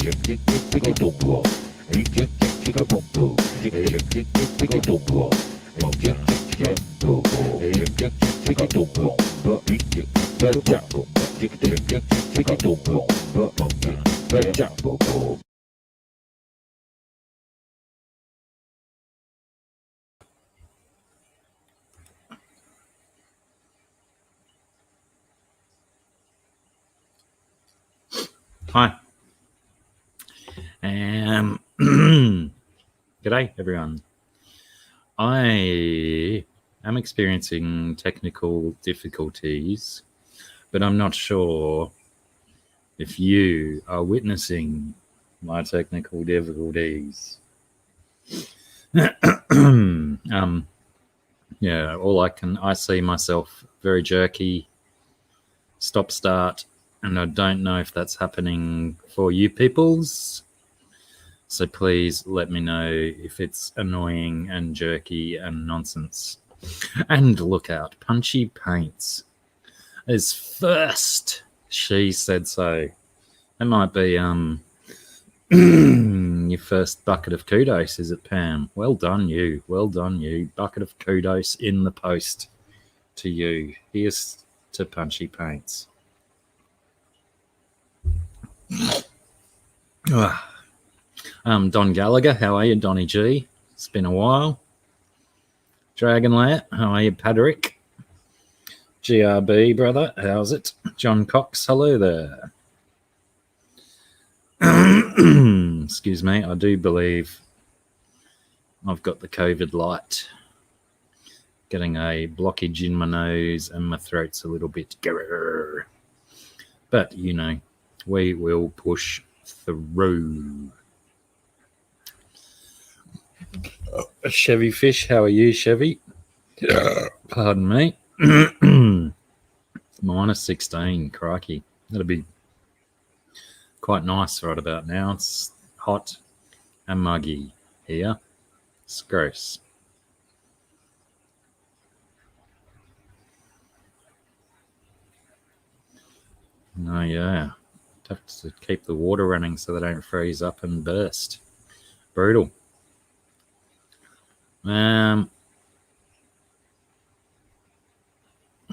Hi. G'day, everyone. I am experiencing technical difficulties, but I'm not sure if you are witnessing my technical difficulties. Yeah, I see myself very jerky, stop start, and I don't know if that's happening for you peoples. So please let me know if it's annoying and jerky and nonsense. And look out, Punchy Paints is first. She said so. That might be your first bucket of kudos, is it, Pam? Well done, you. Well done, you. Bucket of kudos in the post to you. Here's to Punchy Paints. Don Gallagher, how are you, Donny G? It's been a while. Dragonlair, how are you, Padrick? GRB, brother, how's it? John Cox, hello there. Excuse me, I do believe I've got the COVID light. Getting a blockage in my nose and my throat's a little bit grrr. But, you know, we will push through. Chevy Fish, how are you, Chevy? Pardon me. Minus 16, crikey. That'll be quite nice right about now. It's hot and muggy here. It's gross. Oh, yeah. Have to keep the water running so they don't freeze up and burst. Brutal. What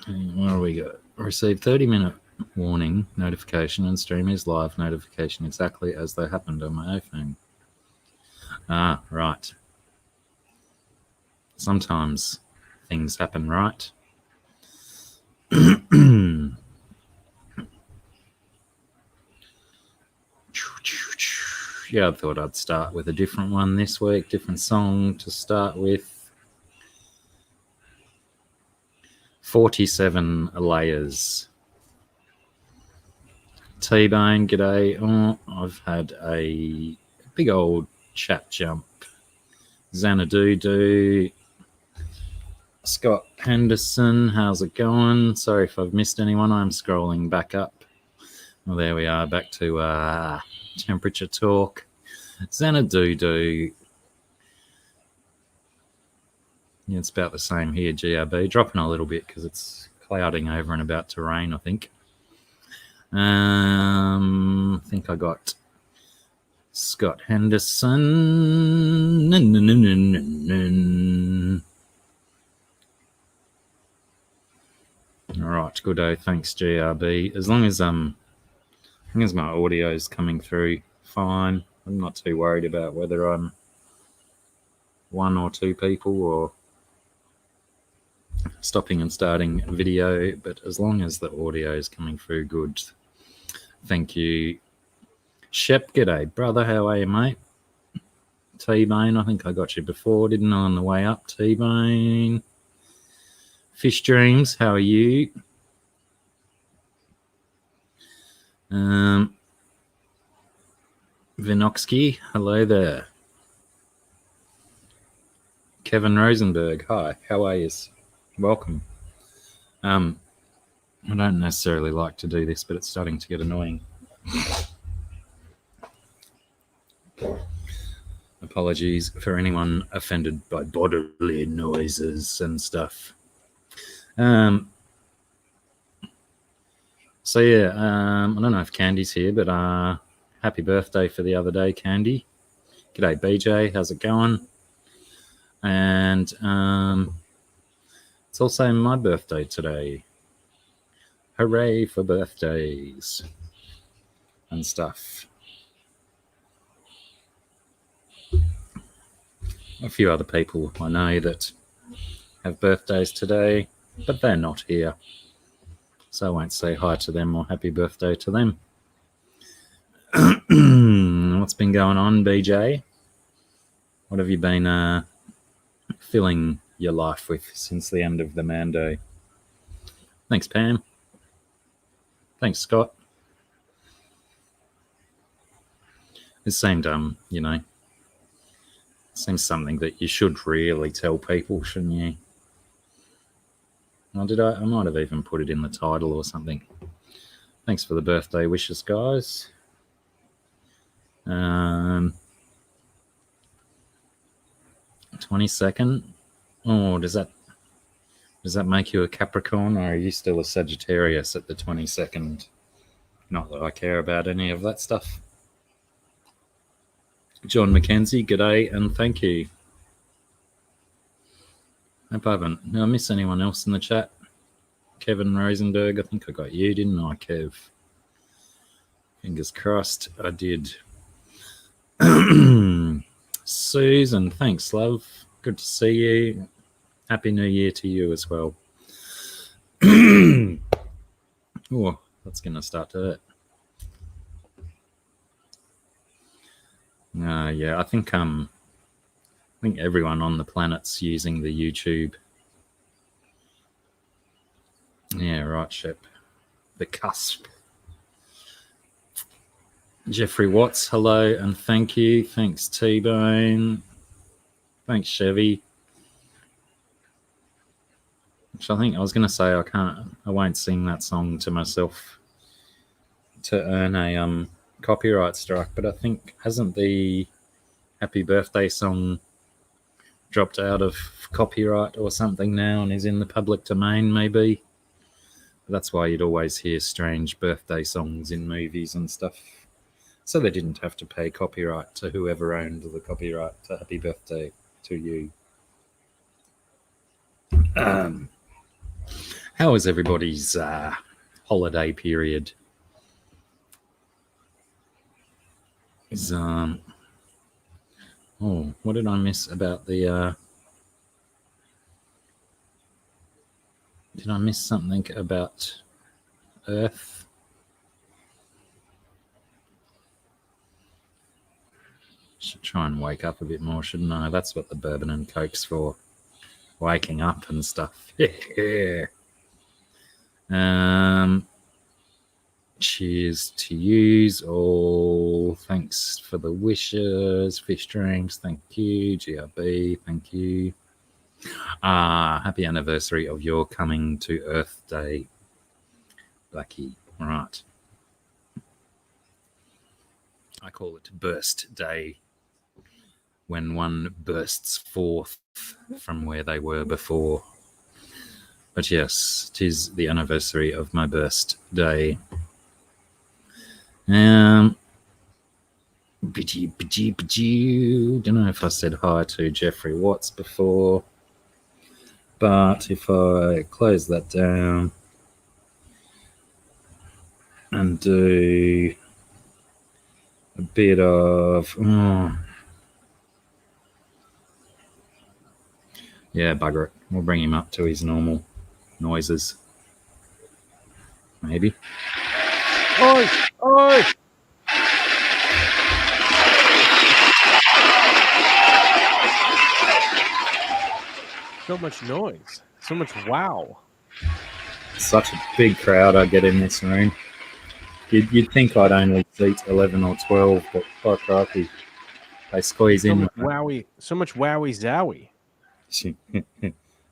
do we got? Received 30-minute warning notification and stream is live notification exactly as they happened on my iPhone. Ah, right. Sometimes things happen right. Yeah, I thought I'd start with a different one this week, different song to start with. 47 layers. T-Bone, g'day. Oh, I've had a big old chat jump. Xanadu. Scott Henderson, how's it going? Sorry if I've missed anyone. I'm scrolling back up. Well, there we are, back to temperature talk. Xanadu. Yeah, it's about the same here, GRB. Dropping a little bit because it's clouding over and about to rain, I think. I think I got Scott Henderson. All right, good day. Thanks, GRB. As long as my audio is coming through fine, I'm not too worried about whether I'm one or two people or stopping and starting video, but as long as the audio is coming through good. Thank you. Shep, g'day, brother. How are you, mate? T-Bone, I think I got you before, didn't I, on the way up, T-Bone. Fish Dreams, how are you? Vinoxky, hello there. Kevin Rosenberg, hi, how are you? Welcome. I don't necessarily like to do this, but it's starting to get annoying. Apologies for anyone offended by bodily noises and stuff. So yeah, I don't know if Candy's here, but happy birthday for the other day, Candy. G'day, BJ. How's it going? And it's also my birthday today. Hooray for birthdays and stuff. A few other people I know that have birthdays today, but they're not here. So I won't say hi to them or happy birthday to them. What's been going on, BJ? What have you been filling your life with since the end of the Mando? Thanks, Pam. Thanks, Scott. It seemed, seems something that you should really tell people, shouldn't you? Well, did I? I might have even put it in the title or something. Thanks for the birthday wishes, guys. 22nd. Oh, does that make you a Capricorn, or are you still a Sagittarius at the 22nd? Not that I care about any of that stuff. John McKenzie, g'day and thank you. Hope I haven't. Did I miss anyone else in the chat? Kevin Rosenberg, I think I got you, didn't I, Kev? Fingers crossed I did. Susan, thanks, love. Good to see you. Happy New Year to you as well. Oh, that's going to start to hurt. Yeah, I think everyone on the planet's using the YouTube. Yeah, right, Shep. The cusp. Jeffrey Watts, hello and thank you. Thanks, T-Bone. Thanks, Chevy. Which I think I was going to say I won't sing that song to myself to earn a copyright strike, but I think hasn't the Happy Birthday song dropped out of copyright or something now and is in the public domain, maybe? That's why you'd always hear strange birthday songs in movies and stuff. So they didn't have to pay copyright to whoever owned the copyright to Happy Birthday to you. How was everybody's holiday period? What did I miss about the... Did I miss something about Earth? Should try and wake up a bit more, shouldn't I? That's what the bourbon and coke's for. Waking up and stuff. Yeah. Cheers to yous all. Thanks for the wishes. Fish drinks, thank you. GRB, thank you. Happy anniversary of your coming to Earth Day, Blacky. Right. I call it Burst Day, when one bursts forth from where they were before. But yes, 'tis the anniversary of my burst day. Don't know if I said hi to Jeffrey Watts before, but if I close that down and do a bit of... yeah, bugger it. We'll bring him up to his normal noises. Maybe. Oi! Oi! So much noise. So much wow. Such a big crowd I get in this room. You'd think I'd only seat 11 or 12, but by crikey, they squeeze so in. Much wowie, so much wowie zowie.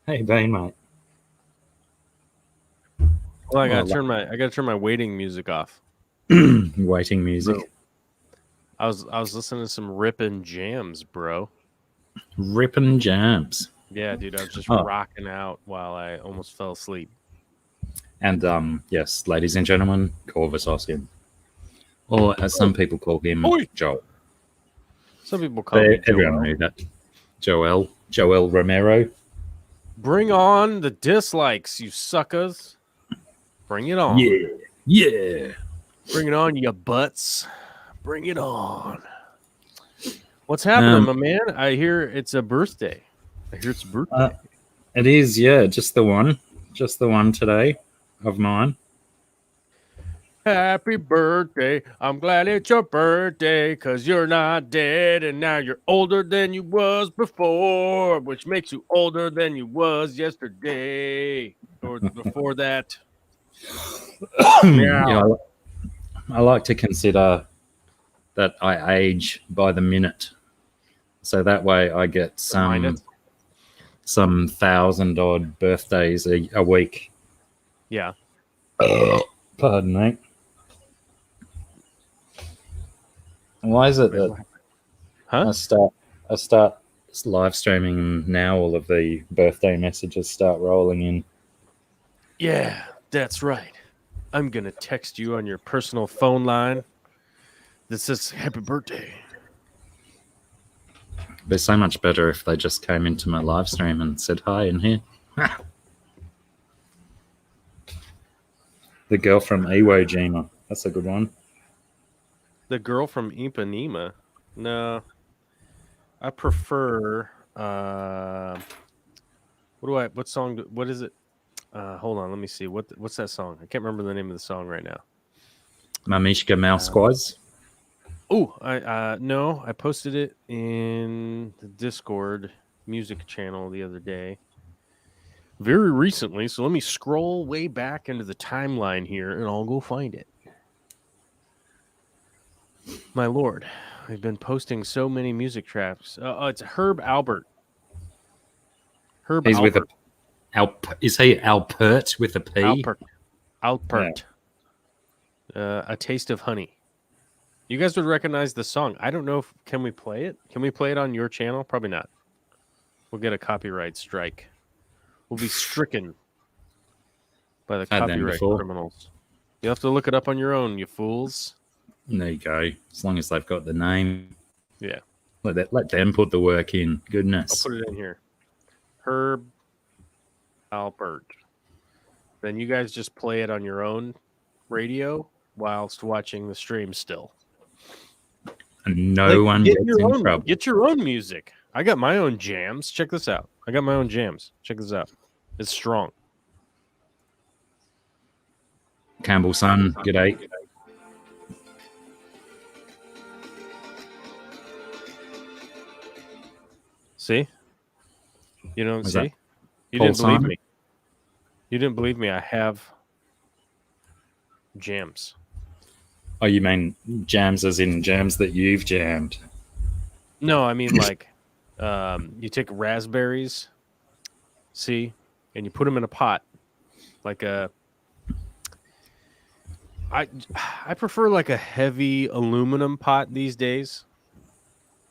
Hey, Bane, mate. Well, I gotta turn my waiting music off. Waiting music. Bro. I was listening to some ripping jams, bro. Ripping jams. Yeah, dude, I was just rocking out while I almost fell asleep. And yes, ladies and gentlemen, Corvus Oskin. Or as some people call him, Oi! Joel. Some people call me Everyone Joel. knew that. Joel Romero. Bring on the dislikes, you suckers. Bring it on. Yeah. Bring it on, you butts. Bring it on. What's happening, my man? I hear it's a birthday. I hear it's a birthday. It is, yeah, just the one today of mine. Happy birthday. I'm glad it's your birthday because you're not dead and now you're older than you was before, which makes you older than you was yesterday or before that. Yeah, I like to consider that I age by the minute. So that way I get some 1,000-odd birthdays a week. Yeah. Pardon me. Why is it that I start live streaming and now all of the birthday messages start rolling in? Yeah, that's right. I'm going to text you on your personal phone line that says happy birthday. It'd be so much better if they just came into my live stream and said hi in here. The girl from Iwo Jima. That's a good one. The girl from Ipanema? No. I prefer what song what is it? Hold on, let me see. What's that song? I can't remember the name of the song right now. Mamishka Mouse. Oh, I posted it in the Discord music channel the other day. Very recently, so let me scroll way back into the timeline here and I'll go find it. My lord, I've been posting so many music tracks. It's Herb Albert. He's Albert. Is he Alpert with a P? Alpert. Yeah. A Taste of Honey. You guys would recognize the song. I don't know if can we play it? Can we play it on your channel? Probably not. We'll get a copyright strike. We'll be stricken by the copyright criminals. You have to look it up on your own, you fools. There you go. As long as they've got the name. Yeah. Let them put the work in. Goodness. I'll put it in here. Herb Albert. Then you guys just play it on your own radio whilst watching the stream still. And no one gets in trouble. Get your own music. I got my own jams. Check this out. I got my own jams. Check this out. It's strong. Campbell Sun, g'day. See? You don't see? You didn't believe me. You didn't believe me. I have jams. Oh, you mean jams as in jams that you've jammed? No, I mean like you take raspberries, and you put them in a pot. Like I prefer like a heavy aluminum pot these days.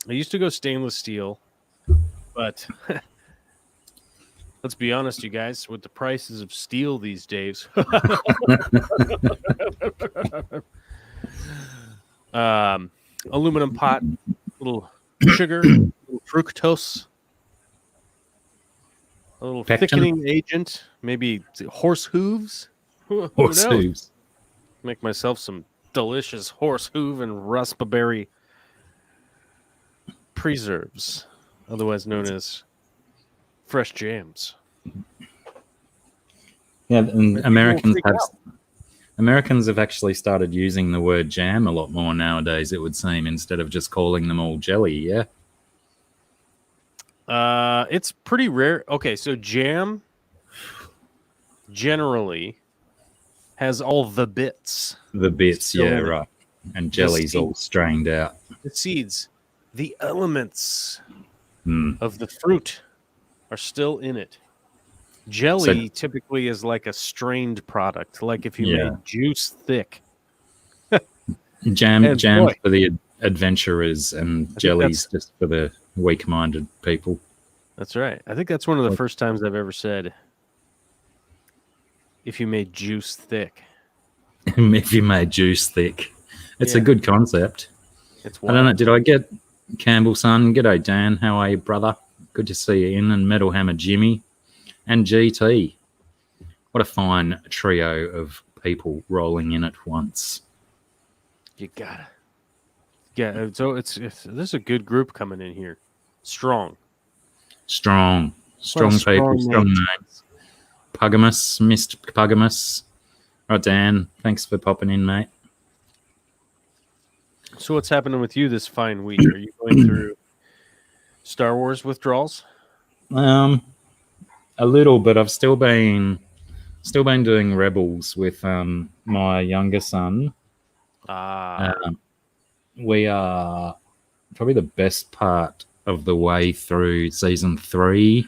I used to go stainless steel, but let's be honest, you guys, with the prices of steel these days. Aluminum pot, little sugar, little fructose, a little thickening agent, maybe horse hooves. Horse hooves. Make myself some delicious horse hoof and raspberry preserves, otherwise known as fresh jams. Yeah, and Americans have actually started using the word jam a lot more nowadays, it would seem, instead of just calling them all jelly, yeah? It's pretty rare. Okay, so jam generally has all the bits. The bits, yeah, right. And jelly's all strained out. The seeds, the elements of the fruit are still in it. Jelly typically is like a strained product, like if you made juice thick. Jam for the adventurers and jellies just for the weak-minded people. That's right. I think that's one of the first times I've ever said, if you made juice thick. If you made juice thick. It's a good concept. It's I don't know. wild. Did I get Campbell son? G'day, Dan. How are you, brother? Good to see you in. And Metal Hammer Jimmy and GT. What a fine trio of people rolling in at once. You gotta. Yeah, so there's a good group coming in here. Strong Strong people, strong names. Pugamus, Mr. Pugamus. Oh, Dan, thanks for popping in, mate. So what's happening with you this fine week? Are you going through Star Wars withdrawals? A little, but I've still been doing Rebels with my younger son. We are probably the best part of the way through season 3.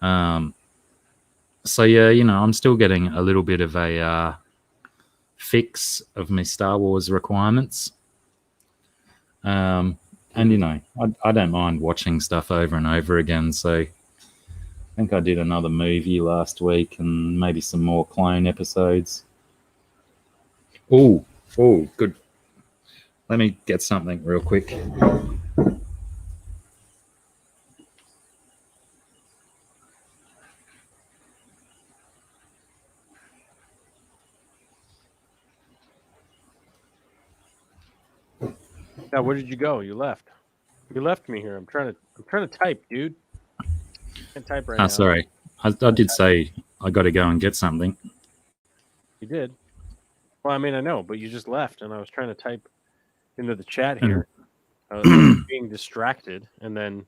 So yeah, I'm still getting a little bit of a fix of my Star Wars requirements. And I don't mind watching stuff over and over again. So I think I did another movie last week and maybe some more clone episodes. Oh, good. Let me get something real quick. Yeah, where did you go? You left. You left me here. I'm trying to type, dude. I can't type right now. Sorry. I did say I got to go and get something. You did. Well, I mean, I know, but you just left, and I was trying to type into the chat here. I was being distracted, and then,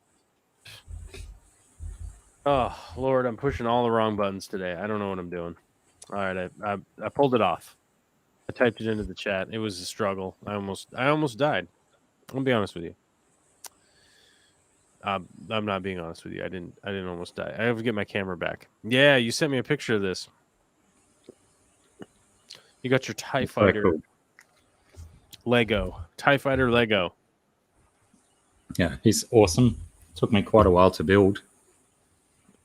oh Lord, I'm pushing all the wrong buttons today. I don't know what I'm doing. All right, I pulled it off. I typed it into the chat. It was a struggle. I almost died. I'll be honest with you. I'm not being honest with you. I didn't almost die. I have to get my camera back. Yeah, you sent me a picture of this. You got your TIE Fighter Lego. TIE Fighter Lego. Yeah, he's awesome. Took me quite a while to build,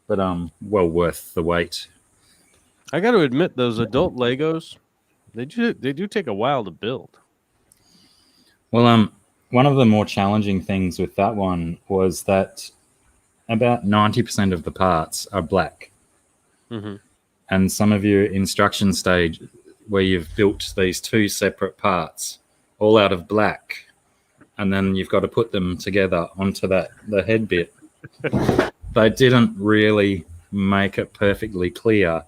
but well worth the wait. I got to admit, those adult Legos, they do take a while to build. Well, one of the more challenging things with that one was that about 90% of the parts are black. Mm-hmm. And some of your instruction stage where you've built these 2 separate parts all out of black, and then you've got to put them together onto the head bit. They didn't really make it perfectly clear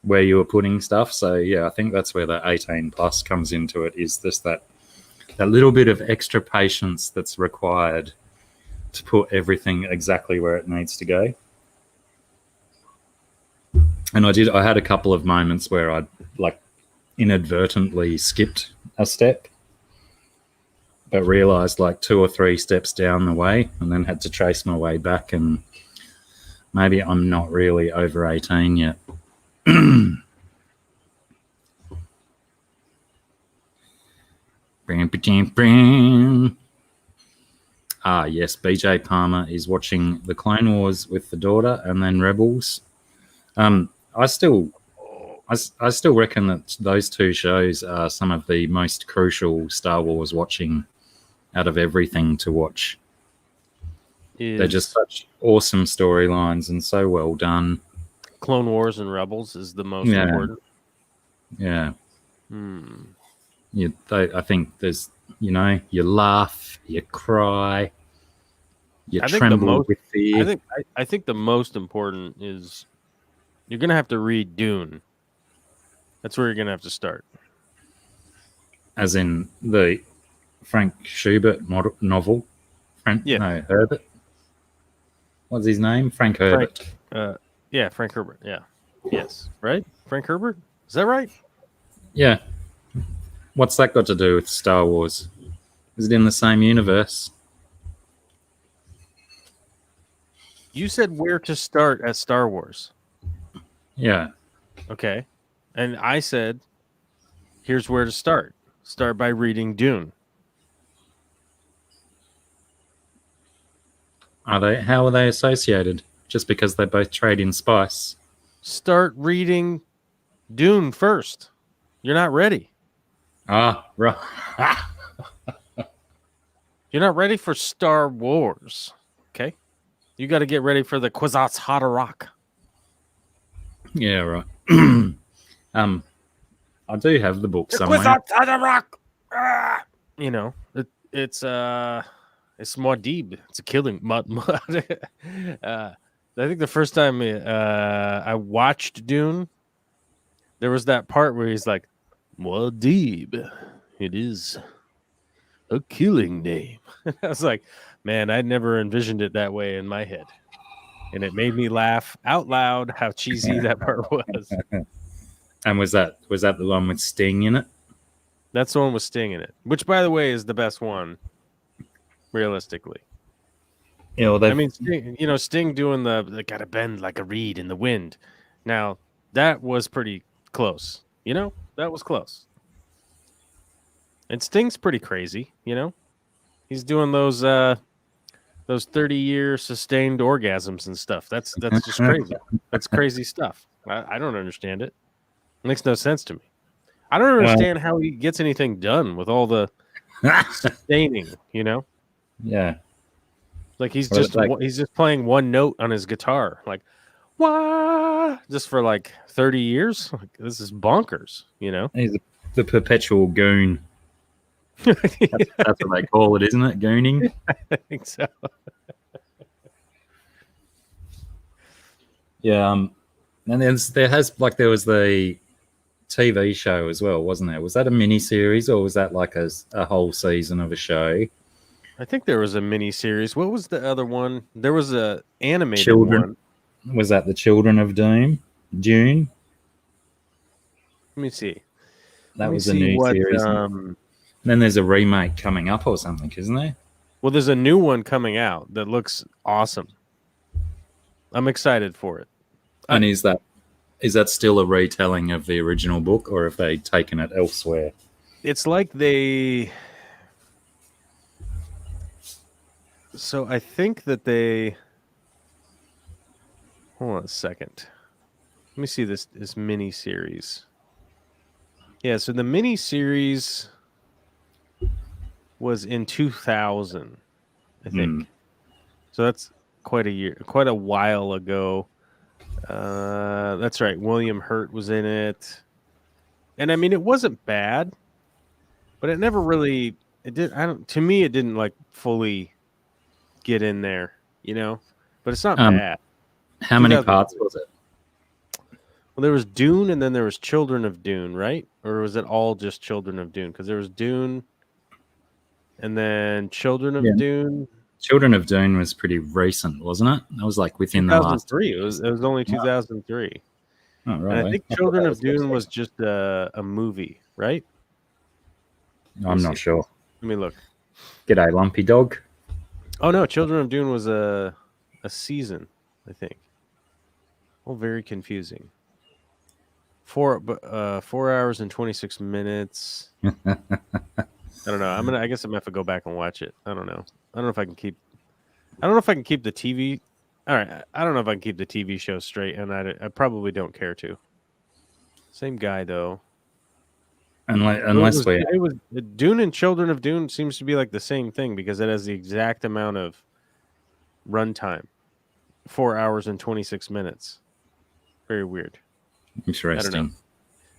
where you were putting stuff. So yeah, I think that's where the 18 plus comes into it, is just that little bit of extra patience that's required to put everything exactly where it needs to go. And I had a couple of moments where I inadvertently skipped a step, but realized 2 or 3 steps down the way, and then had to trace my way back, and maybe I'm not really over 18 yet. Yes, BJ Palmer is watching the Clone Wars with the daughter, and then Rebels. I still reckon that those 2 shows are some of the most crucial Star Wars watching out of everything to watch. They're just such awesome storylines and so well done. Clone Wars and Rebels is the most important. Yeah. I think there's, you laugh, you cry, you tremble with fear. I think the most important is you're going to have to read Dune. That's where you're going to have to start. As in the Frank Schubert novel? Herbert? What's his name? Frank Herbert. Frank Herbert. Yeah. Yes. Right? Frank Herbert? Is that right? Yeah. What's that got to do with Star Wars? Is it in the same universe? You said where to start at Star Wars. Yeah. Okay. And I said, here's where to start. Start by reading Dune. How are they associated? Just because they both trade in spice? Start reading Dune first. You're not ready. Ah, right. You're not ready for Star Wars. Okay. You got to get ready for the Kwisatz Haderach. Yeah, right. I do have the book The somewhere. Kwisatz Haderach. Ah! You know, it's Muad'Dib. It's a killing. I think the first time I watched Dune, there was that part where he's like, Muad'Dib, it is a killing name. I was like, man, I'd never envisioned it that way in my head. And it made me laugh out loud how cheesy that part was. And was that the one with Sting in it? That's the one with Sting in it, which, by the way, is the best one, realistically. Yeah, well, I mean, Sting doing they gotta bend like a reed in the wind. Now, that was pretty close. That was close. And Sting's pretty crazy, He's doing those 30-year sustained orgasms and stuff. That's just crazy. That's crazy stuff. I don't understand it. It makes no sense to me. I don't understand how he gets anything done with all the sustaining, Yeah. Like he's just playing one note on his guitar, like wah, just for like 30 years. Like, this is bonkers, He's the perpetual goon. That's what they call it, isn't it? Gooning. I think so. Yeah. And then there was the TV show as well, wasn't there? Was that a mini series or was that like a whole season of a show? I think there was a mini series. What was the other one? There was a animated one. Was that the Children of Doom? June? Let me see. That was a new series. Then there's a remake coming up or something, isn't there? Well, there's a new one coming out that looks awesome. I'm excited for it. And is that still a retelling of the original book, or have they taken it elsewhere? It's like they... So I think that they... Hold on a second. Let me see this mini series. Yeah, so the mini series was in 2000, I think. So that's quite a while ago. That's right. William Hurt was in it. And I mean, it wasn't bad, but it never really, to me, it didn't like fully get in there, but it's not bad. How many parts was it? Well, there was Dune and then there was Children of Dune, right? Or was it all just Children of Dune? Because there was Dune and then Children of Dune. Children of Dune was pretty recent, wasn't it? That was like within the last... 2003. It was only 2003. Oh, right. And I think Children of Dune was just a movie, right? I'm not sure. Let me look. G'day, Lumpy Dog. Oh, no. Children of Dune was a season, I think. Oh, very confusing. 4 hours and 26 minutes. I don't know. I guess I'm gonna have to go back and watch it. I don't know. I don't know if I can keep the TV. All right. I don't know if I can keep the TV show straight, and I probably don't care to. Same guy though. Unless it was Dune and Children of Dune seems to be like the same thing because it has the exact amount of runtime, 4 hours and 26 minutes. Very weird. Interesting. I don't know.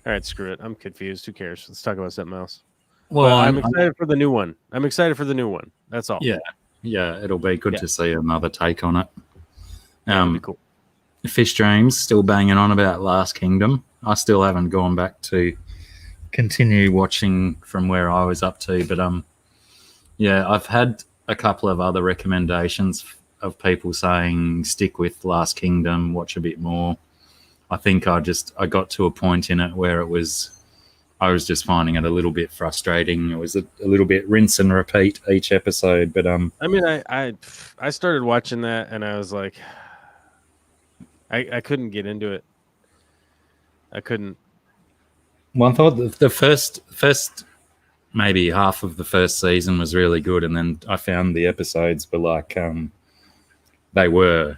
All right, screw it. I'm confused. Who cares? Let's talk about something else. Well, I'm excited for the new one. That's all. Yeah, it'll be good to see another take on it. That'd be cool. Fish Dreams still banging on about Last Kingdom. I still haven't gone back to continue watching from where I was up to, but I've had a couple of other recommendations of people saying stick with Last Kingdom, watch a bit more. I think I got to a point in it where I was just finding it a little bit frustrating. It was a little bit rinse and repeat each episode, but I mean, I started watching that and I was like, I couldn't get into it. I couldn't. Well, I thought the first maybe half of the first season was really good, and then I found the episodes were like they were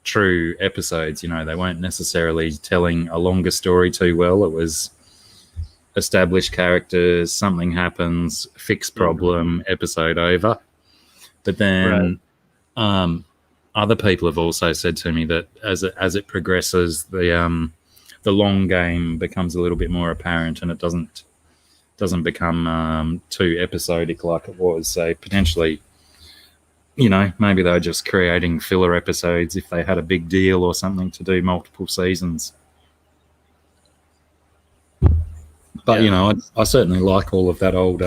true episodes. They weren't necessarily telling a longer story too well. It was established characters, something happens, fix problem, episode over. But then other people have also said to me that as it progresses, the long game becomes a little bit more apparent, and it doesn't become too episodic like it was. So potentially, maybe they're just creating filler episodes if they had a big deal or something to do multiple seasons. But I certainly like all of that old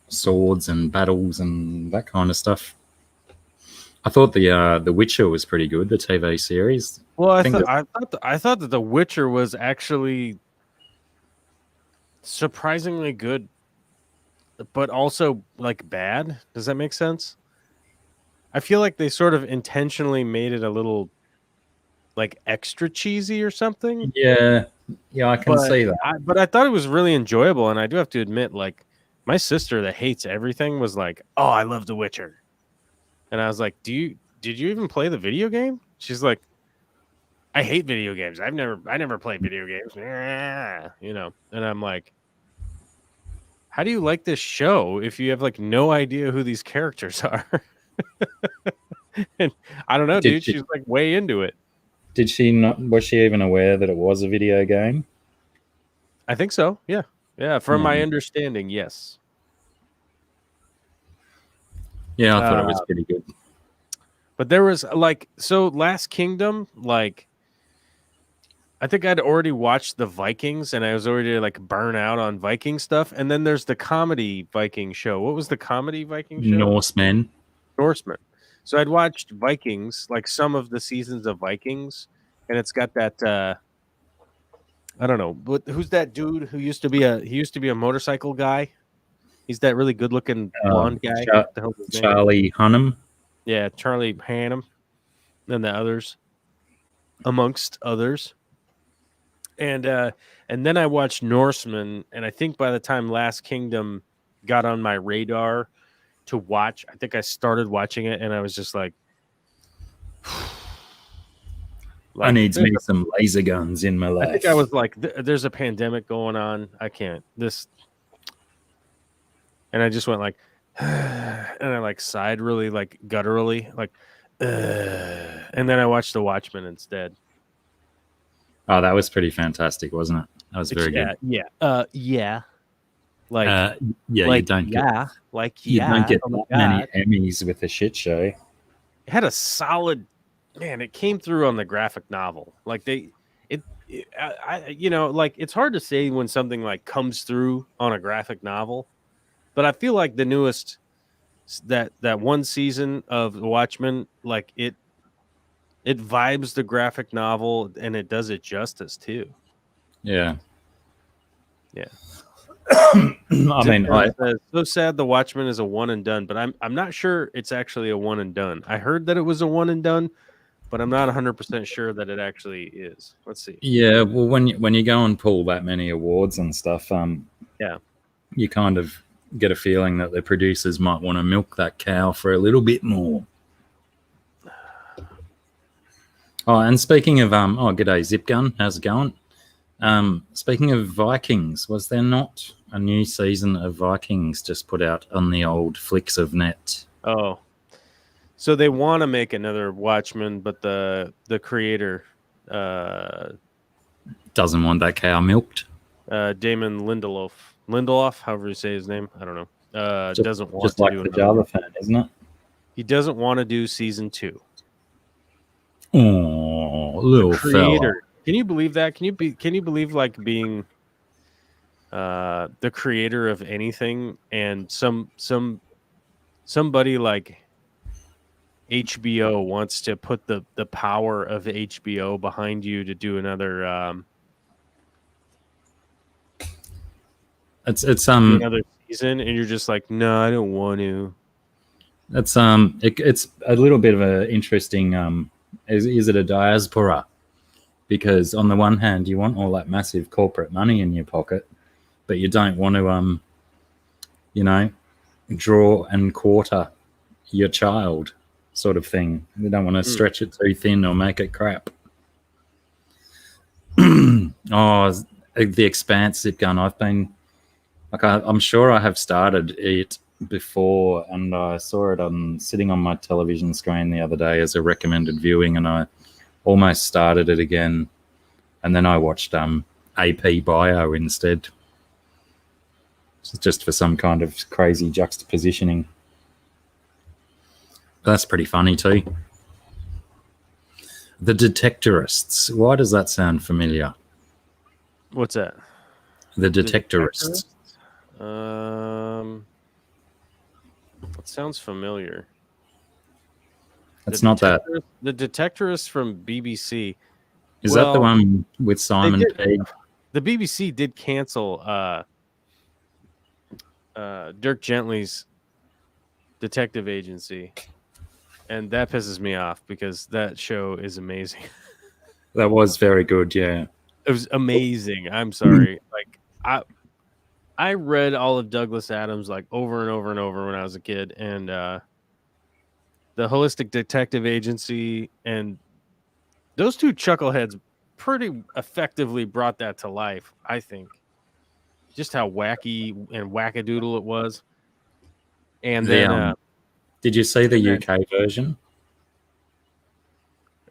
swords and battles and that kind of stuff. I thought the Witcher was pretty good, the TV series. Well, I thought that The Witcher was actually surprisingly good, but also like bad. Does that make sense? I feel like they sort of intentionally made it a little like extra cheesy or something. Yeah, I can see that. But I thought it was really enjoyable, and I do have to admit, like, my sister that hates everything was like, "Oh, I love The Witcher," and I was like, did you even play the video game?" She's like, "I hate video games. I never played video games." And I'm like, "How do you like this show if you have like no idea who these characters are?" And I don't know, dude. She's like way into it. Did she not? Was she even aware that it was a video game? I think so. Yeah. From my understanding, yes. Yeah, I thought it was pretty good. But there was Last Kingdom, like, I think I'd already watched the Vikings, and I was already like burnt out on Viking stuff. And then there's the comedy Viking show. What was the comedy Viking show? Norsemen. So I'd watched Vikings, like some of the seasons of Vikings, and it's got that I don't know, but who's that dude who used to be a motorcycle guy? He's that really good looking blonde guy. Charlie Hunnam. Yeah, Charlie Hunnam, and the others, amongst others. And then I watched Norsemen, and I think by the time Last Kingdom got on my radar to watch, I think I started watching it, and I was just like I need me some laser guns in my life. I think I was like, there's a pandemic going on. I can't. And I just went like, and I like sighed really like gutturally, like, and then I watched The Watchmen instead. Oh, that was pretty fantastic, wasn't it? That was very good. Yeah. You don't get that many Emmys with a shit show. It had a solid, man. It came through on the graphic novel. Like it's hard to say when something like comes through on a graphic novel, but I feel like the newest that one season of The Watchmen, like it vibes the graphic novel and it does it justice too. Yeah. I mean, so sad The Watchmen is a one and done, but I'm not sure it's actually a one and done. I heard that it was a one and done, but I'm not 100% sure that it actually is. Let's see. Yeah, well, when you go and pull that many awards and stuff, you kind of get a feeling that the producers might want to milk that cow for a little bit more. Oh, and speaking of g'day Zip Gun, how's it going? Speaking of Vikings, was there not a new season of Vikings just put out on the old flicks of net? Oh, so they want to make another Watchmen, but the creator doesn't want that cow milked. Damon Lindelof, however you say his name, I don't know. Doesn't want just to like do the Java fan, isn't it? He doesn't want to do season 2. Oh, little fella. Can you believe that? Can you believe like being the creator of anything and somebody like HBO wants to put the power of HBO behind you to do another another season, and you're just like, no, I don't want to. That's it's a little bit of an interesting is it a diaspora? Because on the one hand, you want all that massive corporate money in your pocket, but you don't want to, draw and quarter your child sort of thing. You don't want to stretch it too thin or make it crap. Oh, The Expanse zip gun. I've been like, I'm sure I have started it before, and I saw it sitting on my television screen the other day as a recommended viewing, and I almost started it again, and then I watched AP Bio instead, just for some kind of crazy juxtapositioning. That's pretty funny too. The Detectorists. Why does that sound familiar? What's that? The Detectorists. It sounds familiar. It's not that. The Detectorists from BBC. Is that the one with Simon Pegg? The BBC did cancel Dirk Gently's detective agency, and that pisses me off because that show is amazing. That was very good, yeah. It was amazing. I'm sorry. Like I read all of Douglas Adams like over and over and over when I was a kid, and the Holistic Detective Agency and those two chuckleheads pretty effectively brought that to life, I think. Just how wacky and wackadoodle it was. And then did you see the UK version?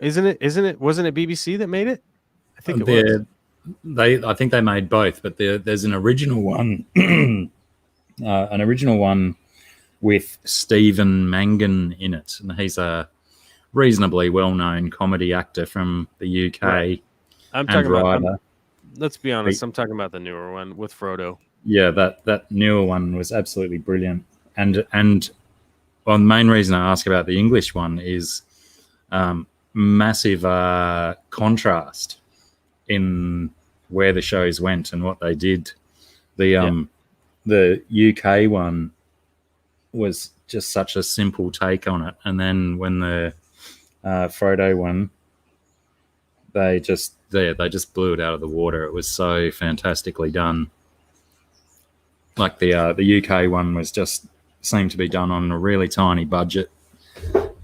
Wasn't it BBC that made it? I think it was. I think they made both, but there's an original one, an original one with Stephen Mangan in it, and he's a reasonably well-known comedy actor from the UK. Right. I'm talking about. Let's be honest. I'm talking about the newer one with Frodo. Yeah, that newer one was absolutely brilliant, and well, the main reason I ask about the English one is massive contrast in where the shows went and what they did. The UK one was just such a simple take on it, and then when the Frodo one, they just blew it out of the water. It was so fantastically done. Like the UK one was just seemed to be done on a really tiny budget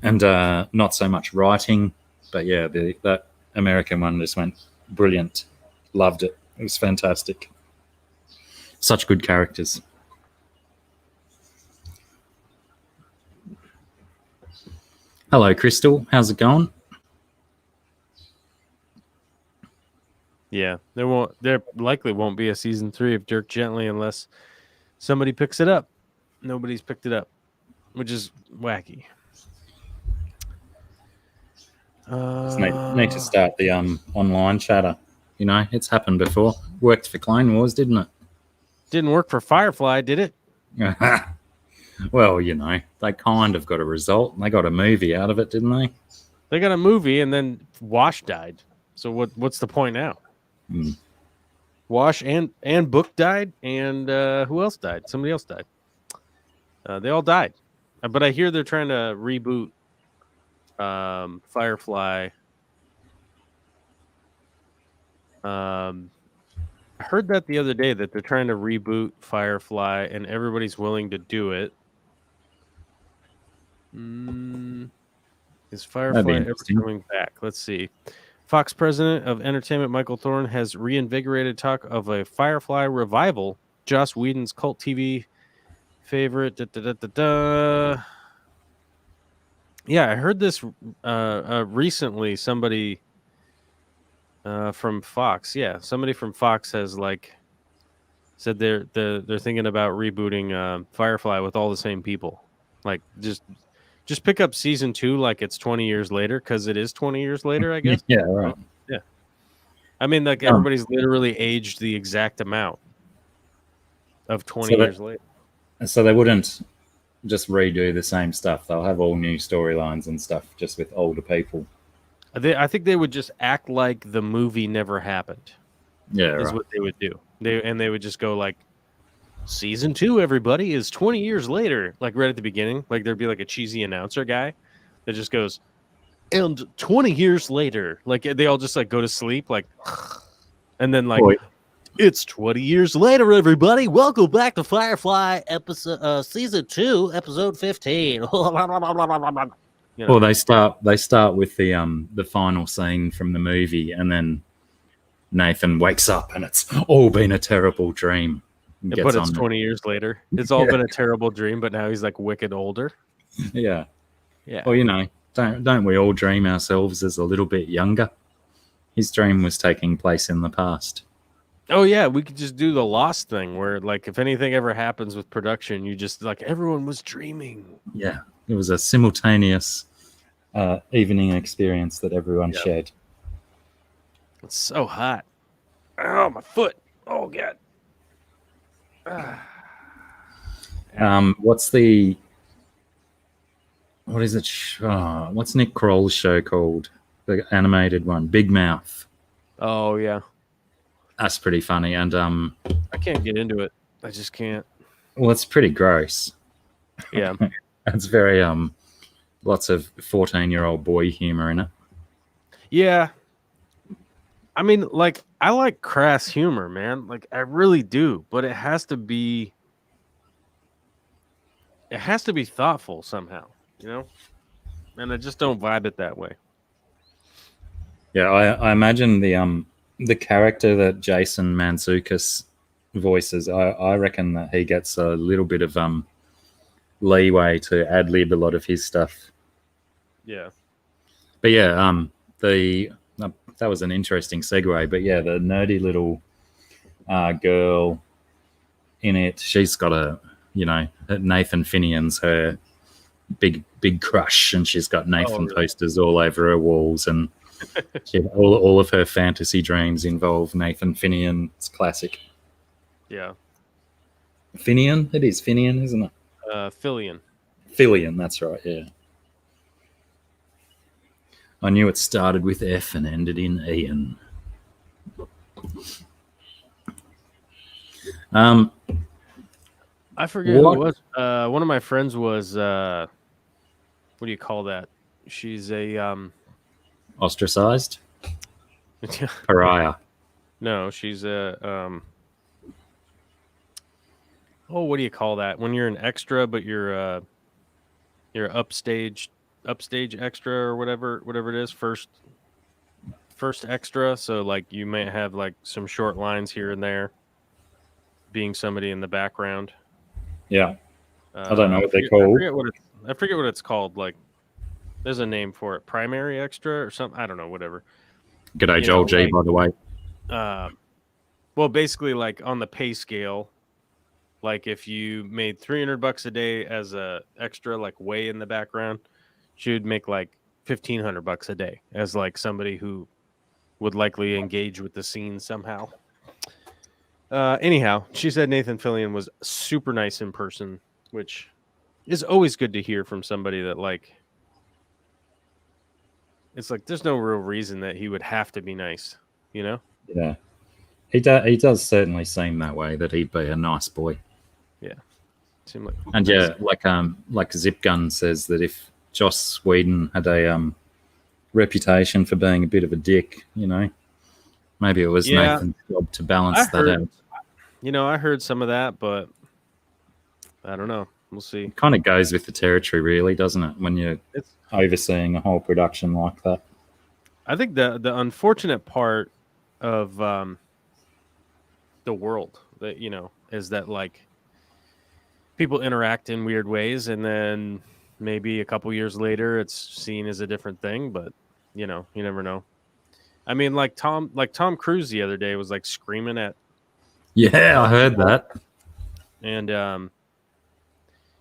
and not so much writing, but yeah, that American one just went brilliant. Loved it. It was fantastic. Such good characters. Hello, Crystal. How's it going? Yeah, there likely won't be a season 3 of Dirk Gently unless somebody picks it up. Nobody's picked it up, which is wacky. Need to start the online chatter. You know, it's happened before. Worked for Clone Wars, didn't it? Didn't work for Firefly, did it? Well, you know, they kind of got a result. They got a movie out of it, didn't they? They got a movie, and then Wash died. So what's the point now? Wash and Book died, and who else died? Somebody else died. They all died. But I hear they're trying to reboot Firefly. I heard that the other day that they're trying to reboot Firefly, and everybody's willing to do it. Is Firefly ever coming back? Let's see. Fox president of entertainment Michael Thorne has reinvigorated talk of a Firefly revival. Joss Whedon's cult TV favorite. Yeah, I heard this recently. Somebody from Fox, somebody from Fox has said they're thinking about rebooting Firefly with all the same people. Like just pick up season 2 like it's 20 years later, because it is 20 years later, I guess. Yeah, right. Yeah. I mean, like everybody's literally aged the exact amount of 20 years later. So they wouldn't just redo the same stuff. They'll have all new storylines and stuff just with older people. I think they would just act like the movie never happened. Yeah, is what they would do. They would just go like, season 2, everybody, is 20 years later. Like right at the beginning, like there'd be like a cheesy announcer guy that just goes, and 20 years later, like they all just like go to sleep, like, and then like, it's 20 years later, everybody. Welcome back to Firefly episode season 2, episode 15. You know? Well, they start with the final scene from the movie, and then Nathan wakes up and it's all been a terrible dream. But it's 20 years later. It's all been a terrible dream, but now he's like wicked older. Yeah. Yeah. Well, don't we all dream ourselves as a little bit younger? His dream was taking place in the past. Oh yeah, we could just do the Lost thing where like if anything ever happens with production, you just like everyone was dreaming. Yeah. It was a simultaneous evening experience that everyone shared. It's so hot. Oh, my foot. Oh, God. What is it? What's Nick Kroll's show called? The animated one, Big Mouth. Oh, yeah. That's pretty funny. And I can't get into it. I just can't. Well, it's pretty gross. Yeah. It's very lots of 14-year-old boy humor in it. Yeah. I mean, like, I like crass humor, man. Like, I really do. But it has to be thoughtful somehow, you know? And I just don't vibe it that way. Yeah, I imagine the character that Jason Mantzoukas voices, I reckon that he gets a little bit of leeway to ad-lib a lot of his stuff. Yeah. But yeah, that was an interesting segue. But yeah, the nerdy little girl in it, she's got Nathan Fillion's her big crush, and she's got Nathan posters all over her walls, and all of her fantasy dreams involve Nathan Fillion. It's classic. Yeah. Fillion? It is Fillion, isn't it? Fillion. Fillion, that's right, yeah. I knew it started with F and ended in Ian. I forget who it was. One of my friends was what do you call that? She's a ostracized? Pariah. No, she's a what do you call that? When you're an extra but you're upstage extra or whatever it is, first extra, so like you may have like some short lines here and there being somebody in the background. Yeah. I don't know what they call. I forget what it's called. Like there's a name for it. Primary extra or something. I don't know, whatever. G'day, Joel G, by the way. Well, basically like on the pay scale, like if you made $300 a day as a extra, like way in the background, you'd make like $1,500 a day as like somebody who would likely engage with the scene somehow. Anyhow, she said Nathan Fillion was super nice in person, which is always good to hear from somebody that like, it's like, there's no real reason that he would have to be nice, you know? Yeah. He does certainly seem that way, that he'd be a nice boy. Yeah. Seemed like, and yeah, like Zip Gun says that if Joss Whedon had a reputation for being a bit of a dick, maybe it was Nathan's job to balance that out. I heard some of that, but I don't know. We'll see. It kind of goes with the territory, really, doesn't it? When you're overseeing a whole production like that. I think the unfortunate part of the world that is that like people interact in weird ways, and then maybe a couple years later it's seen as a different thing. But you never know. I mean, like Tom Cruise the other day was like screaming at. Yeah, I heard that. And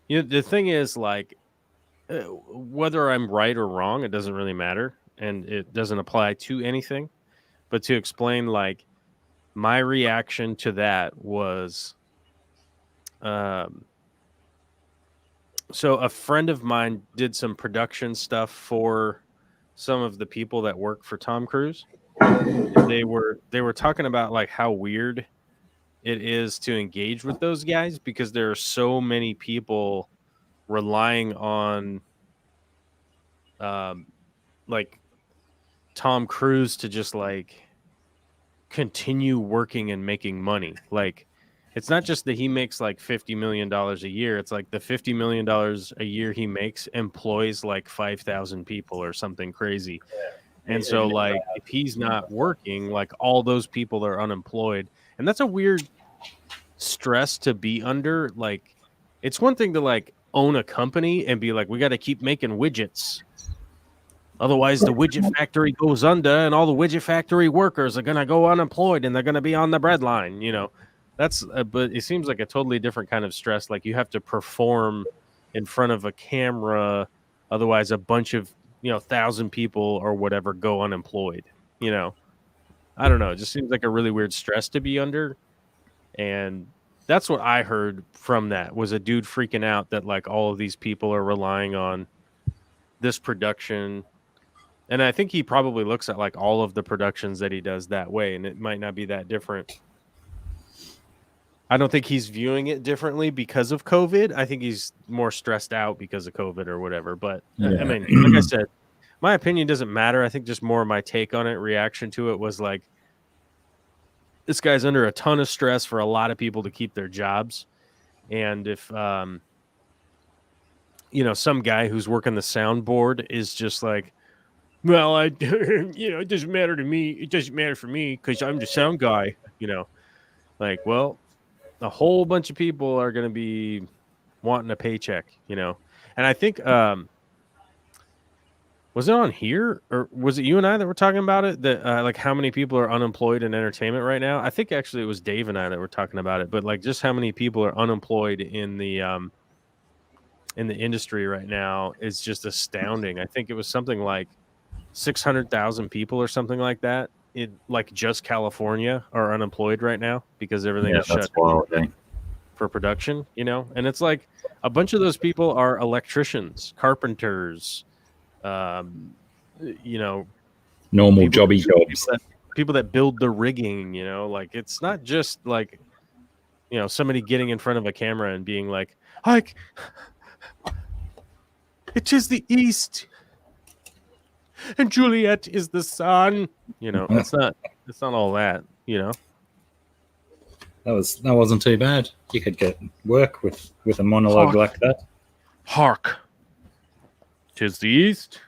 the thing is, like, whether I'm right or wrong, it doesn't really matter, and it doesn't apply to anything. But to explain, like, my reaction to that was, so a friend of mine did some production stuff for some of the people that work for Tom Cruise. And they were talking about like how weird it is to engage with those guys because there are so many people relying on like Tom Cruise to just like continue working and making money. Like it's not just that he makes like $50 million a year. It's like the $50 million a year he makes employs like 5,000 people or something crazy. And so, like, if he's not working, like, all those people are unemployed. And that's a weird stress to be under. Like, it's one thing to, like, own a company and be like, we got to keep making widgets. Otherwise, the widget factory goes under and all the widget factory workers are going to go unemployed and they're going to be on the breadline, you know. That's but it seems like a totally different kind of stress. Like, you have to perform in front of a camera. Otherwise, a bunch of, 1,000 people or whatever go unemployed, you know. I don't know. It just seems like a really weird stress to be under. And that's what I heard from that, was a dude freaking out that, like, all of these people are relying on this production. And I think he probably looks at, like, all of the productions that he does that way, and it might not be that different. I don't think he's viewing it differently because of COVID. I think he's more stressed out because of COVID or whatever. But Yeah. I mean, like I said, my opinion doesn't matter. I think just more my take on it, reaction to it was like, this guy's under a ton of stress for a lot of people to keep their jobs. And if, some guy who's working the soundboard is just like, well, it doesn't matter to me. It doesn't matter for me because I'm the sound guy, like, well, a whole bunch of people are going to be wanting a paycheck, And I think, was it on here or was it you and I that were talking about it? That like how many people are unemployed in entertainment right now? I think actually it was Dave and I that were talking about it, but like just how many people are unemployed in the industry right now is just astounding. I think it was something like 600,000 people or something like that. Like just California are unemployed right now because everything is shut down for production, and it's like a bunch of those people are electricians, carpenters, normal jobby jobs. People that build the rigging, like it's not just like, somebody getting in front of a camera and being like, it is the East. And Juliet is the sun. It's not all that, That wasn't too bad. You could get work with a monologue like that. Hark. 'Tis the East.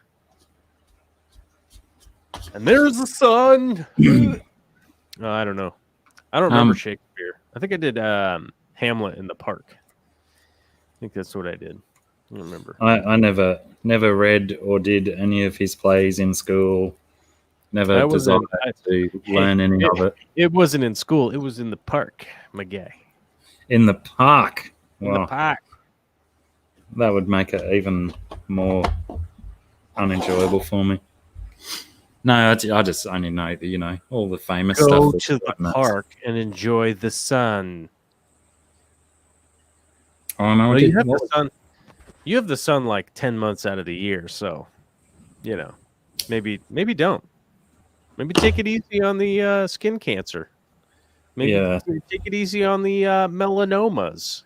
And there's the sun. I don't know. I don't remember Shakespeare. I think I did Hamlet in the Park. I think that's what I did. I don't remember. I never read or did any of his plays in school. Never desired to learn any of it. It wasn't in school. It was in the park, my guy. In the park? In the park. That would make it even more unenjoyable for me. No, I just only know that, all the famous stuff. Go to the park and enjoy the sun. Oh, no, well, you have the sun. You have the sun like 10 months out of the year, so maybe don't. Maybe take it easy on the skin cancer. Maybe take it easy on the melanomas.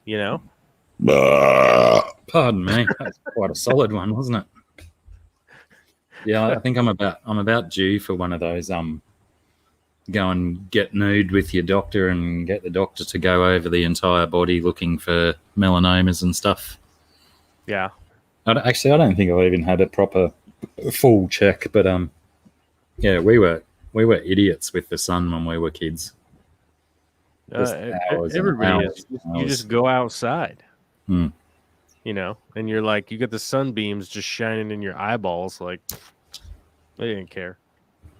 Pardon me, that's quite a solid one, wasn't it? Yeah, I think I'm about due for one of those. Go and get nude with your doctor and get the doctor to go over the entire body looking for melanomas and stuff. Yeah. I don't think I've even had a proper full check, but yeah, we were idiots with the sun when we were kids. Everybody is. You just go outside, and you're like, you get the sunbeams just shining in your eyeballs. Like, they didn't care.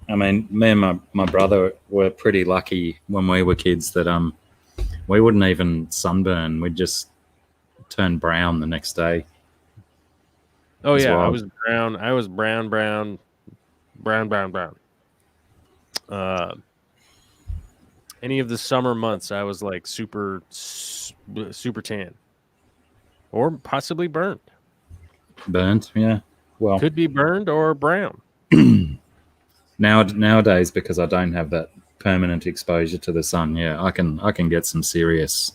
I mean, me and my brother were pretty lucky when we were kids that we wouldn't even sunburn. We'd just turn brown the next day. Oh yeah, well. I was brown. Any of the summer months, I was like super tan, or possibly burned. Burnt, yeah. Well, could be burned or brown. Nowadays, because I don't have that permanent exposure to the sun, yeah, I can get some serious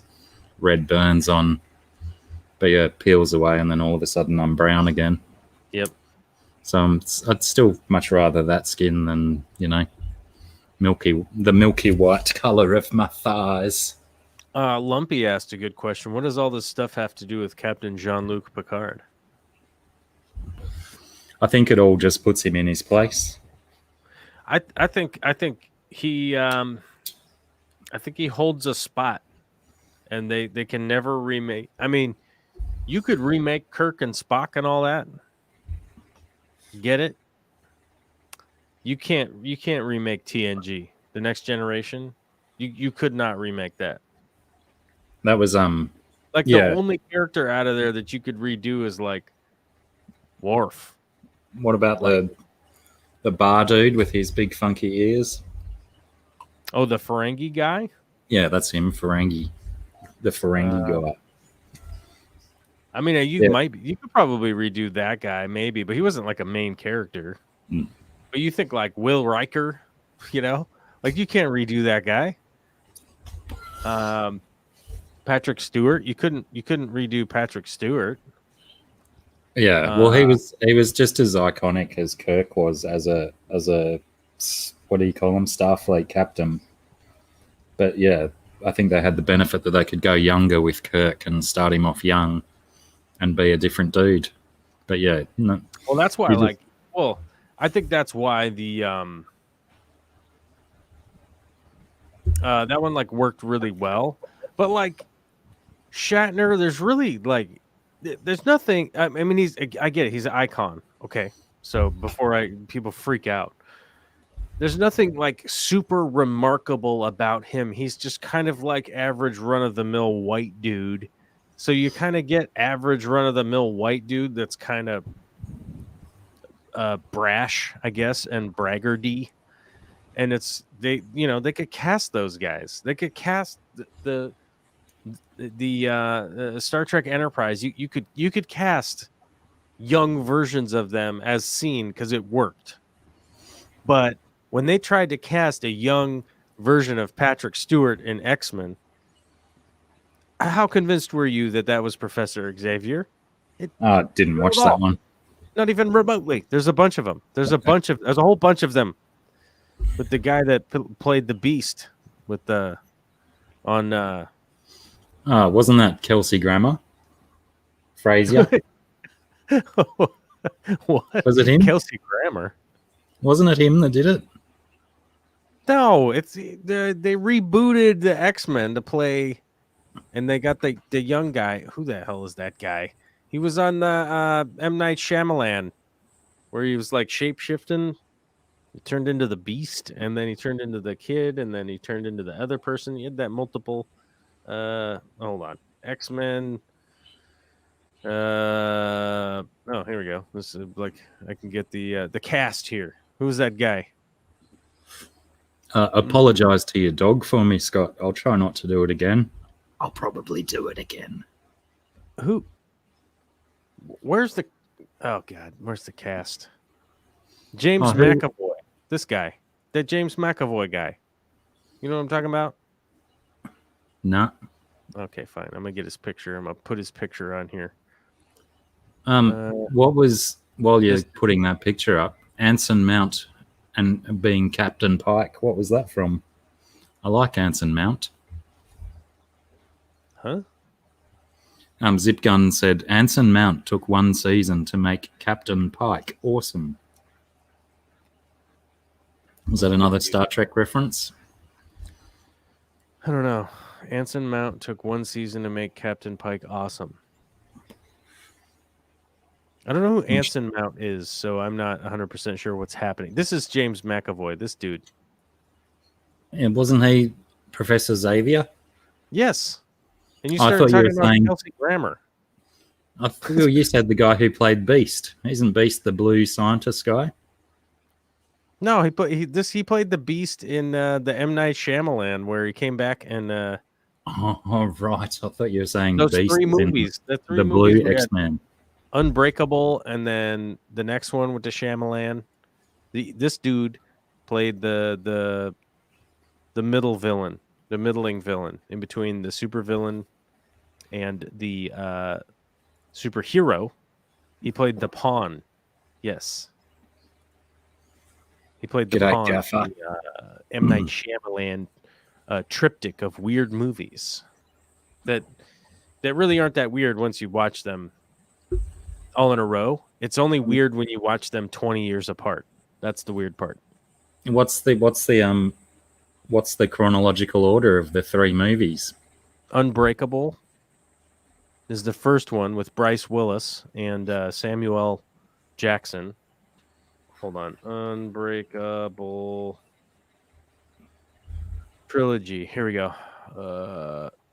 red burns on. But yeah, it peels away, and then all of a sudden I'm brown again. Yep. So I'd still much rather that skin than the milky white color of my thighs. Lumpy asked a good question. What does all this stuff have to do with Captain Jean-Luc Picard? I think it all just puts him in his place. I think he I think he holds a spot, and they can never remake. I mean, you could remake Kirk and Spock and all that. Get it? You can't remake TNG, The Next Generation. You could not remake that. That was Like the yeah. only character out of there that you could redo is like Worf. What about the bar dude with his big funky ears? Oh, the Ferengi guy? Yeah, that's him, Ferengi. The Ferengi guy. I mean, you could probably redo that guy, maybe, but he wasn't like a main character. Mm. But you think like Will Riker, you know, like you can't redo that guy. Patrick Stewart, you couldn't redo Patrick Stewart. Yeah, well, he was just as iconic as Kirk was as a what do you call him, Starfleet captain. But yeah, I think they had the benefit that they could go younger with Kirk and start him off young and be a different dude. But yeah, no, well, that's why I think that's why the that one like worked really well. But like Shatner, there's really like there's nothing. I mean, I get it. He's an icon. Okay, so before people freak out, there's nothing like super remarkable about him. He's just kind of like average run of the mill white dude. So you kind of get average run of the mill white dude that's kind of brash, I guess, and braggarty. And they could cast those guys. They could cast the Star Trek Enterprise. You could cast young versions of them as seen because it worked. But when they tried to cast a young version of Patrick Stewart in X-Men, how convinced were you that was Professor Xavier? didn't watch that one. Not even remotely. There's a bunch of them. There's a whole bunch of them. With the guy that played the Beast with the on. Wasn't that Kelsey Grammer? Frazier? What? Was it him? Kelsey Grammer. Wasn't it him that did it? No, they rebooted the X-Men to play, and they got the young guy. Who the hell is that guy? He was on the M. Night Shyamalan, where he was like shape-shifting. He turned into the Beast, and then he turned into the kid, and then he turned into the other person. He had that multiple. Hold on, X-Men. Oh, here we go. This is like I can get the cast here. Who's that guy? Apologize to your dog for me, Scott. I'll try not to do it again. I'll probably do it again. Who? Where's the? Oh God, where's the cast? James McAvoy. This guy, that James McAvoy guy. You know what I'm talking about? Nah. Okay, fine. I'm gonna get his picture. I'm gonna put his picture on here. What was while you're putting that picture up? Anson Mount and being Captain Pike. What was that from? I like Anson Mount. Huh? Zip Gun said Anson Mount took one season to make Captain Pike awesome. Was that another Star Trek reference? I don't know. Anson Mount took one season to make Captain Pike awesome. I don't know who Anson Mount is, so I'm not 100% sure what's happening. This is James McAvoy, this dude. And wasn't he Professor Xavier? Yes. And you started talking about Kelsey Grammer. I feel you said the guy who played Beast. Isn't Beast the blue scientist guy? No, he played the Beast in the M. Night Shyamalan, where he came back and. Oh, right. I thought you were saying those Beast 3 movies. The blue X-Men. Unbreakable, and then the next one with the Shyamalan. This dude played the middle villain, the middling villain, in between the super villain and the superhero. He played the pawn. Yes. He played the pawn. The, M. Night Shyamalan triptych of weird movies that really aren't that weird once you watch them all in a row. It's only weird when you watch them 20 years apart. That's the weird part. What's the chronological order of the three movies? Unbreakable is the first one with Bryce Willis and Samuel Jackson. Hold on. Unbreakable trilogy. Here we go.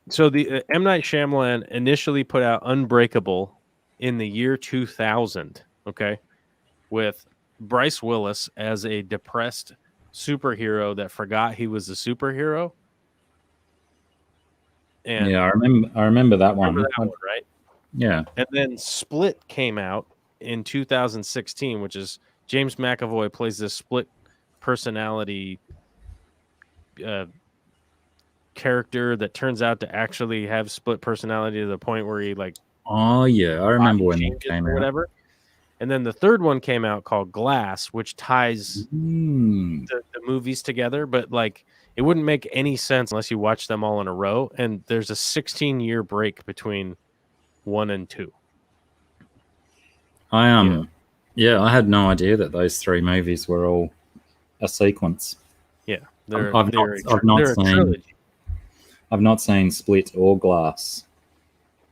So the M. Night Shyamalan initially put out Unbreakable in the year 2000, okay, with Bryce Willis as a depressed superhero that forgot he was a superhero. And Yeah, I remember that one. remember that one, right? Yeah. And then Split came out in 2016, which is James McAvoy plays this split personality character that turns out to actually have split personality to the point where he like Oh yeah, I remember when it came out. whatever. And then the third one came out called Glass, which ties the movies together, but like it wouldn't make any sense unless you watch them all in a row. And there's a 16-year break between 1 and 2. Yeah, I had no idea that those three movies were all a sequence. Yeah, I've not seen Split or Glass,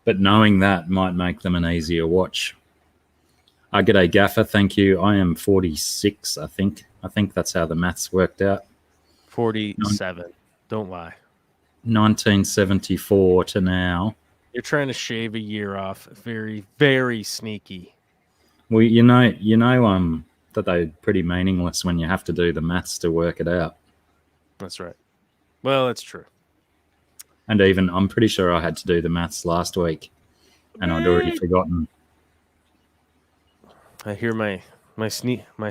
but knowing that might make them an easier watch. G'day Gaffer, thank you. I am 46, I think. I think that's how the maths worked out. 47. Don't lie. 1974 to now. You're trying to shave a year off. Very, very sneaky. Well, you know that they're pretty meaningless when you have to do the maths to work it out. That's right. Well, that's true. And even I'm pretty sure I had to do the maths last week, and I'd already forgotten. I hear my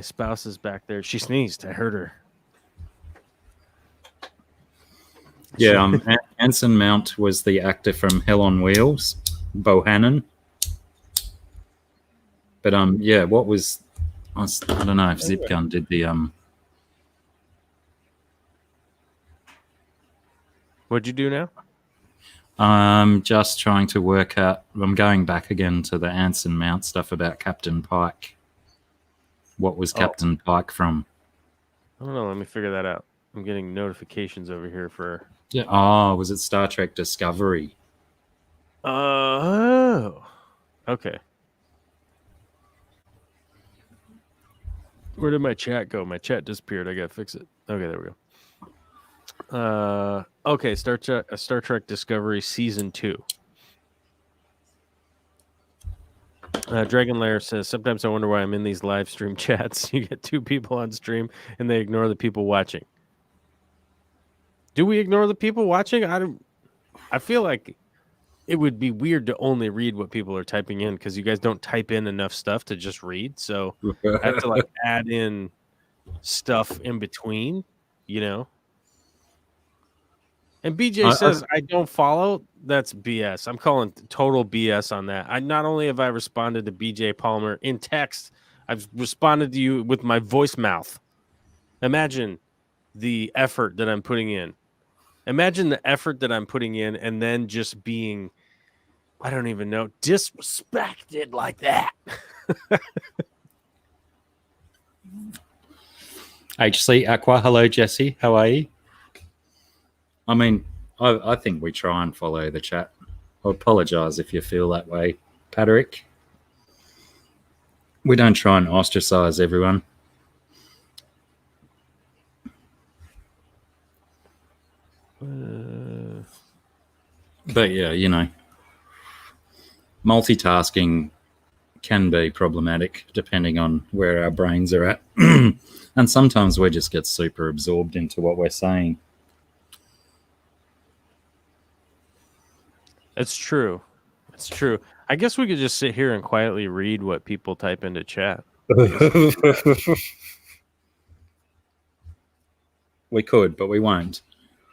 spouse is back there. She sneezed. I heard her. Yeah, Anson Mount was the actor from Hell on Wheels, Bohannon. But yeah, what was I don't know if Zipgun did the What'd you do now? I'm just trying to work out. I'm going back again to the Anson Mount stuff about Captain Pike. What was Captain Pike from? I don't know. Let me figure that out. I'm getting notifications over here for. Yeah. Oh, was it Star Trek Discovery? Oh. Okay. Where did my chat go? My chat disappeared. I gotta fix it. Okay, there we go. Okay, Star Trek Discovery Season 2. Dragon Lair says, sometimes I wonder why I'm in these live stream chats. You get two people on stream and they ignore the people watching. Do we ignore the people watching? I feel like it would be weird to only read what people are typing in because you guys don't type in enough stuff to just read. So I have to like add in stuff in between, you know? And BJ says I don't follow. That's BS. I'm calling total BS on that. Not only have I responded to BJ Palmer in text, I've responded to you with my voice mouth. Imagine the effort that I'm putting in. Imagine the effort that I'm putting in and then just being, I don't even know, disrespected like that. HC Aqua, hello Jesse, how are you? I mean, I think we try and follow the chat. I apologize if you feel that way, Patrick. We don't try and ostracize everyone. But yeah, you know, multitasking can be problematic depending on where our brains are at. And sometimes we just get super absorbed into what we're saying. It's true. It's true. I guess we could just sit here and quietly read what people type into chat. We could, but we won't,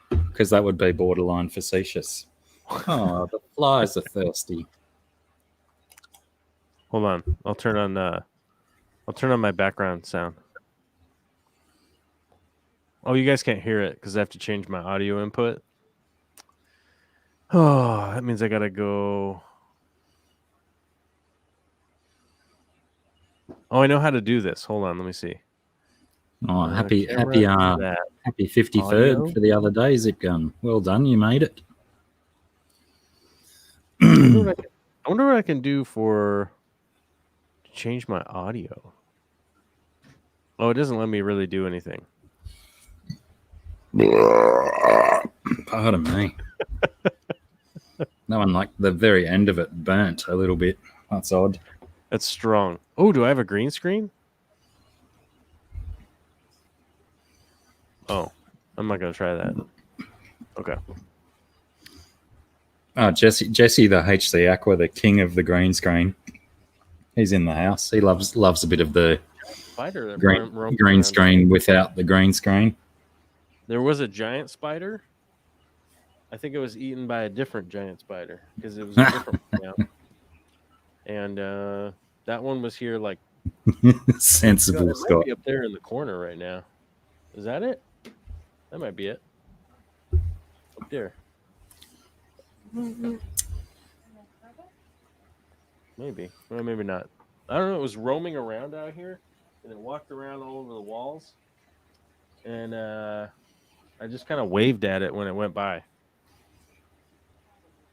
because that would be borderline facetious. Oh, the flies are thirsty. Hold on. I'll turn on my background sound. Oh, you guys can't hear it because I have to change my audio input. Oh, that means I gotta go. Oh, I know how to do this. Hold on, let me see. Oh, happy Camera, that. 53rd Audio? for the other day, Zip Gun. Well done, you made it. I wonder what I can do to change my audio. Oh, it doesn't let me really do anything. Pardon me. That one, like the very end of it, burnt a little bit. That's odd. That's strong. Oh, do I have a green screen? Oh, I'm not gonna try that. Okay. Oh, Jesse, the HC Aqua, the king of the green screen. He's in the house. He loves a bit of the Spider that green screen without the green screen. There was a giant spider. I think it was eaten by a different giant spider because it was a different one now. And that one was here like sensible. It might be up there in the corner right now. Is that it? That might be it. Up there. Maybe. Well, maybe not. I don't know. It was roaming around out here, and it walked around all over the walls. And I just kind of waved at it when it went by.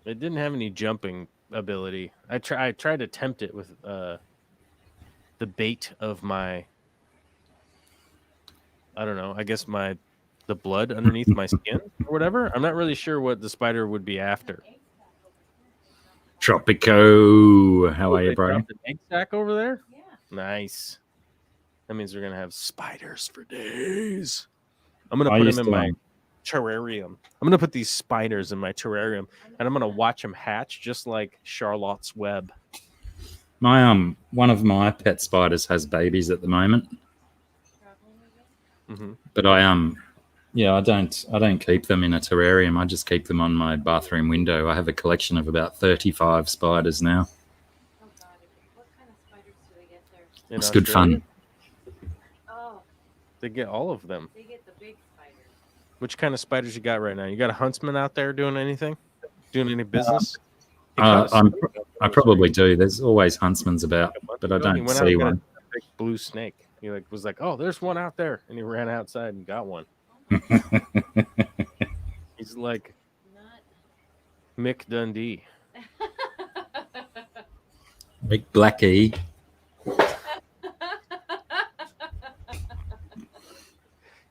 It didn't have any jumping ability. I tried to tempt it with the bait of my, I don't know, I guess the blood underneath my skin or whatever. I'm not really sure what the spider would be after. Tropico. How are you, bro? An egg sack over there? Yeah. Nice. That means we're going to have spiders for days. I'm going to put them in my terrarium. I'm going to put these spiders in my terrarium, and I'm going to watch them hatch just like Charlotte's Web. My one of my pet spiders has babies at the moment. Mm-hmm. But I don't keep them in a terrarium. I just keep them on my bathroom window. I have a collection of about 35 spiders now. Oh God! What kind of spiders do they get there? It's good fun. Oh. They get all of them. They get the big spiders. Which kind of spiders you got right now? You got a huntsman out there doing anything? Doing any business? I probably do. There's always huntsmans about, but I don't see one. A big blue snake. He was like, "Oh, there's one out there," and he ran outside and got one. He's like Mick Dundee. Big Blacky.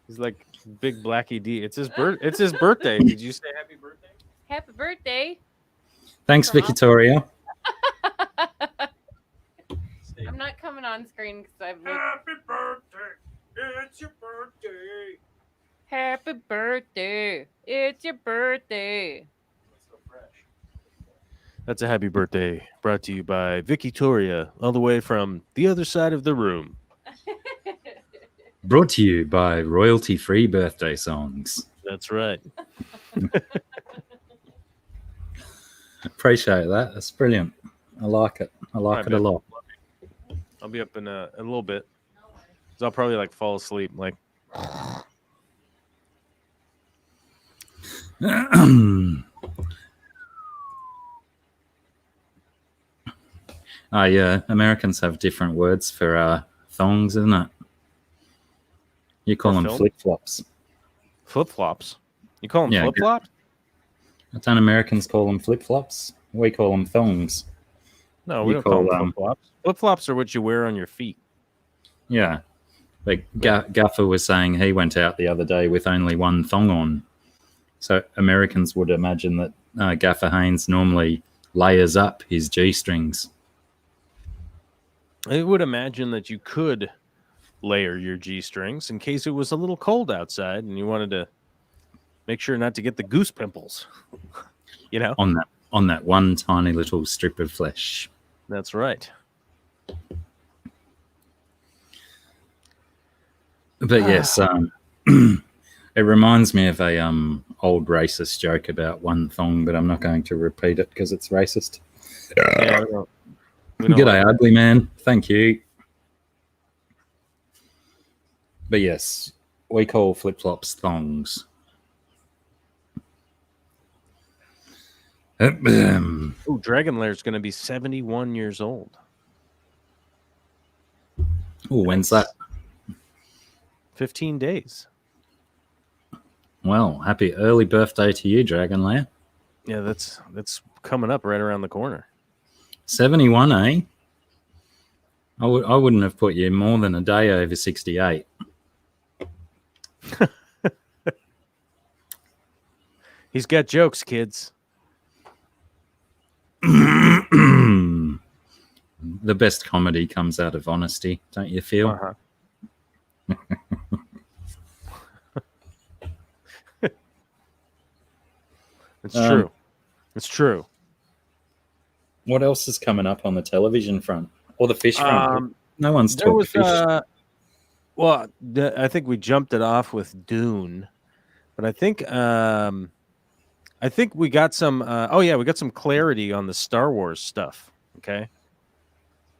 He's like Big Blacky D. It's his birthday. Did you say happy birthday? Happy birthday! Thanks, Victoria. I'm not coming on screen because I've looked. Happy birthday! It's your birthday. Happy birthday! It's your birthday. That's a happy birthday brought to you by Victoria, all the way from the other side of the room. Brought to you by royalty-free birthday songs. That's right. Appreciate that. That's brilliant. I like it. I like it a lot. I'll be up in a little bit. So I'll probably like fall asleep. Like, yeah, Americans have different words for thongs, isn't it? You call them flip-flops. Flip-flops? You call them flip-flops? Don't Americans call them flip-flops? We call them thongs. No, we don't call them flip-flops. Flip-flops are what you wear on your feet. Yeah. Like Gaffer was saying he went out the other day with only one thong on. So Americans would imagine that Gaffer Haynes normally layers up his G-strings. I would imagine that you could layer your G-strings in case it was a little cold outside and you wanted to make sure not to get the goose pimples. You know? On that one tiny little strip of flesh. That's right. But yes, it reminds me of a old racist joke about one thong, but I'm not going to repeat it because it's racist. Yeah, we don't G'day, ugly man. Thank you. But yes, we call flip-flops thongs. Oh, Dragon Lair's going to be 71 years old. Oh, when's that? 15 days. Well, happy early birthday to you, Dragon Lair. Yeah, that's coming up right around the corner. 71, eh? I wouldn't have put you more than a day over 68. He's got jokes, kids. The best comedy comes out of honesty, don't you feel? Uh-huh. It's true. It's true. What else is coming up on the television front or the fish front? No one's There talked was fish. well, I think we jumped it off with Dune, but I think we got some. We got some clarity on the Star Wars stuff. Okay,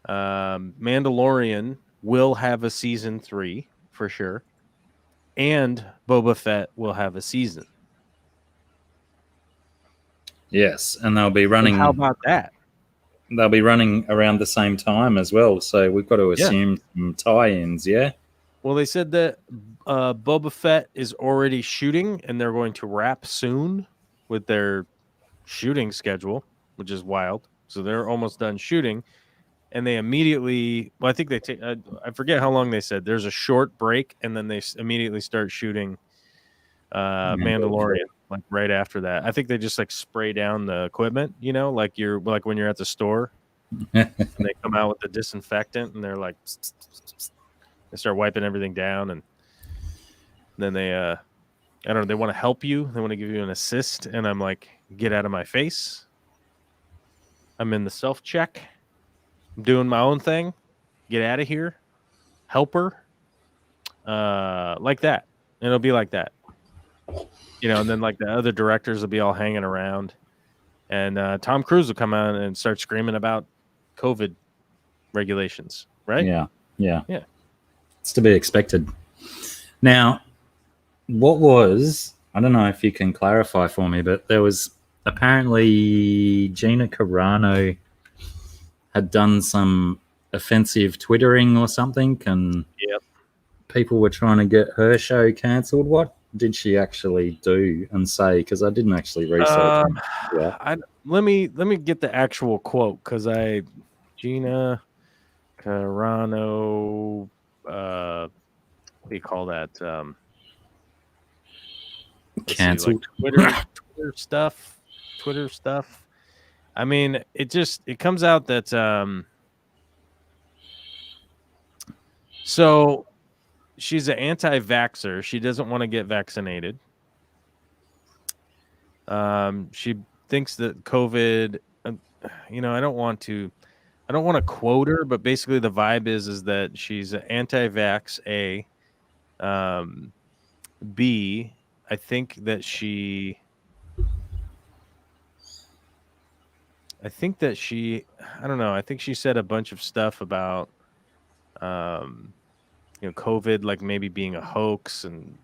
Mandalorian will have a season 3 for sure, and Boba Fett will have a season. Yes, and they'll be running. How about that? They'll be running around the same time as well, so we've got to assume some tie-ins. Yeah. Well, they said that Boba Fett is already shooting, and they're going to wrap soon with their shooting schedule, which is wild. So they're almost done shooting, and they immediately. Well, I think they take. I forget how long they said. There's a short break, and then they immediately start shooting Mandalorian. Like right after that, I think they just like spray down the equipment. You know, like when you're at the store, and they come out with the disinfectant, and they're like. They start wiping everything down, and then they, I don't know, they want to help you. They want to give you an assist, and I'm like, get out of my face. I'm in the self-check. I'm doing my own thing. Get out of here. Help her. Like that. And it'll be like that. You know, and then like the other directors will be all hanging around. And Tom Cruise will come out and start screaming about COVID regulations, right? Yeah. Yeah. It's to be expected. Now, what was, I don't know if you can clarify for me, but there was apparently Gina Carano had done some offensive twittering or something, and people were trying to get her show cancelled. What did she actually do and say? Because I didn't actually research it. Let me get the actual quote, because Gina Carano, what do you call that? Cancelled. Twitter stuff. I mean, it comes out that so she's an anti-vaxxer. She doesn't want to get vaccinated. She thinks that COVID, I don't want to quote her, but basically the vibe is that she's anti-vax, A. B, I think that she I don't know. I think she said a bunch of stuff about, COVID, like maybe being a hoax, and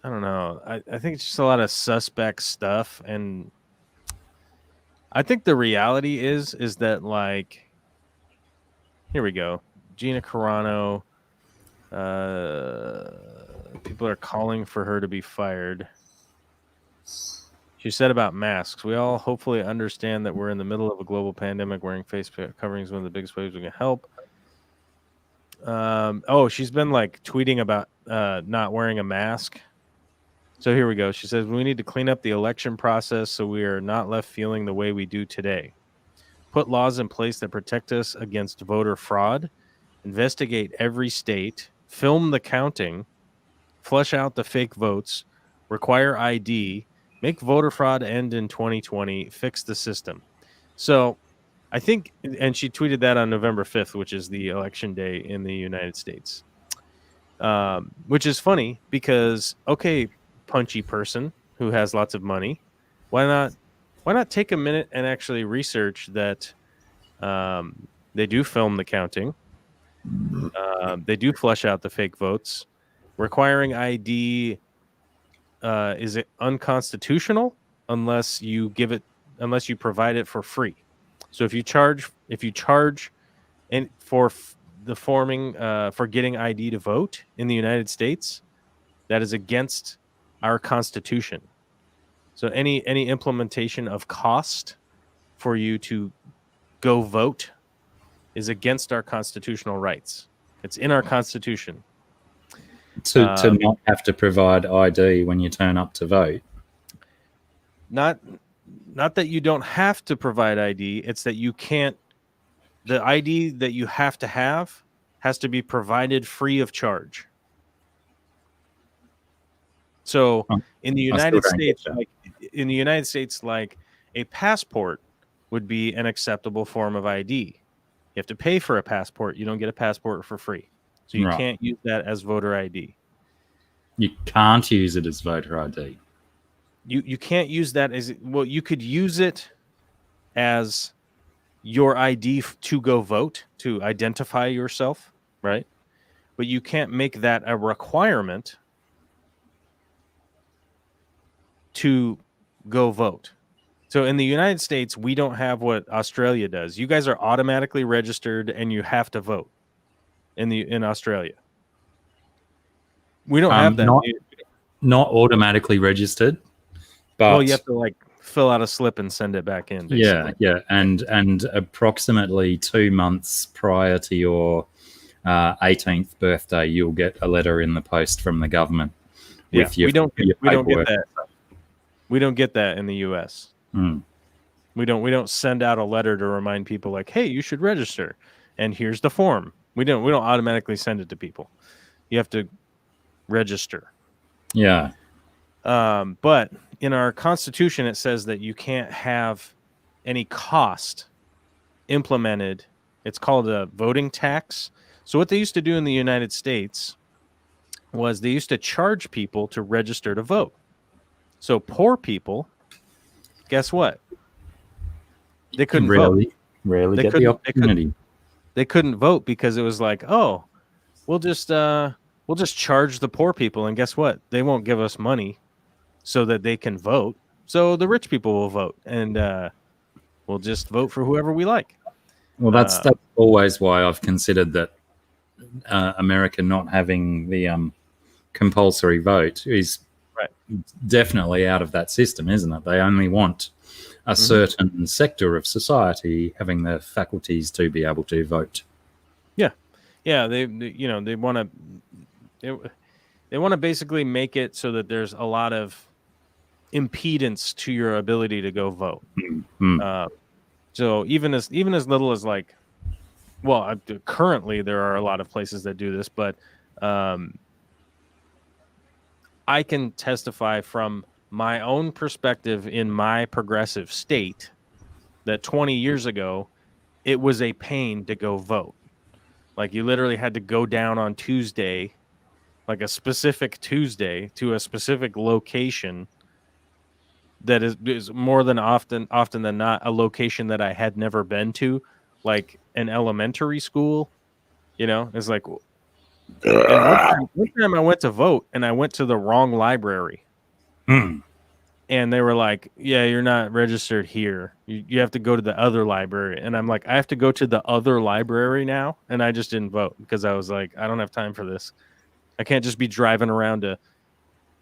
I don't know. I think it's just a lot of suspect stuff, and I think the reality is that, like, here we go. Gina Carano, people are calling for her to be fired. She said about masks, we all hopefully understand that we're in the middle of a global pandemic. Wearing face coverings is one of the biggest ways we can help. She's been like tweeting about not wearing a mask. So here we go. She says, we need to clean up the election process so we are not left feeling the way we do today. Put laws in place that protect us against voter fraud. Investigate every state. Film the counting. Flush out the fake votes. Require ID. Make voter fraud end in 2020. Fix the system. So I think, and she tweeted that on November 5th, which is the election day in the United States. Which is funny because, okay, punchy person who has lots of money, why not take a minute and actually research that they do film the counting. They do flush out the fake votes. Requiring ID is it unconstitutional unless you provide it for free. So if you charge and for the forming for getting ID to vote in the United States, that is against our Constitution. So any implementation of cost for you to go vote is against our constitutional rights. It's in our Constitution. To not have to provide ID when you turn up to vote. Not that you don't have to provide ID, it's that you can't. The ID that you have to have has to be provided free of charge. So in the United States, like a passport would be an acceptable form of ID. You have to pay for a passport. You don't get a passport for free. So you can't use that as voter ID. You can't use it as voter ID. You can't use that as, well, you could use it as your ID to go vote, to identify yourself, right? But you can't make that a requirement to go vote. So in the United States, we don't have what Australia does. You guys are automatically registered and you have to vote in Australia. We don't have that. Not automatically registered, but well, you have to like fill out a slip and send it back in. Basically. Yeah, and approximately 2 months prior to your 18th birthday, you'll get a letter in the post from the government. With we don't get that. We don't get that in the U.S. We don't send out a letter to remind people like, hey, you should register, and here's the form. We don't automatically send it to people. You have to register. Yeah. But in our Constitution, it says that you can't have any cost implemented. It's called a voting tax. So what they used to do in the United States was they used to charge people to register to vote. So poor people, guess what? They couldn't vote. Rarely get the opportunity. They couldn't vote because it was like, oh, we'll just charge the poor people, and guess what? They won't give us money so that they can vote. So the rich people will vote, and we'll just vote for whoever we like. Well, that's always why I've considered that America not having the compulsory vote is definitely out of that system, isn't it? They only want a certain sector of society having the faculties to be able to vote. Yeah. They want to basically make it so that there's a lot of impedance to your ability to go vote. So even as little as like, well, currently there are a lot of places that do this, but I can testify from my own perspective in my progressive state that 20 years ago, it was a pain to go vote. Like you literally had to go down on Tuesday, like a specific Tuesday, to a specific location that is more than often than not a location that I had never been to, like an elementary school. You know, it's like one time I went to vote and I went to the wrong library. And they were like, yeah, you're not registered here. You have to go to the other library. And I'm like, I have to go to the other library now? And I just didn't vote because I was like, I don't have time for this. I can't just be driving around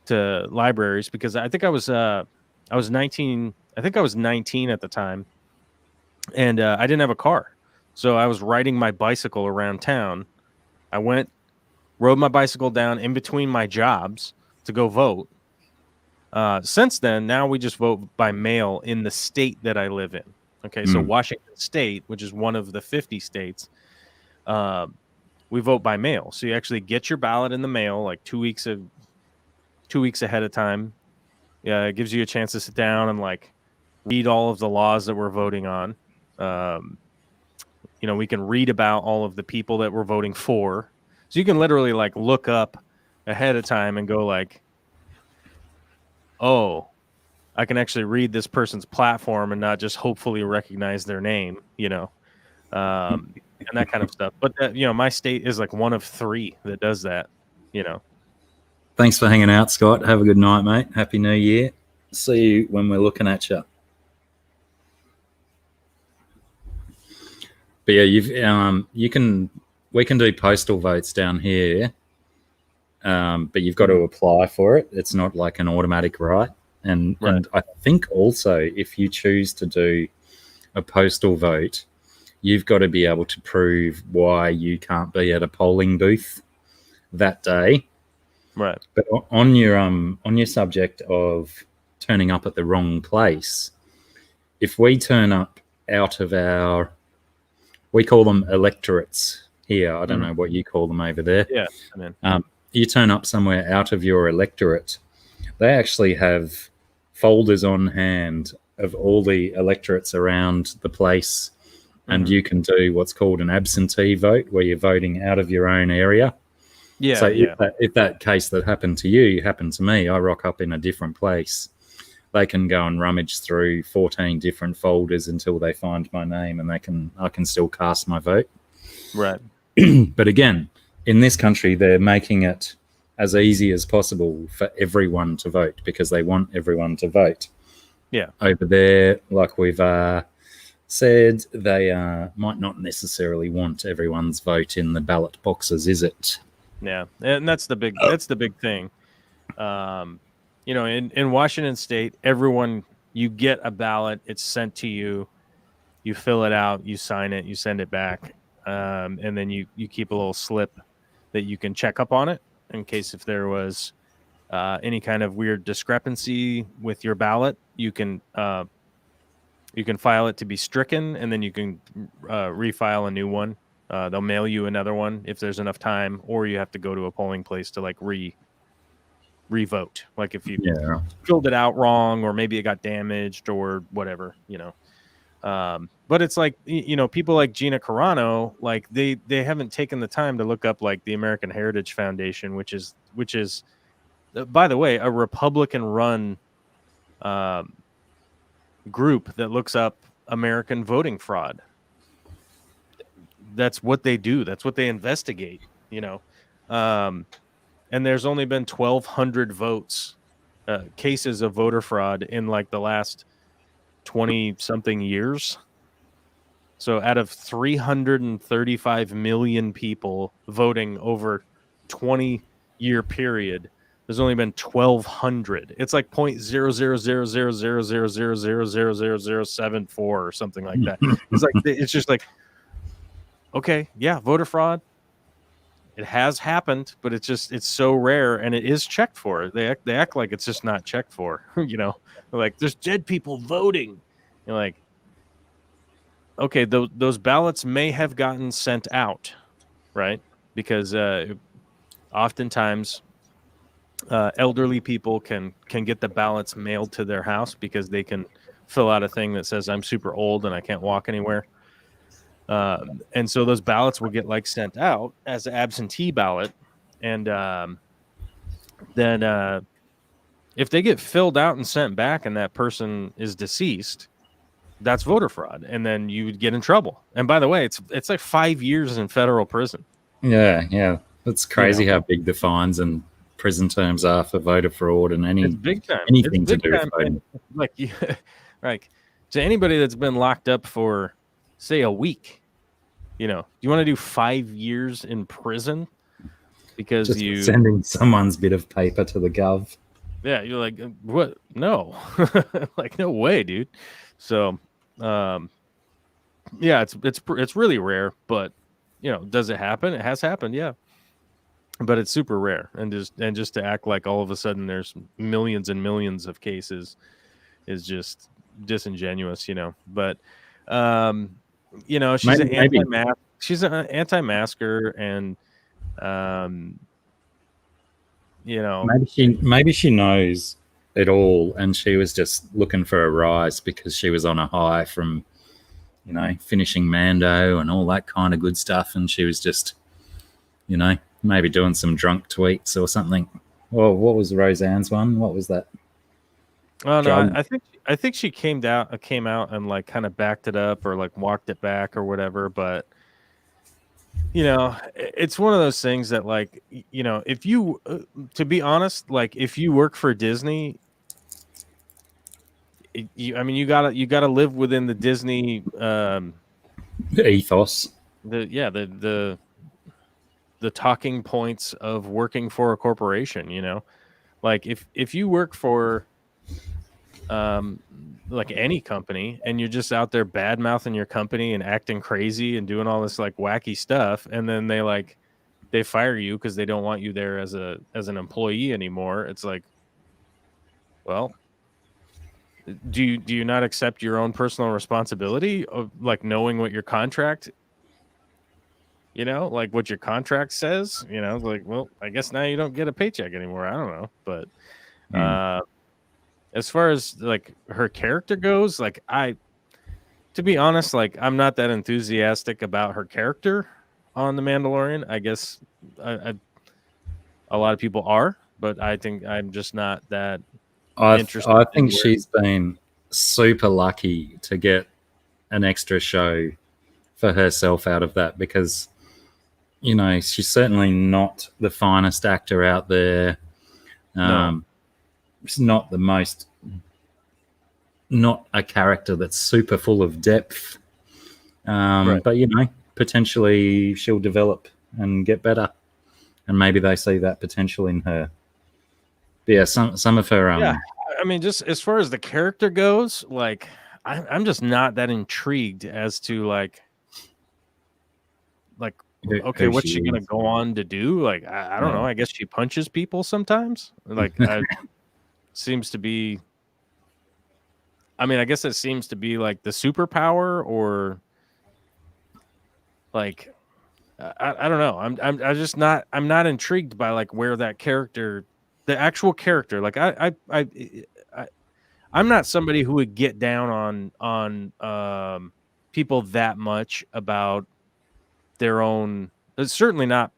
to libraries, because I think I was 19. I think I was 19 at the time. And I didn't have a car. So I was riding my bicycle around town. I rode my bicycle down in between my jobs to go vote. Since then, now we just vote by mail in the state that I live in. Okay, so Washington State, which is one of the 50 states, we vote by mail. So you actually get your ballot in the mail like 2 weeks ahead of time. Yeah, it gives you a chance to sit down and like read all of the laws that we're voting on. We can read about all of the people that we're voting for. So you can literally like look up ahead of time and go like, oh, I can actually read this person's platform and not just hopefully recognize their name, and that kind of stuff. But my state is like one of 3 that does that, Thanks for hanging out, Scott. Have a good night, mate. Happy New Year. See you when we're looking at you. But yeah, you can we can do postal votes down here, but you've got to apply for it. It's not like an automatic right. And I think also if you choose to do a postal vote, you've got to be able to prove why you can't be at a polling booth that day. Right. But on your subject of turning up at the wrong place, if we turn up out of we call them electorates here. I don't know what you call them over there. Yeah. You turn up somewhere out of your electorate, they actually have folders on hand of all the electorates around the place, and you can do what's called an absentee vote, where you're voting out of your own area. Yeah. So if that case that happened to you happened to me, I rock up in a different place, they can go and rummage through 14 different folders until they find my name, and I can still cast my vote. Right. But again, in this country, they're making it as easy as possible for everyone to vote because they want everyone to vote. Yeah. Over there, like we've said, they might not necessarily want everyone's vote in the ballot boxes, is it? Yeah, and that's the big thing. In Washington State, you get a ballot, it's sent to you, you fill it out, you sign it, you send it back, and then you keep a little slip that you can check up on it in case if there was any kind of weird discrepancy with your ballot. You can file it to be stricken, and then you can refile a new one. They'll mail you another one if there's enough time, or you have to go to a polling place to like re-vote. Like if you filled it out wrong, or maybe it got damaged or whatever, but it's like, people like Gina Carano, like they haven't taken the time to look up like the American Heritage Foundation, which is by the way, a Republican run group that looks up American voting fraud. That's what they do. That's what they investigate, and there's only been 1,200 cases of voter fraud in like the last 20 something years. So out of 335 million people voting over 20-year period, there's only been 1,200. It's like 0.0000000000074 or something like that. It's just like, okay, yeah, voter fraud. It has happened, but it's so rare, and it is checked for. They act like it's just not checked for. Like there's dead people voting. You're like, okay, those ballots may have gotten sent out, right? Because oftentimes elderly people can get the ballots mailed to their house because they can fill out a thing that says I'm super old and I can't walk anywhere. And so those ballots will get like sent out as an absentee ballot. And then if they get filled out and sent back and that person is deceased, that's voter fraud. And then you would get in trouble. And by the way, it's like 5 years in federal prison. Yeah. It's crazy how big the fines and prison terms are for voter fraud and it's big time. Anything it's to do with voting. Like to anybody that's been locked up for, say, a week, you want to do 5 years in prison because just sending someone's bit of paper to the gov. Yeah, you're like, what? No, like no way, dude. So, yeah, it's really rare, but does it happen? It has happened, yeah. But it's super rare, and just to act like all of a sudden there's millions and millions of cases is just disingenuous, But she's an anti-mask. She's an anti-masker, and maybe she knows it all, and she was just looking for a rise because she was on a high from finishing Mando and all that kind of good stuff, and she was just maybe doing some drunk tweets or something. Well, what was Roseanne's one? What was that? Oh no, I think she came out and like kind of backed it up or like walked it back or whatever. But it's one of those things that like if you, to be honest, like if you work for Disney, you gotta live within the Disney ethos. The the talking points of working for a corporation. Like if you work for like any company and you're just out there bad mouthing your company and acting crazy and doing all this like wacky stuff, and then they fire you because they don't want you there as an employee anymore. It's like, well, do you not accept your own personal responsibility of like knowing what your contract, like what your contract says, like, well, I guess now you don't get a paycheck anymore. I don't know. But as far as like her character goes, like to be honest, like I'm not that enthusiastic about her character on The Mandalorian. I guess a lot of people are, but I think I'm just not that interested. I think she's been super lucky to get an extra show for herself out of that, because she's certainly not the finest actor out there. No. It's not not a character that's super full of depth. Right. But potentially she'll develop and get better, and maybe they see that potential in her. But yeah, some of her yeah, I mean, just as far as the character goes, like I'm just not that intrigued as to like okay, what's she gonna go on to do? Like I don't know. I guess she punches people sometimes. Like seems to be. I mean, I guess it seems to be like the superpower, or like I don't know. I'm just not. I'm not intrigued by like where that character, the actual character. Like I'm not somebody who would get down on people that much about their own. Certainly not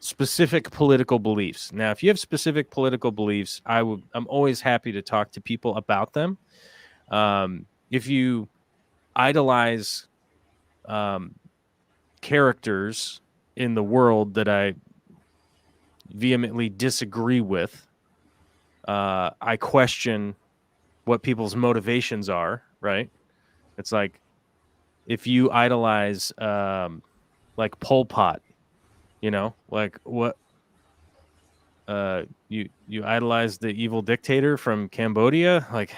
specific political beliefs. Now, if you have specific political beliefs, I'm always happy to talk to people about them. If you idolize characters in the world that I vehemently disagree with, I question what people's motivations are, right? It's like if you idolize like Pol Pot, like what you idolize the evil dictator from Cambodia, like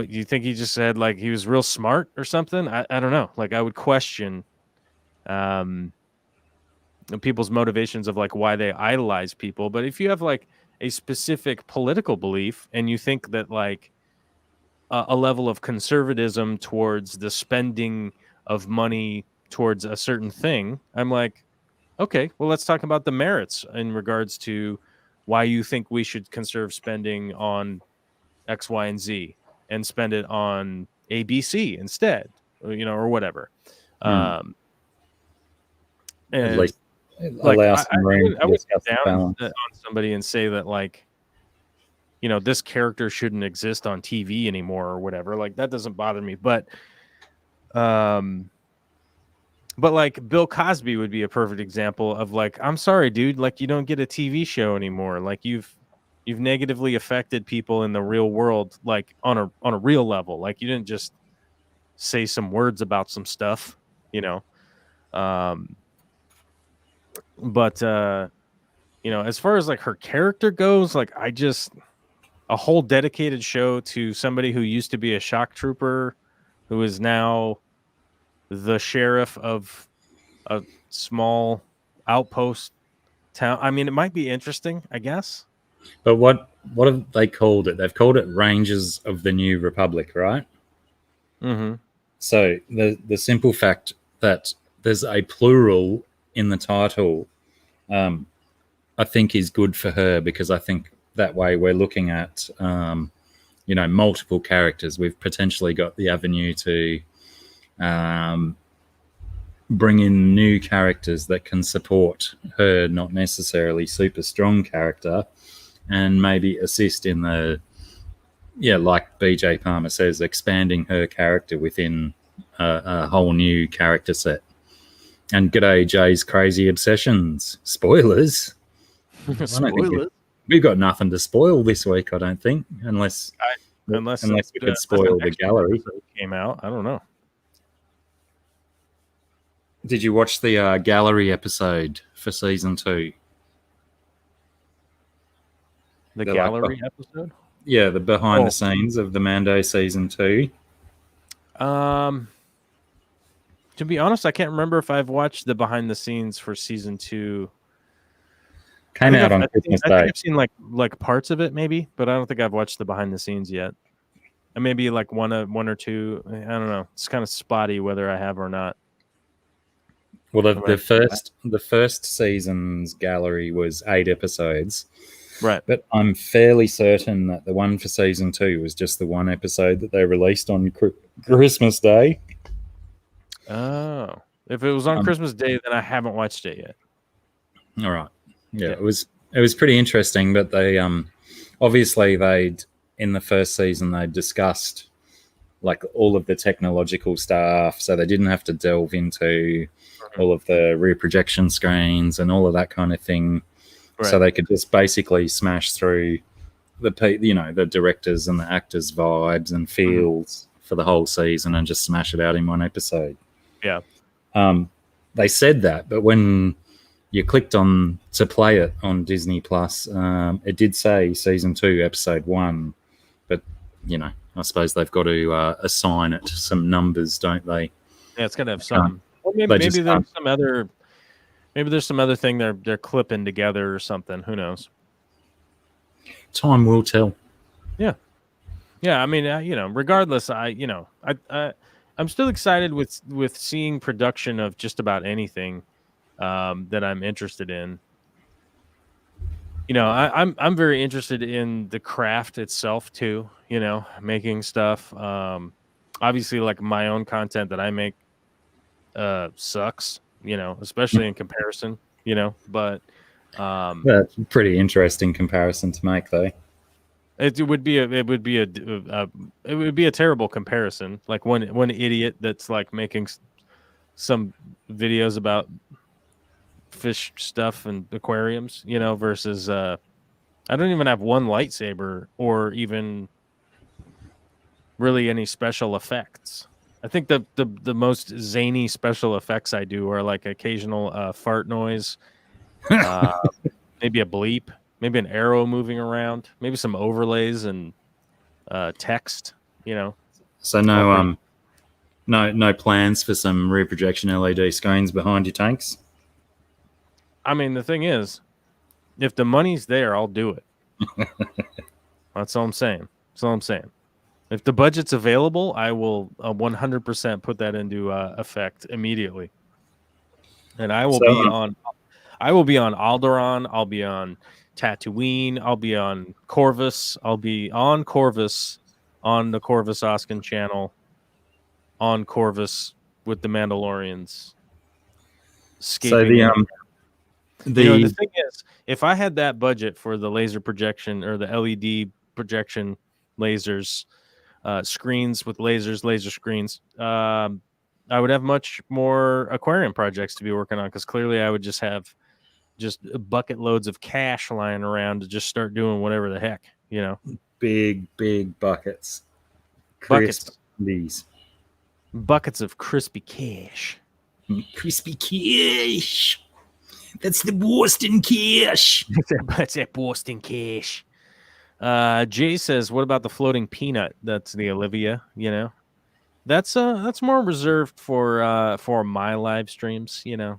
you think he just said like he was real smart or something? I don't know. Like I would question people's motivations of like why they idolize people. But if you have like a specific political belief and you think that like a level of conservatism towards the spending of money towards a certain thing, I'm like, okay, well, let's talk about the merits in regards to why you think we should conserve spending on X, Y, and Z and spend it on ABC instead, or whatever. And at least like, allow some room I to would discuss sit the down balance. on somebody and say that like, this character shouldn't exist on TV anymore or whatever. Like that doesn't bother me, but like Bill Cosby would be a perfect example of like, I'm sorry, dude, like you don't get a TV show anymore. Like you've negatively affected people in the real world, like on a real level. Like you didn't just say some words about some stuff, but as far as like her character goes, like a whole dedicated show to somebody who used to be a shock trooper, who is now the sheriff of a small outpost town. I mean, it might be interesting, I guess. But what have they called it? They've called it Rangers of the New Republic, right? Mm-hmm. So the simple fact that there's a plural in the title, I think is good for her, because I think that way we're looking at multiple characters. We've potentially got the avenue to bring in new characters that can support her not necessarily super strong character, and maybe assist in the, like BJ Palmer says, expanding her character within a whole new character set. And g'day Jay's crazy obsessions. Spoilers. Spoilers. We've got nothing to spoil this week, I don't think, unless we could spoil the gallery. Came out. I don't know. Did you watch the gallery episode for season 2? The They're gallery episode? Yeah, the behind Oh. the scenes of the Mando season 2. To be honest, I can't remember if I've watched the behind the scenes for season 2. Came out on Christmas I think Day. I've seen like parts of it maybe, but I don't think I've watched the behind the scenes yet. And maybe like one or two. I don't know. It's kind of spotty whether I have or not. Well, the first season's gallery was 8 episodes, Right. but I'm fairly certain that the one for season 2 was just the one episode that they released on Christmas Day. Oh, if it was on Christmas Day, then I haven't watched it yet. All right. Yeah, it was pretty interesting, but they obviously in the first season they discussed like all of the technological stuff, so they didn't have to delve into all of the rear projection screens and all of that kind of thing. Right. So they could just basically smash through the directors and the actors' vibes and feels for the whole season and just smash it out in one episode. Yeah. They said that, but when you clicked on to play it on Disney Plus, it did say season 2, episode 1, but I suppose they've got to assign it some numbers, don't they? Yeah, it's gonna have some. Or maybe there's some other. Maybe there's some other thing they're clipping together or something. Who knows? Time will tell. Yeah, yeah. I mean, regardless, I'm still excited with seeing production of just about anything that I'm interested in. I'm very interested in the craft itself too. Making stuff. Obviously, like my own content that I make sucks. Especially in comparison. But that's a pretty interesting comparison to make, though. It would be a terrible comparison. Like one idiot that's like making some videos about fish stuff and aquariums, versus I don't even have one lightsaber or even really any special effects. I think the most zany special effects I do are like occasional fart noise, maybe a bleep, maybe an arrow moving around, maybe some overlays and text. So no plans for some rear projection LED screens behind your tanks. I mean, the thing is, if the money's there, I'll do it. That's all I'm saying. If the budget's available, I will 100% put that into effect immediately. And I will be on Alderaan. I'll be on Tatooine. I'll be on Corvus. I'll be on Corvus on the Corvus Oskin channel. On Corvus with the Mandalorians. So the thing is, if I had that budget for the laser projection or the LED projection lasers. Screens with laser screens. I would have much more aquarium projects to be working on because clearly I would just have bucket loads of cash lying around to just start doing whatever the heck, Big buckets. Buckets of crispy cash. Crispy cash. That's the Boston cash. That's that Boston cash. Jay says, "What about the floating peanut?" That's the Olivia. That's more reserved for my live streams. I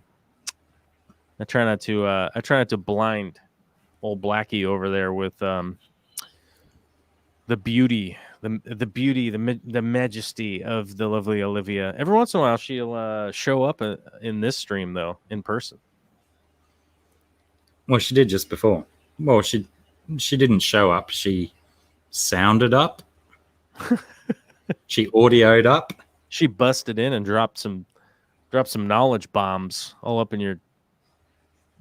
try not to blind old Blacky over there with the beauty, the majesty of the lovely Olivia. Every once in a while, she'll show up in this stream though in person. Well, she did just before. Well, she didn't show up. She sounded up. She audioed up. She busted in and dropped some knowledge bombs all up in your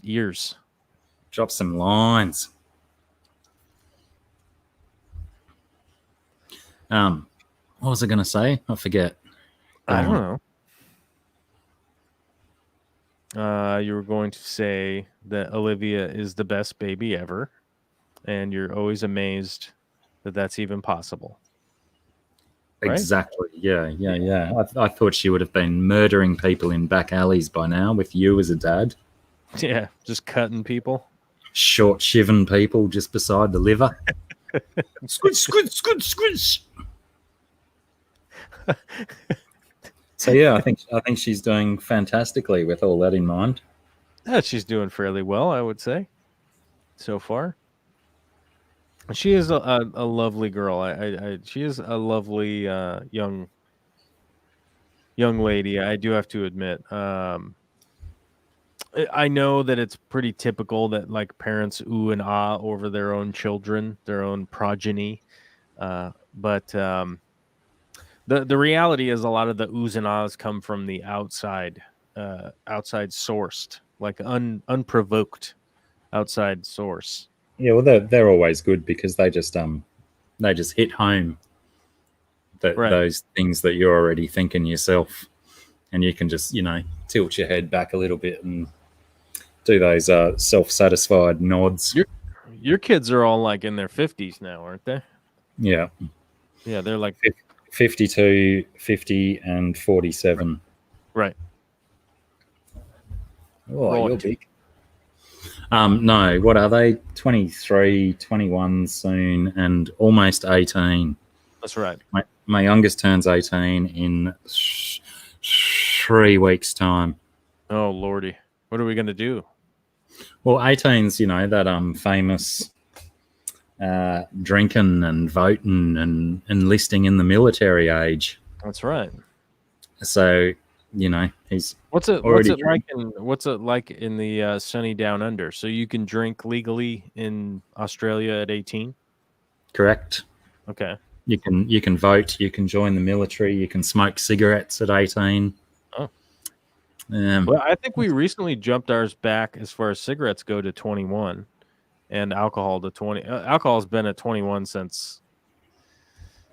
ears. Dropped some lines. What was I going to say? I forget. I don't know. You were going to say that Olivia is the best baby ever. And you're always amazed that that's even possible. right? Exactly. Yeah. I thought she would have been murdering people in back alleys by now with you as a dad. Yeah, just cutting people. Short, shiven people just beside the liver. Squish, squish, squish, squish. So yeah, I think she's doing fantastically with all that in mind. Yeah, she's doing fairly well, I would say, so far. She is a lovely girl. She is a lovely young lady. I do have to admit. I know that it's pretty typical that like parents ooh and ah over their own children, their own progeny. But the reality is a lot of the oohs and ahs come from the outside, outside sourced, like unprovoked outside source. Yeah, well, they're always good because they just hit home that Right. those things that you're already thinking yourself, and you can just tilt your head back a little bit and do those self-satisfied nods. Your kids are all like in their 50s now, aren't they? Yeah, Yeah, they're like 52, 50, and 47. right. Oh, you're Right. big. No, what are they? 23, 21 soon, and almost 18. That's right. My youngest turns 18 in 3 weeks' time. Oh lordy, what are we gonna do? Well, 18's, that famous drinking and voting and enlisting in the military age. That's right. So, he's What's it already what's it like in the sunny down under? So you can drink legally in Australia at 18? correct. Okay. You can vote, you can join the military, you can smoke cigarettes at 18. Oh. Um, Well, I think we recently jumped ours back as far as cigarettes go to 21 and alcohol to 20. Alcohol's been at 21 since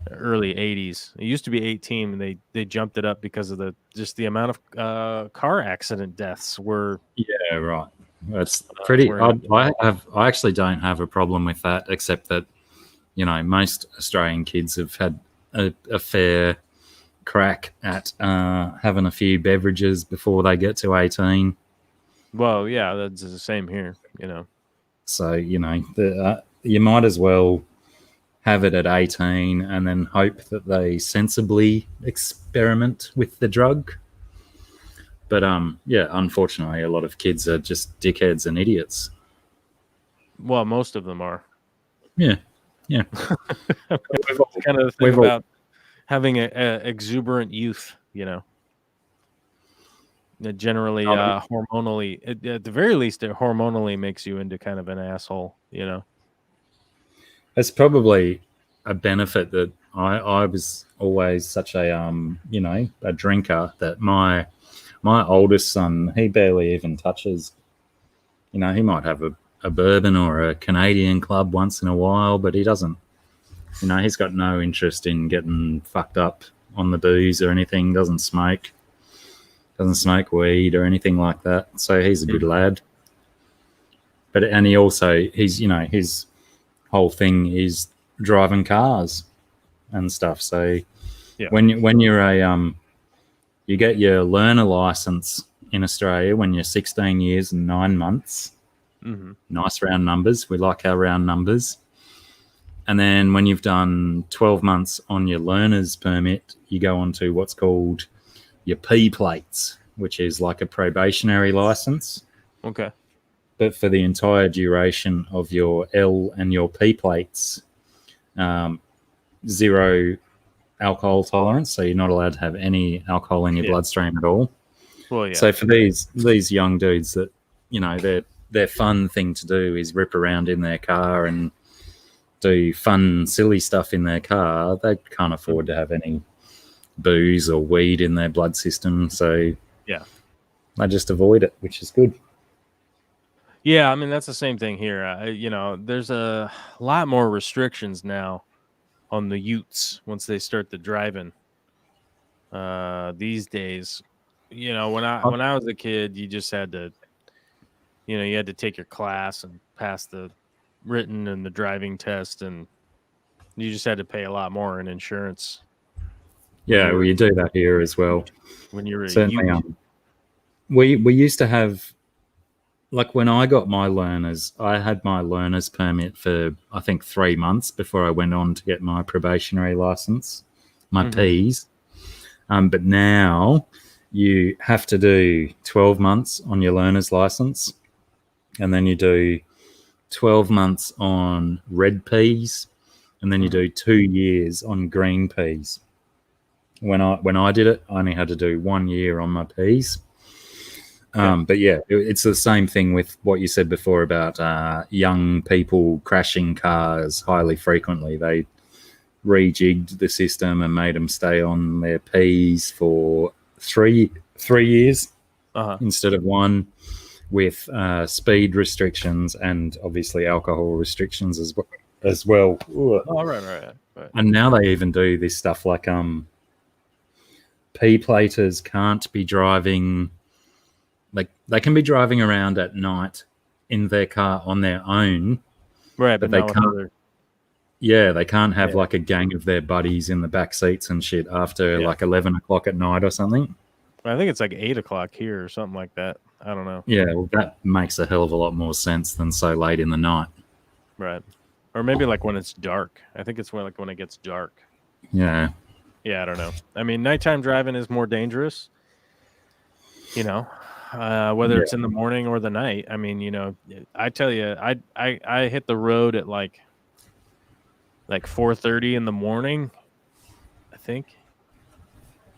the early 80s. It used to be 18 and they jumped it up because of the amount of car accident deaths were yeah, right. That's pretty. were in I actually don't have a problem with that, except that most Australian kids have had a fair crack at having a few beverages before they get to 18. Well, yeah, that's the same here, So you might as well have it at 18 and then hope that they sensibly experiment with the drug. But yeah, unfortunately, a lot of kids are just dickheads and idiots. Well, most of them are. Yeah. It's kind of the thing about having a exuberant youth, that generally hormonally, at the very least, it hormonally makes you into kind of an asshole, It's probably a benefit that I was always such a drinker that my oldest son, he barely even touches. He might have a bourbon or a Canadian club once in a while, but he doesn't. He's got no interest in getting fucked up on the booze or anything. Doesn't smoke weed or anything like that. So he's a good lad. But he's his whole thing is driving cars and stuff. So Yeah. when you're you get your learner license in Australia when you're 16 years and 9 months. Mm-hmm. Nice round numbers. We like our round numbers. And then when you've done 12 months on your learner's permit, you go on to what's called your P plates, which is like a probationary license. Okay. But for the entire duration of your L and your P plates, 0 alcohol tolerance. So you're not allowed to have any alcohol in your bloodstream at all. Well, yeah. So for these young dudes that, their fun thing to do is rip around in their car and do fun, silly stuff in their car, they can't afford to have any booze or weed in their blood system. So yeah, they just avoid it, which is good. Yeah, I mean, that's the same thing here. There's a lot more restrictions now on the utes once they start the driving. These days, when I was a kid, you just had to, you had to take your class and pass the written and the driving test, and you just had to pay a lot more in insurance. Yeah, well, you do that here as well. When you're a Certainly, youth. we used to have, like, when I got my learners, I had my learner's permit for I think 3 months before I went on to get my probationary license, my P's. But now you have to do 12 months on your learner's license, and then you do 12 months on red P's, and then you do 2 years on green P's. When I did it, I only had to do 1 year on my P's. But yeah, it's the same thing with what you said before about young people crashing cars highly frequently. They rejigged the system and made them stay on their P's for three years instead of 1, with speed restrictions and obviously alcohol restrictions as well. Oh, right. And now they even do this stuff like P-platers can't be driving. Like, they can be driving around at night in their car on their own, right? But But they can't. Yeah, they can't have Yeah. like a gang of their buddies in the back seats and shit after like 11 o'clock at night or something. I think it's like 8 o'clock here or something like that. I don't know. Yeah, well, that makes a hell of a lot more sense than so late in the night. Right. Or maybe like when it's dark. I think it's when it gets dark. Yeah. Yeah, I don't know. I mean, nighttime driving is more dangerous, whether it's in the morning or the night. I mean, I tell you, I hit the road at like 4:30 in the morning, I think.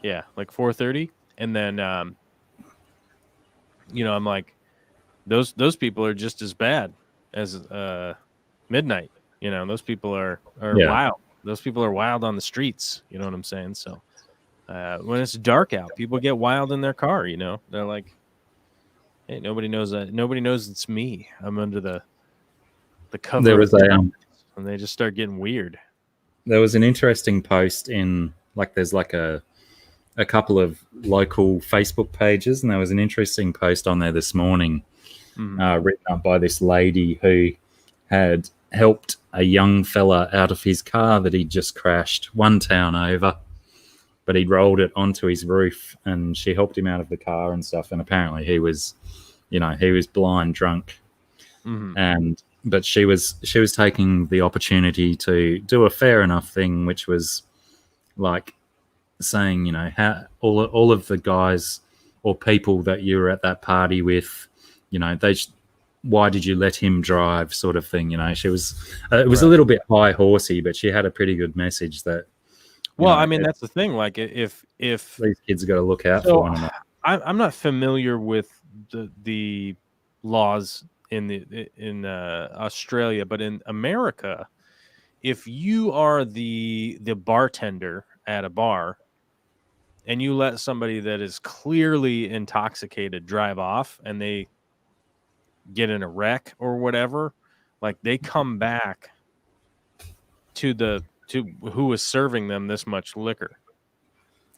Yeah, like 4:30. And then, I'm like, those people are just as bad as midnight. Those people are wild. Those people are wild on the streets. You know what I'm saying? So when it's dark out, people get wild in their car. They're like, hey, nobody knows that. Nobody knows it's me. I'm under the cover. There was and they just start getting weird. There was an interesting post in, like, there's like a couple of local Facebook pages, and there was an interesting post on there this morning, written up by this lady who had helped a young fella out of his car that he'd just crashed one town over, but he'd rolled it onto his roof, and she helped him out of the car and stuff. And apparently he was blind drunk, but she was taking the opportunity to do a fair enough thing, which was like saying, how all of the guys or people that you were at that party with, why did you let him drive, sort of thing. She was it was a little bit high horsey, but she had a pretty good message that, well, I mean, that's the thing. Like, if these kids got to look out for one another. I'm not familiar with the laws in Australia, but in America, if you are the bartender at a bar and you let somebody that is clearly intoxicated drive off and they get in a wreck or whatever, like, they come back to who was serving them this much liquor.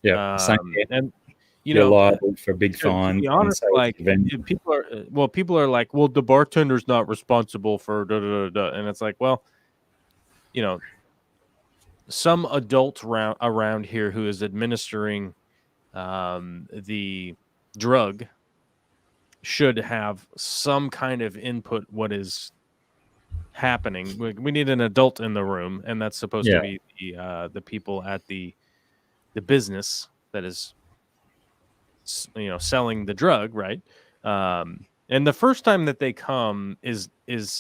Yeah, same here. And you're liable for big fines. To be honest, like, people are like, well, the bartender's not responsible for da da da, and it's like, well, some adult around here who is administering the drug should have some kind of input what is happening. We need an adult in the room, and that's supposed to be the people at the business that is selling the drug, right? And the first time that they come is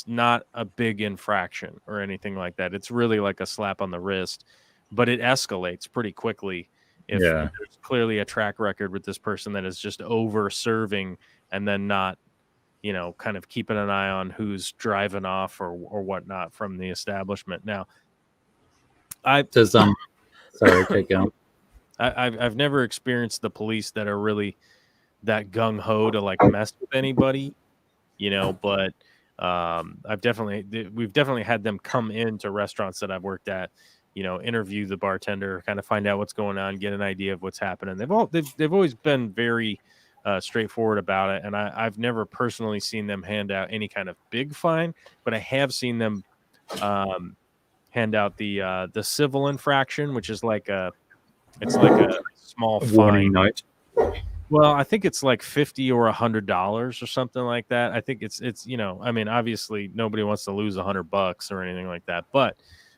not a big infraction or anything like that. It's really like a slap on the wrist, but it escalates pretty quickly if there's clearly a track record with this person that is just over serving and then not, kind of keeping an eye on who's driving off or whatnot from the establishment. Now, sorry, keep going. I've never experienced the police that are really that gung ho to like mess with anybody, but we've definitely had them come into restaurants that I've worked at, interview the bartender, kind of find out what's going on, get an idea of what's happening. They've always been very straightforward about it, and I've never personally seen them hand out any kind of big fine, but I have seen them hand out the civil infraction, which is like It's like a small A warning fine. note. Well, I think it's like $50 or $100 or something like that. I think it's I mean, obviously nobody wants to lose $100 or anything like that, but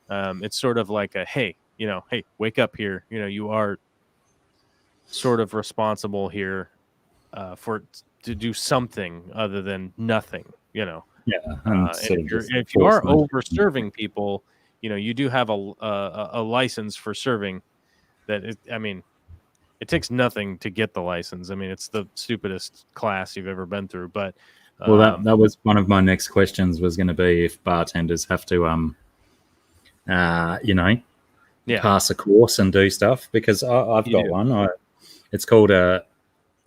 it's sort of like a hey, hey, wake up here. You are sort of responsible here to do something other than nothing. Yeah, And and sort of just if you are enforcement. over serving people, you do have a license for serving. I mean, it takes nothing to get the license. I mean, it's the stupidest class you've ever been through. But Well, that was one of my next questions was going to be if bartenders have to pass a course and do stuff, because I've got one. It's called a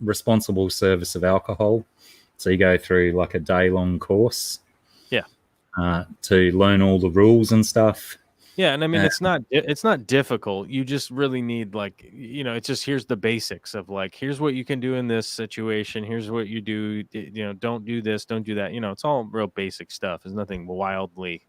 responsible service of alcohol. So you go through like a day-long course, to learn all the rules and stuff. Yeah, and I mean it's not difficult. You just really need it's just here's the basics of here's what you can do in this situation. Here's what you do. Don't do this, don't do that. It's all real basic stuff. There's nothing wildly,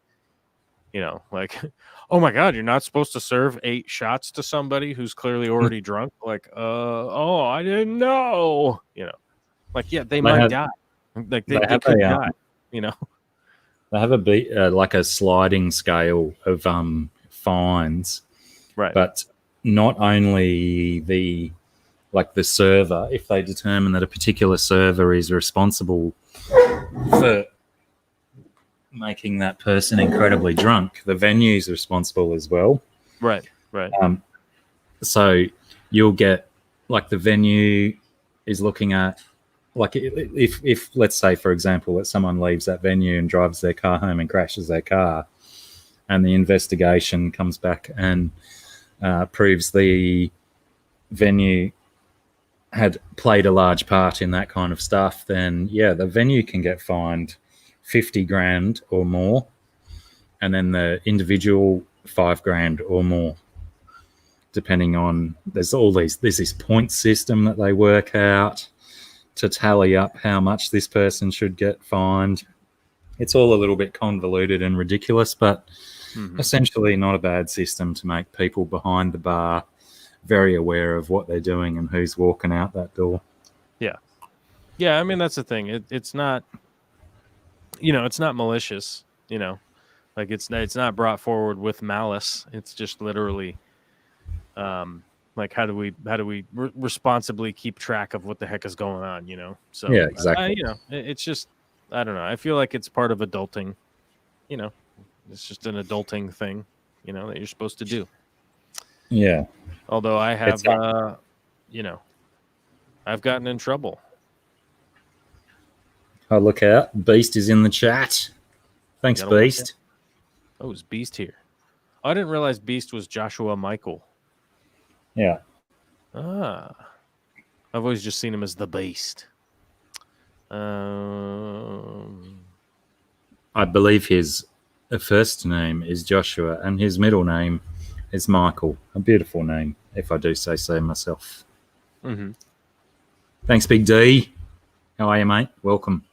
oh my God, you're not supposed to serve 8 shots to somebody who's clearly already drunk. Oh, I didn't know. Yeah, they might die. They could die. They have a sliding scale of fines, right? But not only the server, if they determine that a particular server is responsible for making that person incredibly drunk, the venue is responsible as well. Right. So you'll get the venue is looking at. If let's say, for example, that someone leaves that venue and drives their car home and crashes their car, and the investigation comes back and proves the venue had played a large part in that kind of stuff, then the venue can get fined 50 grand or more, and then the individual 5 grand or more, depending on there's this point system that they work out to tally up how much this person should get fined. It's all a little bit convoluted and ridiculous, but essentially not a bad system to make people behind the bar very aware of what they're doing and who's walking out that door. Yeah. I mean, that's the thing. It's not, it's not malicious. It's not brought forward with malice. It's just literally, how do we responsibly keep track of what the heck is going on? So yeah, exactly. It's just, I don't know. I feel like it's part of adulting. It's just an adulting thing, that you're supposed to do. Yeah. Although I have, I've gotten in trouble. Oh, look out! Beast is in the chat. Thanks, Beast. Oh, is Beast here? Oh, I didn't realize Beast was Joshua Michael. Yeah. I've always just seen him as the Beast. I believe his first name is Joshua and his middle name is Michael. A beautiful name, if I do say so myself. Mm-hmm. Thanks, Big D. How are you, mate? Welcome.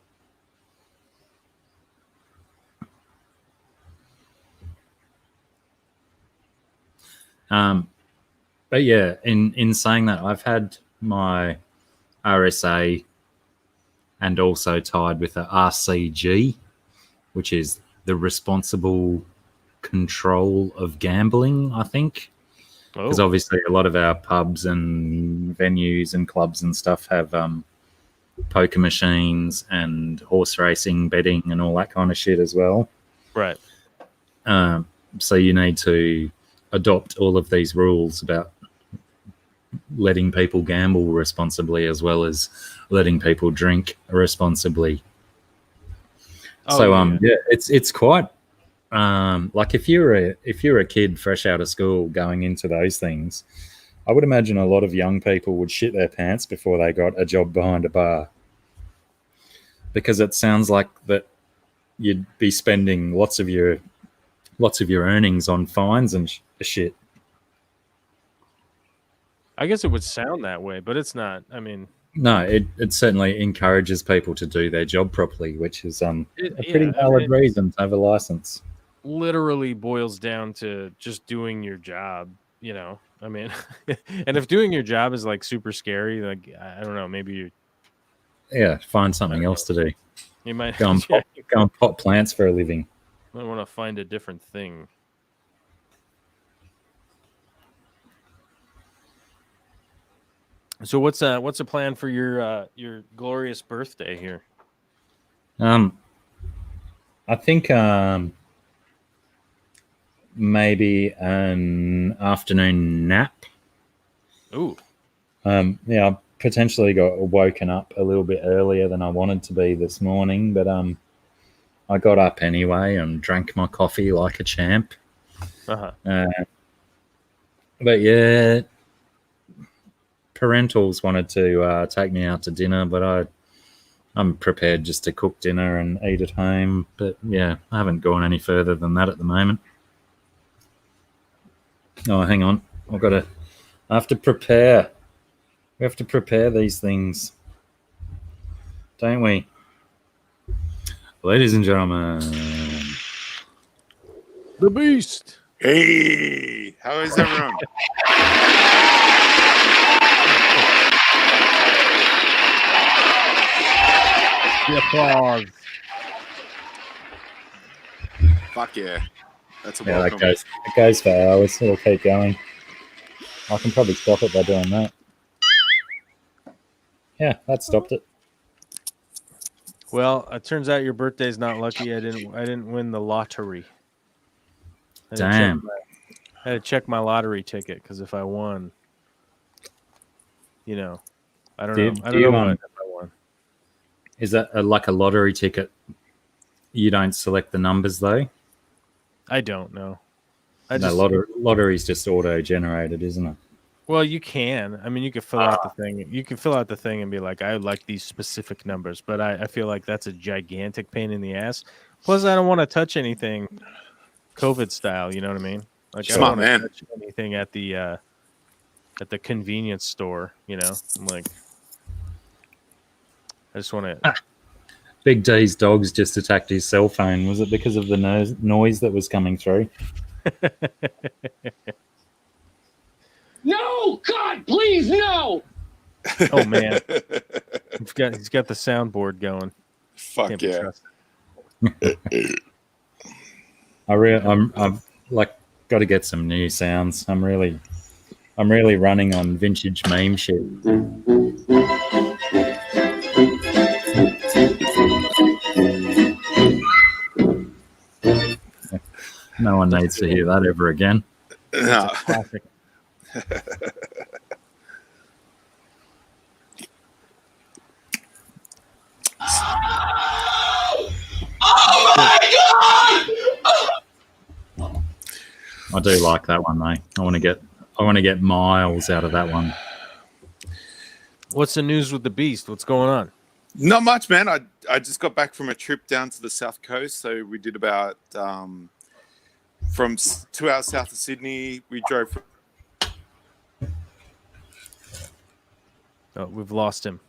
But yeah, in saying that, I've had my RSA and also tied with a RCG, which is the responsible control of gambling, I think. Because obviously a lot of our pubs and venues and clubs and stuff have poker machines and horse racing, betting and all that kind of shit as well. Right. So you need to adopt all of these rules about letting people gamble responsibly as well as letting people drink responsibly. It's quite if you're a kid fresh out of school going into those things, I would imagine a lot of young people would shit their pants before they got a job behind a bar, because it sounds like that you'd be spending lots of your earnings on fines and shit. I guess it would sound that way, but it's not. I mean, no, it certainly encourages people to do their job properly, which is a pretty valid reason to have a license. Literally boils down to just doing your job, I mean, and if doing your job is like super scary, like I don't know, maybe Yeah, find something else to do. you might Go and, go and pot plants for a living. might want to find a different thing. So what's a plan for your glorious birthday here? I think maybe an afternoon nap. Ooh. Yeah, I potentially got woken up a little bit earlier than I wanted to be this morning, but I got up anyway and drank my coffee like a champ. Uh-huh. But yeah, parentals wanted to take me out to dinner, but I'm prepared just to cook dinner and eat at home. But yeah, I haven't gone any further than that at the moment. Oh, hang on. I have to prepare. We have to prepare these things, don't we? Ladies and gentlemen. The Beast. Hey, how is everyone? The applause. Fuck yeah. That's a Yeah, welcome. it goes for hours. It'll keep going. I can probably stop it by doing that. Yeah, that stopped it. Well, it turns out your birthday's not lucky. I didn't win the lottery. I Damn. had to check my lottery ticket because if I won, I don't know. I don't know what if I won. Is that like a lottery ticket? You don't select the numbers though. I don't know. Lottery's just auto-generated, isn't it? Well, you can. I mean, you could fill out the thing. You can fill out the thing and be like, I would like these specific numbers. But I feel like that's a gigantic pain in the ass. Plus, I don't want to touch anything COVID style. You know what I mean? Like, I don't want to touch anything at the convenience store. I'm like, I just want to. Big D's dogs just attacked his cell phone. Was it because of the noise that was coming through? No, God, please, no. Oh man, he's got the soundboard going. Fuck yeah! I've like got to get some new sounds. I'm really running on vintage meme shit. No one needs to hear that ever again. No. Classic. Oh my God! I do like that one though. I want to get miles out of that one. What's the news with the Beast? What's going on? Not much, man. I just got back from a trip down to the south coast. So we did about from 2 hours south of Sydney. We drove from. Oh, we've lost him.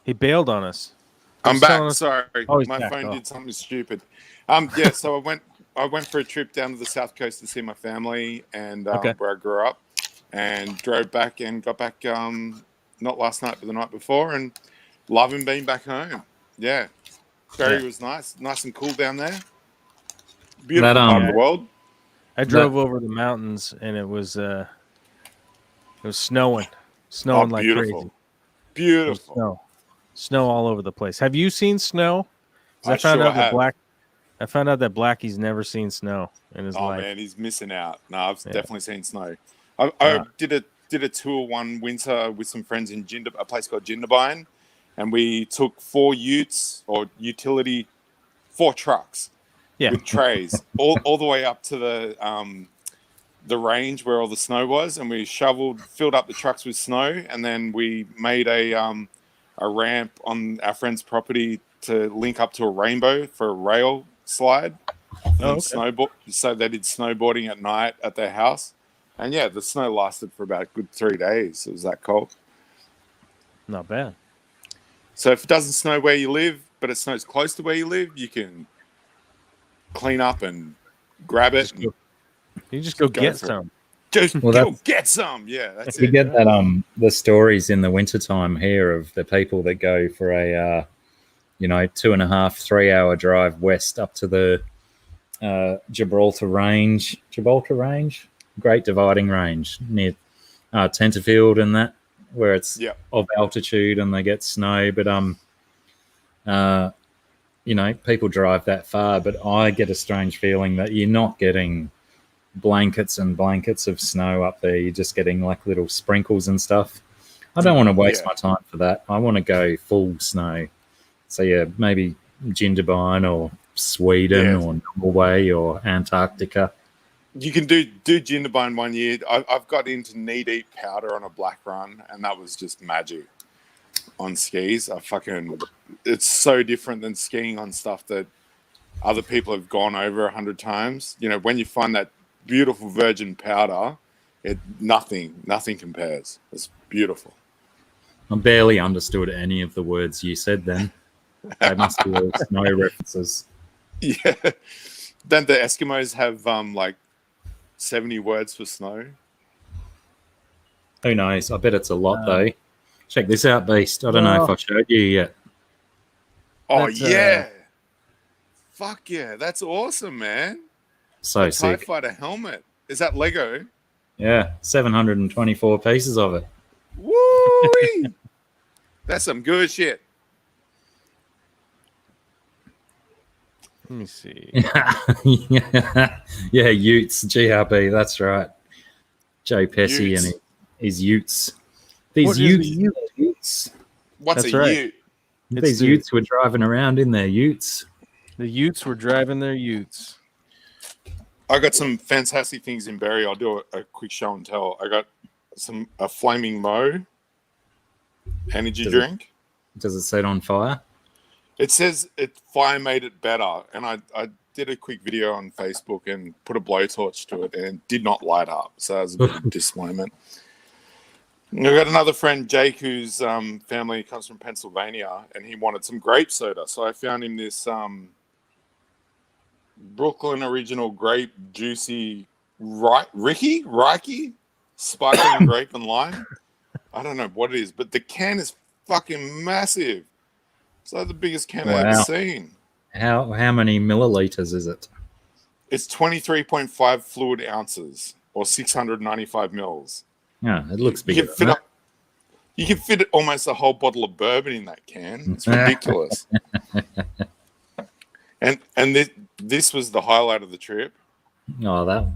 He bailed on us. I'm back. Sorry, Oh, my back. phone did something stupid. Yeah. So I went for a trip down to the south coast to see my family and where I grew up, and drove back and got back not last night but the night before, and loving being back home. Yeah, Barrie was nice and cool down there. Beautiful part of the world. I drove over the mountains and it was snowing like crazy. Beautiful. Snow all over the place. Have you seen snow? I found out that Blacky's never seen snow in his life. Oh man, he's missing out. No, I've definitely seen snow. I did a tour one winter with some friends in a place called Jindabyne, and we took 4 utes or 4 trucks with trays all the way up to the range where all the snow was, and we filled up the trucks with snow, and then we made a ramp on our friend's property to link up to a rainbow for a rail slide. So they did snowboarding at night at their house. And yeah, the snow lasted for about a good 3 days. It was that cold. Not bad. So if it doesn't snow where you live, but it snows close to where you live, you can clean up and grab it. You just go get some. Just Well, go that's- get some. Yeah, that's You it. get that the stories in the wintertime here of the people that go for a 2.5, 3 hour drive west up to the Gibraltar Range, Great Dividing Range near Tenterfield and that, where it's Yeah. of altitude and they get snow. But people drive that far, but I get a strange feeling that you're not getting blankets and blankets of snow up there. You're just getting like little sprinkles and stuff. I don't want to waste my time for that. I want to go full snow. So yeah, maybe Jindabyne or Sweden or Norway or Antarctica. You can do Jindabyne 1 year. I've got into knee deep powder on a black run, and that was just magic on skis. It's so different than skiing on stuff that other people have gone over 100 times. You know, when you find that beautiful virgin powder, nothing compares. It's beautiful. I barely understood any of the words you said then. They must be all snow references. Yeah. Don't the Eskimos have like 70 words for snow? Who knows? I bet it's a lot though. Check this out, Beast. I don't know if I showed you yet. Oh yeah. Fuck yeah. That's awesome, man. So TIE sick. Fighter helmet. Is that Lego? Yeah, 724 pieces of it. Woo! That's some good shit. Let me see. yeah, Utes, GRB, that's right. Joe Pesci Utes. and his Utes. These What is Utes. What's That's a right. ute? These Utes were driving around in their Utes. The Utes were driving their Utes. I got some fantastic things in Berry. I'll do a quick show and tell. I got a Flaming Mo energy drink. Does it set on fire? It says fire made it better, and I did a quick video on Facebook and put a blowtorch to it, and it did not light up. So that was a bit of a disappointment. And I got another friend, Jake, whose family comes from Pennsylvania, and he wanted some grape soda. So I found him this Brooklyn original grape juicy Ricky sparkling grape and lime. I don't know what it is, but the can is fucking massive. It's like the biggest can I've ever seen. How many milliliters is it? It's 23.5 fluid ounces or 695 mils. Yeah, it looks big. You can fit almost a whole bottle of bourbon in that can. It's ridiculous. and this was the highlight of the trip. Oh,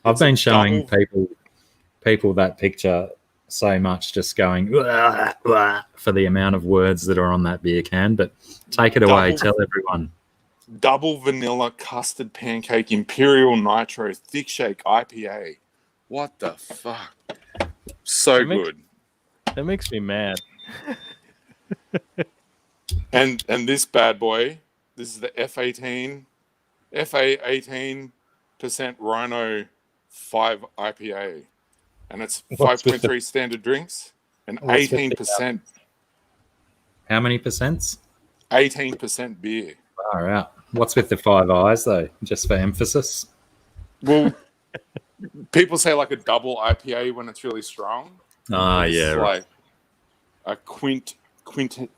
I've been showing people that picture so much, just going "Wah, wah," for the amount of words that are on that beer can. But take it away, tell everyone. Double vanilla custard pancake imperial nitro thick shake IPA. What the fuck? So good. That makes me mad. And this bad boy, this is the F18 Rhino 5 IPA. And it's 5.3 standard drinks and 18%. How many percents? 18% beer. Far out. What's with the 5 eyes though? Just for emphasis. Well, people say like a double IPA when it's really strong. Oh It's yeah, right. like a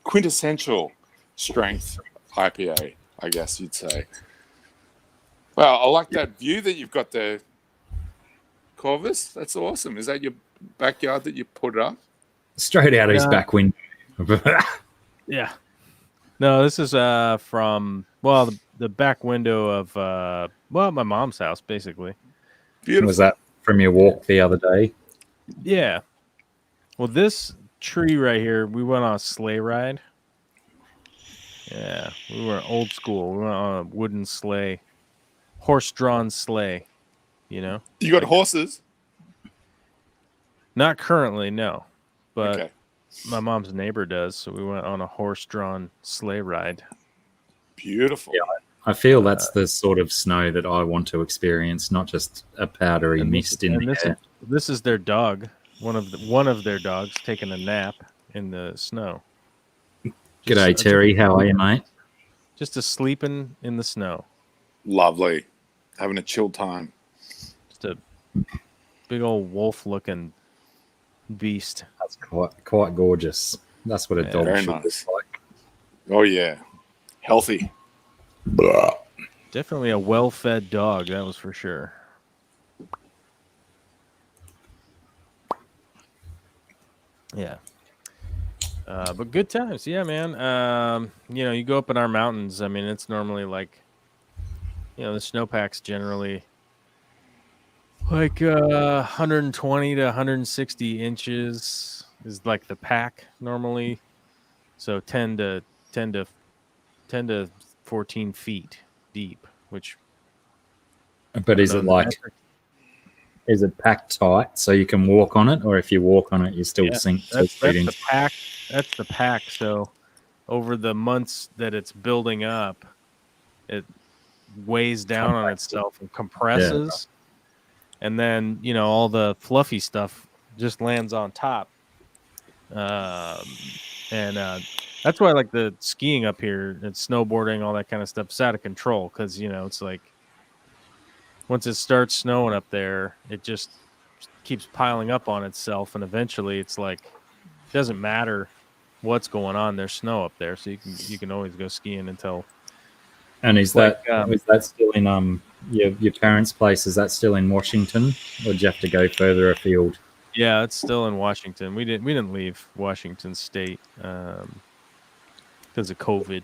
quintessential strength IPA, I guess you'd say. Well, I like that view that you've got there, Corvus. That's awesome. Is that your backyard that you put it up? Straight out of his back window. Yeah. No, this is from the back window of my mom's house, basically. Beautiful. Was that from your walk the other day? Yeah. Well, this tree right here, we went on a sleigh ride. Yeah, we were old school. We went on a wooden sleigh, horse-drawn sleigh. You know. You got horses? Not currently, no, but Okay. my mom's neighbor does. So we went on a horse-drawn sleigh ride. Beautiful. Yeah, I feel that's the sort of snow that I want to experience, not just a powdery mist in the air. This is their dog. One of their dogs taking a nap in the snow. G'day, Terry. How are you, mate? Just sleeping in the snow. Lovely. Having a chill time. Just a big old wolf-looking beast. That's quite gorgeous. That's what a Yeah, dog very should nice. look like. Oh yeah, healthy. Definitely a well-fed dog, that was for sure. Yeah. But good times. Yeah, man. You go up in our mountains. I mean, it's normally like, the snowpack's generally like 120 to 160 inches is like the pack normally. So 10 to 14 feet deep, which But is it packed tight so you can walk on it, or if you walk on it, you still sink 2 that's feet in? the pack. That's the pack. So over the months that it's building up, it weighs down on itself and compresses. And then, all the fluffy stuff just lands on top. And that's why I like the skiing up here and snowboarding, all that kind of stuff is out of control. Cause it's like once it starts snowing up there, it just keeps piling up on itself. And eventually it's like, it doesn't matter what's going on. There's snow up there. So you can always go skiing until. And is that still in your parents' place? Is that still in Washington, or do you have to go further afield? Yeah, it's still in Washington. We didn't leave Washington State because of COVID.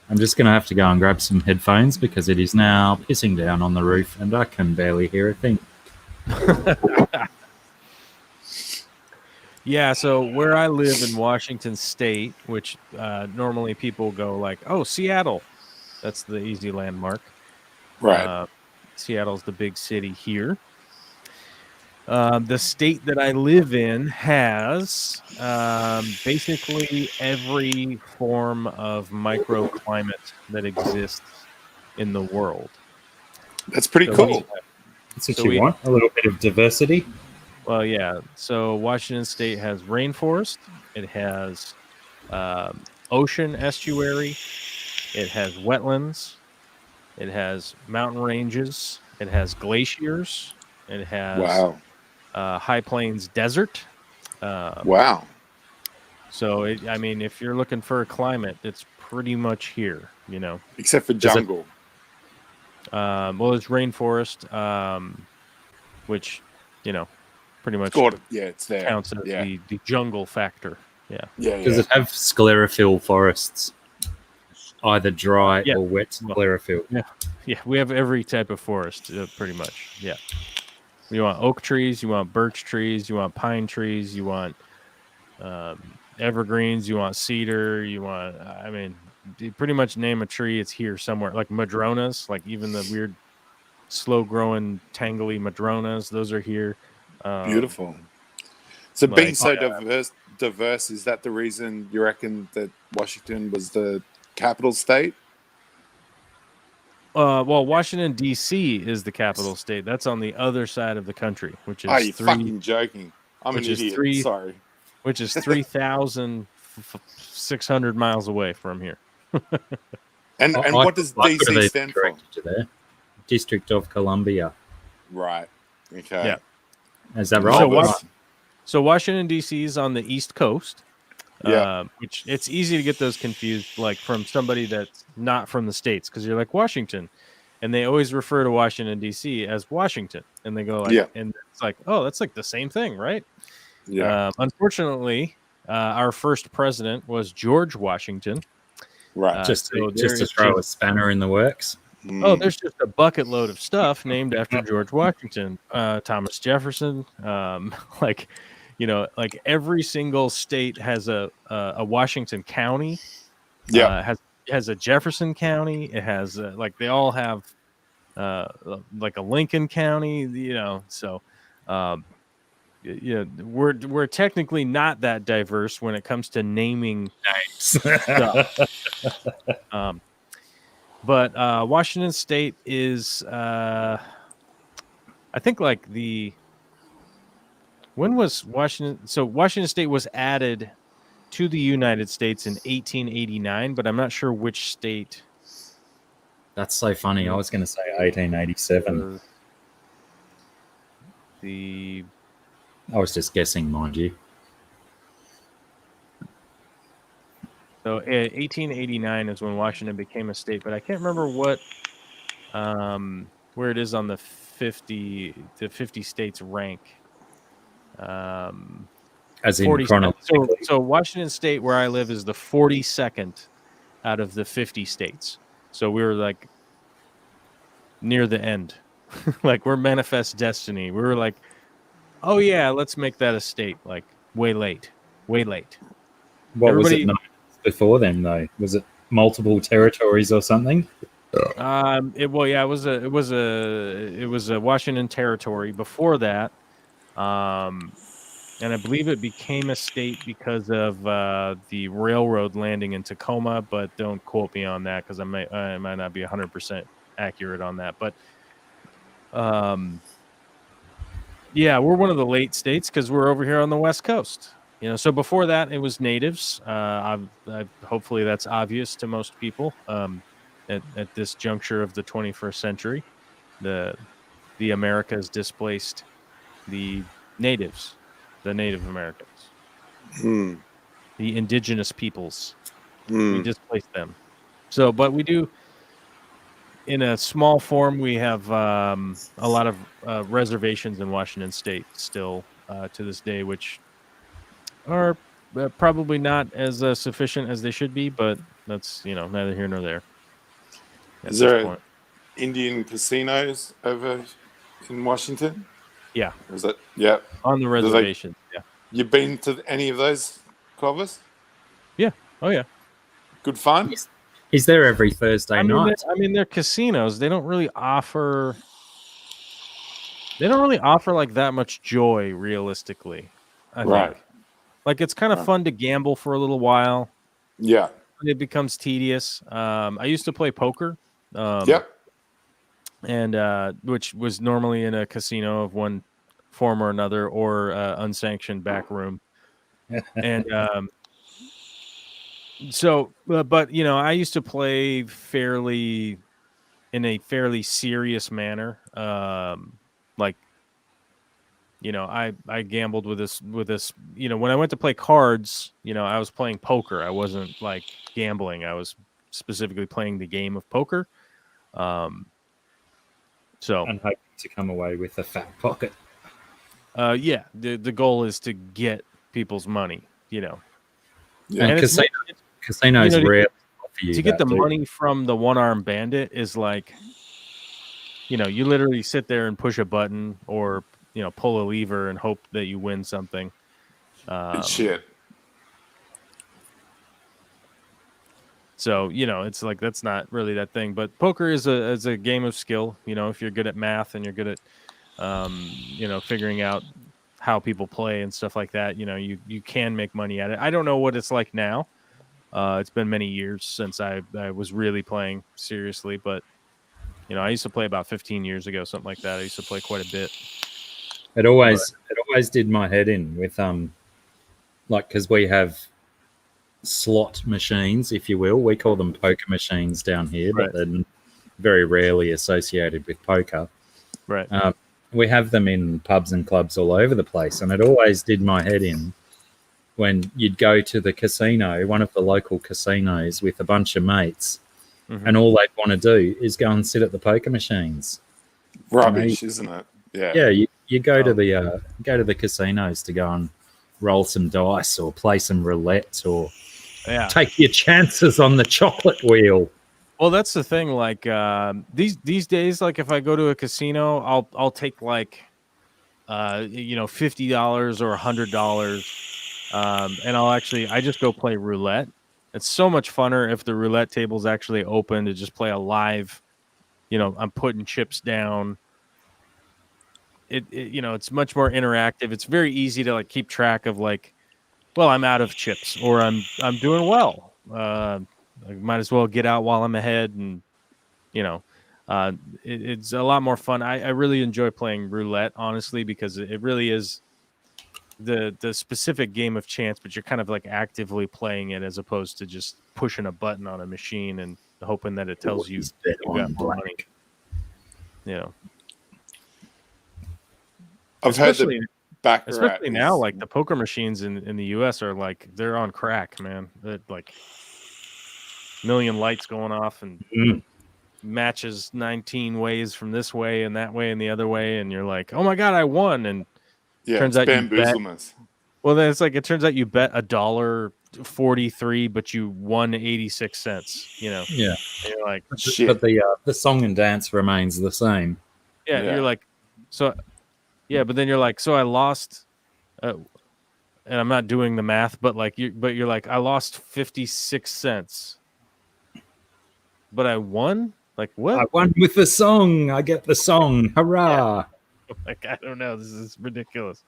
I'm just going to have to go and grab some headphones because it is now pissing down on the roof and I can barely hear a thing. Yeah, so where I live in Washington State, which normally people go like, oh, Seattle. That's the easy landmark. Right. Seattle's the big city here. The state that I live in has basically every form of microclimate that exists in the world. That's pretty cool. That's what you want, a little bit of diversity. Well, yeah. So Washington State has rainforest. It has ocean estuary. It has wetlands. It has mountain ranges. It has glaciers. It has high plains desert. Wow. So, if you're looking for a climate, it's pretty much here, Except for jungle. Well, it's rainforest, which, pretty much it's there. counts as the jungle factor. Yeah. Does it have sclerophyll forests? Either dry or wet sclerophyll? Yeah, we have every type of forest, pretty much. Yeah. You want oak trees, you want birch trees, you want pine trees, you want evergreens, you want cedar, you want, you pretty much name a tree, it's here somewhere. Like madronas, like even the weird, slow-growing, tangly madronas, those are here. Beautiful. So being so diverse, is that the reason you reckon that Washington was the capital state? Well, Washington, D.C. is the capital state. That's on the other side of the country, which is fucking joking. I'm an idiot. Sorry. Which is 3,600 miles away from here. and what does D.C. stand for? There? District of Columbia. Right. Okay. Yeah. Is that right? So Washington, D.C. is on the East Coast. Yeah. Which it's easy to get those confused, like from somebody that's not from the States, because you're like Washington, and they always refer to Washington D.C. as Washington, and they go like, and it's like, oh, that's like the same thing, right? Yeah. Unfortunately, our first president was George Washington. Right. Just to throw a spanner in the works. Oh, there's just a bucket load of stuff named after George Washington, Thomas Jefferson, like every single state has a Washington County. Has a Jefferson County. It has they all have like a Lincoln County. So we're technically not that diverse when it comes to naming stuff. But Washington State is I think like when was Washington? So Washington State was added to the United States in 1889, but I'm not sure which state. That's so funny. I was going to say 1887. The I was just guessing, mind you. So 1889 is when Washington became a state, but I can't remember what where it is on the 50 states rank. As in 40 chronologically. so Washington State, where I live, is the 42nd out of the 50 states. So we were like near the end. Like we're manifest destiny. We were like, oh yeah, let's make that a state. Like way late. What was Everybody- it known before then, though? Was it multiple territories or something? It was a Washington territory before that. And I believe it became a state because of the railroad landing in Tacoma, but don't quote me on that because I might not be 100% accurate on that. But yeah, we're one of the late states because we're over here on the West Coast. So before that, it was natives. Hopefully that's obvious to most people at this juncture of the 21st century. The Americas displaced the natives, the Native Americans, the indigenous peoples. We displaced them. So, but we do, in a small form, we have a lot of reservations in Washington State still to this day, which are probably not as sufficient as they should be, but that's neither here nor there. Is there Indian casinos over in Washington? Yeah. Is that on the reservation? Yeah. You been to any of those, Clovis? Yeah. Oh yeah. Good fun. Is there every Thursday night? They're casinos. They don't really offer. They don't really offer like that much joy, realistically. I think. Like it's kind of fun to gamble for a little while. Yeah. It becomes tedious. I used to play poker. And which was normally in a casino of one form or another, or unsanctioned back room. And so, but I used to play in a fairly serious manner. Like, I gambled with this, when I went to play cards, I was playing poker. I wasn't like gambling. I was specifically playing the game of poker. So And hoping to come away with a fat pocket. Yeah, the goal is to get people's money, Yeah. And casinos rarely offer you to get that, the money from the one-armed bandit is like, you literally sit there and push a button or pull a lever and hope that you win something. Shit. So it's like that's not really that thing. But poker is a game of skill. If you're good at math and you're good at figuring out how people play and stuff like that, you can make money at it. I don't know what it's like now. It's been many years since I was really playing seriously, but I used to play about 15 years ago, something like that. I used to play quite a bit. It always did my head in with because we have slot machines, if you will. We call them poker machines down here, but they're very rarely associated with poker. Right. We have them in pubs and clubs all over the place, and it always did my head in when you'd go to the casino, one of the local casinos, with a bunch of mates, and all they'd want to do is go and sit at the poker machines. Rubbish, isn't it? Yeah. Yeah, you go to the casinos to go and roll some dice or play some roulette or take your chances on the chocolate wheel. Well, that's the thing. Like these days, like if I go to a casino, I'll take like $50 or $100, and I just go play roulette. It's so much funner if the roulette table's actually open to just play a live. I'm putting chips down. It's much more interactive. It's very easy to like keep track of like, well, I'm out of chips or I'm doing well. I might as well get out while I'm ahead, and it's a lot more fun. I really enjoy playing roulette, honestly, because it really is the specific game of chance, but you're kind of like actively playing it as opposed to just pushing a button on a machine and hoping that it tells you got more money. I've heard Especially, that Baccarat especially now, is- like the poker machines in the U.S. are like they're on crack, man. They're like million lights going off and Mm. matches 19 ways from this way and that way and the other way, and you're like, oh my god, I won! And yeah, turns it's out you bet. bamboozlement. Well, then it's like it turns out you bet $1.43, but you won 86 cents. You know, Yeah. and you're like, Shit. But the song and dance remains the same. yeah, Yeah. you're like, so, yeah, but then you're like, so I lost, and I'm not doing the math, but you're like, I lost 56 cents, but I won. Like what? I won with the song. I get the song. Hurrah! Like I don't know. This is ridiculous.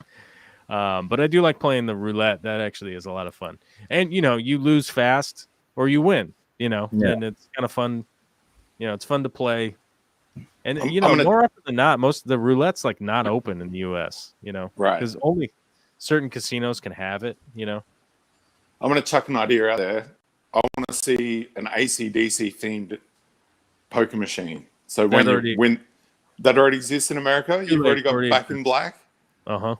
But I do like playing the roulette. That actually is a lot of fun. And you lose fast or you win. Yeah. And it's kind of fun. It's fun to play. And I'm gonna- more often than not, most of the roulette's like not open in the U.S. Right. because only certain casinos can have it. I'm going to chuck an idea out there. I want to see an AC/DC themed poker machine. So when that already exists in America, you've already got Back in Black. Uh-huh.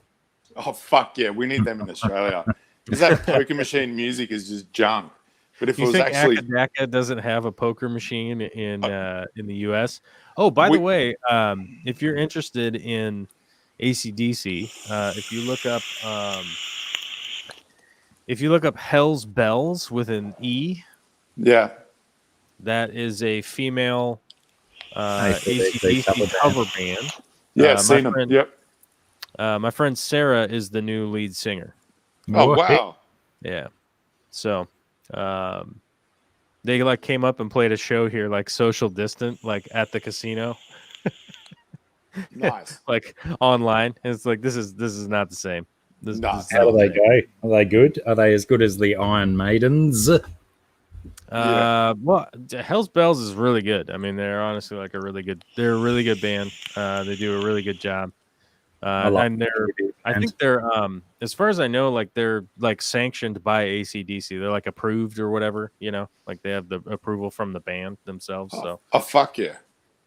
Oh fuck yeah, we need them in Australia because that poker machine music is just junk. But if it You was think actually, Akadaka doesn't have a poker machine in the U.S.? Oh, by the way, if you're interested in AC/DC, if you look up Hell's Bells with an E, yeah, that is a female AC/DC AC/DC cover band. yeah, seen them. friend- Yep. My friend Sarah is the new lead singer. Oh wow. Yeah. So they like came up and played a show here, like social distant, like at the casino, Nice. like online. And it's like this is not the same. This Nuts. is How not do the they same. go? Are they good? Are they as good as the Iron Maidens? Well, Hell's Bells is really good. I mean, they're honestly like they're a really good band. They do a really good job. And I think they're as far as I know, like they're like sanctioned by AC/DC. They're like approved or whatever, like they have the approval from the band themselves. So Oh fuck yeah.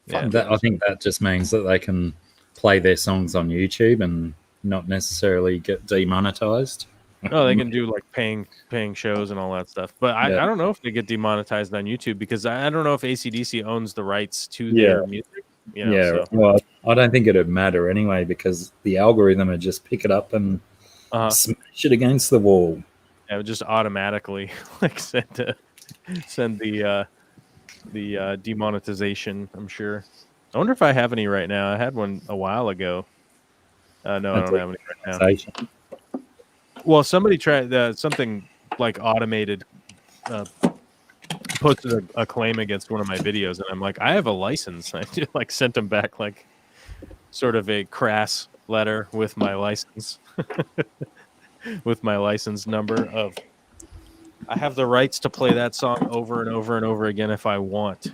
yeah. I think that just means that they can play their songs on YouTube and not necessarily get demonetized. No, they can do like paying shows and all that stuff. But I Yeah. don't know if they get demonetized on YouTube because I don't know if AC/DC owns the rights to their music. So, well, I don't think it'd matter anyway because the algorithm would just pick it up and smash it against the wall. it would just automatically like send the demonetization. I'm sure. I wonder if I have any right now. I had one a while ago. No, I don't have any right now. Well, somebody tried something like automated. Posted a claim against one of my videos, and I'm like, I have a license. I just, like sent them back like sort of a crass letter with my license, with my license number of. I have the rights to play that song over and over and over again if I want.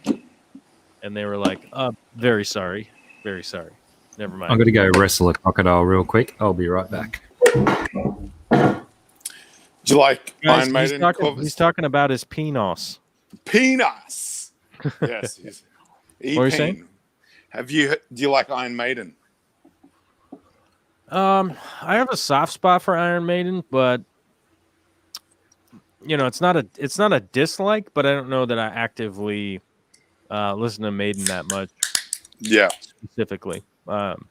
And they were like, very sorry, never mind. I'm going to go wrestle a crocodile real quick. I'll be right back. Do you like Guys, Iron Maiden covers? he's talking about his penis. Penis. Yes. What were you saying? Do you like Iron Maiden? I have a soft spot for Iron Maiden, but it's not a dislike, but I don't know that I actively listen to Maiden that much. Yeah. Specifically, I'm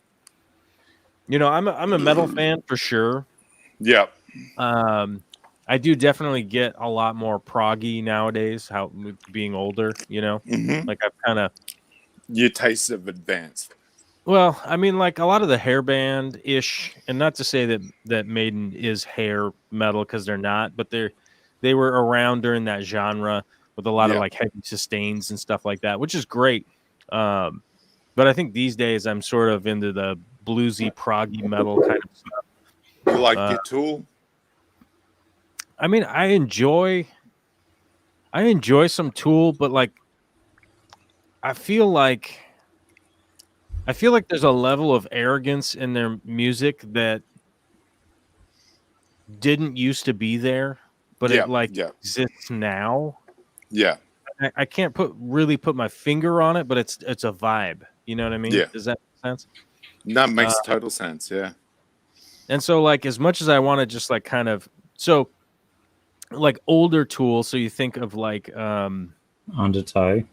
a metal fan for sure. Yeah. I do definitely get a lot more proggy nowadays. Being older, Mm-hmm. like I've kind of. Your tastes have advanced. Well, I mean, like a lot of the hair band ish, and not to say that Maiden is hair metal because they're not, but they were around during that genre with a lot of like heavy sustains and stuff like that, which is great. But I think these days I'm sort of into the bluesy proggy metal kind of stuff. You like Get Tool? I mean, I enjoy some Tool, but like I feel like there's a level of arrogance in their music that didn't used to be there, but it exists now. Yeah. I can't really put my finger on it, but it's a vibe. You know what I mean? Yeah. Does that make sense? That makes total sense. Yeah. And so, like, as much as I want to just like kind of so like older Tool, so you think of Undertow.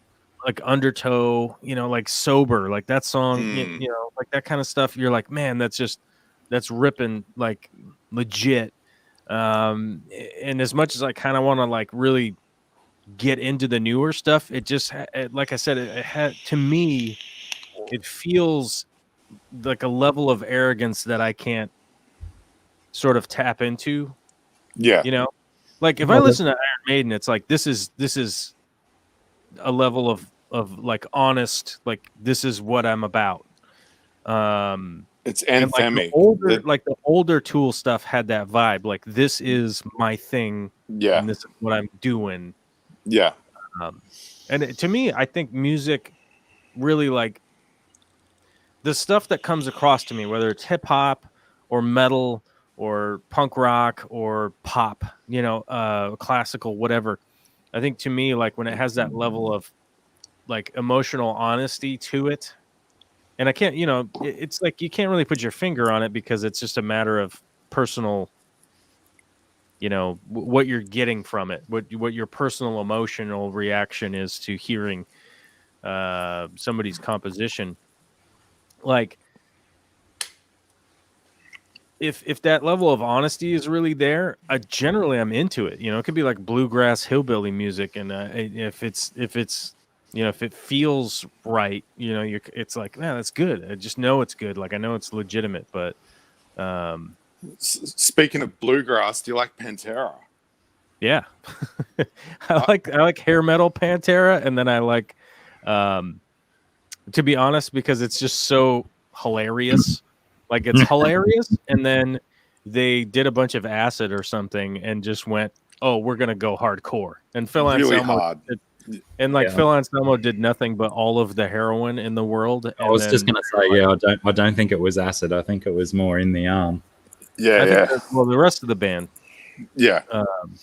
like Undertow, like Sober, like that song, Mm. like that kind of stuff. You're like, man, that's ripping, like legit. And as much as I kind of want to like really get into the newer stuff, it just like I said, it had, to me, it feels like a level of arrogance that I can't sort of tap into. Yeah. Like if I listen to Iron Maiden, it's like this is a level of like honest, like this is what I'm about. It's And anthemic. like the older Tool stuff had that vibe. Like this is my thing, Yeah. and this is what I'm doing. Yeah. And to me, I think music really, like the stuff that comes across to me, whether it's hip hop or metal or punk rock or pop, classical, whatever. I think to me, like when it has that level of like emotional honesty to it, and I can't, it's like you can't really put your finger on it because it's just a matter of personal, what you're getting from it, what your personal emotional reaction is to hearing somebody's composition. Like if that level of honesty is really there, generally I'm into it. It could be like bluegrass hillbilly music, and if it feels right, it's like, man, that's good. I just know it's good. Like I know it's legitimate. But Speaking of bluegrass, do you like Pantera? yeah, I like hair metal Pantera, and then I like, to be honest, because it's just so hilarious. Like it's hilarious, and then they did a bunch of acid or something and just went, "Oh, we're gonna go hardcore." And Phil Really Anselmo hard. Phil Anselmo did nothing but all of the heroin in the world. I was just gonna say, yeah, I don't think it was acid. I think it was more in the arm. Yeah. Well, the rest of the band, Yeah.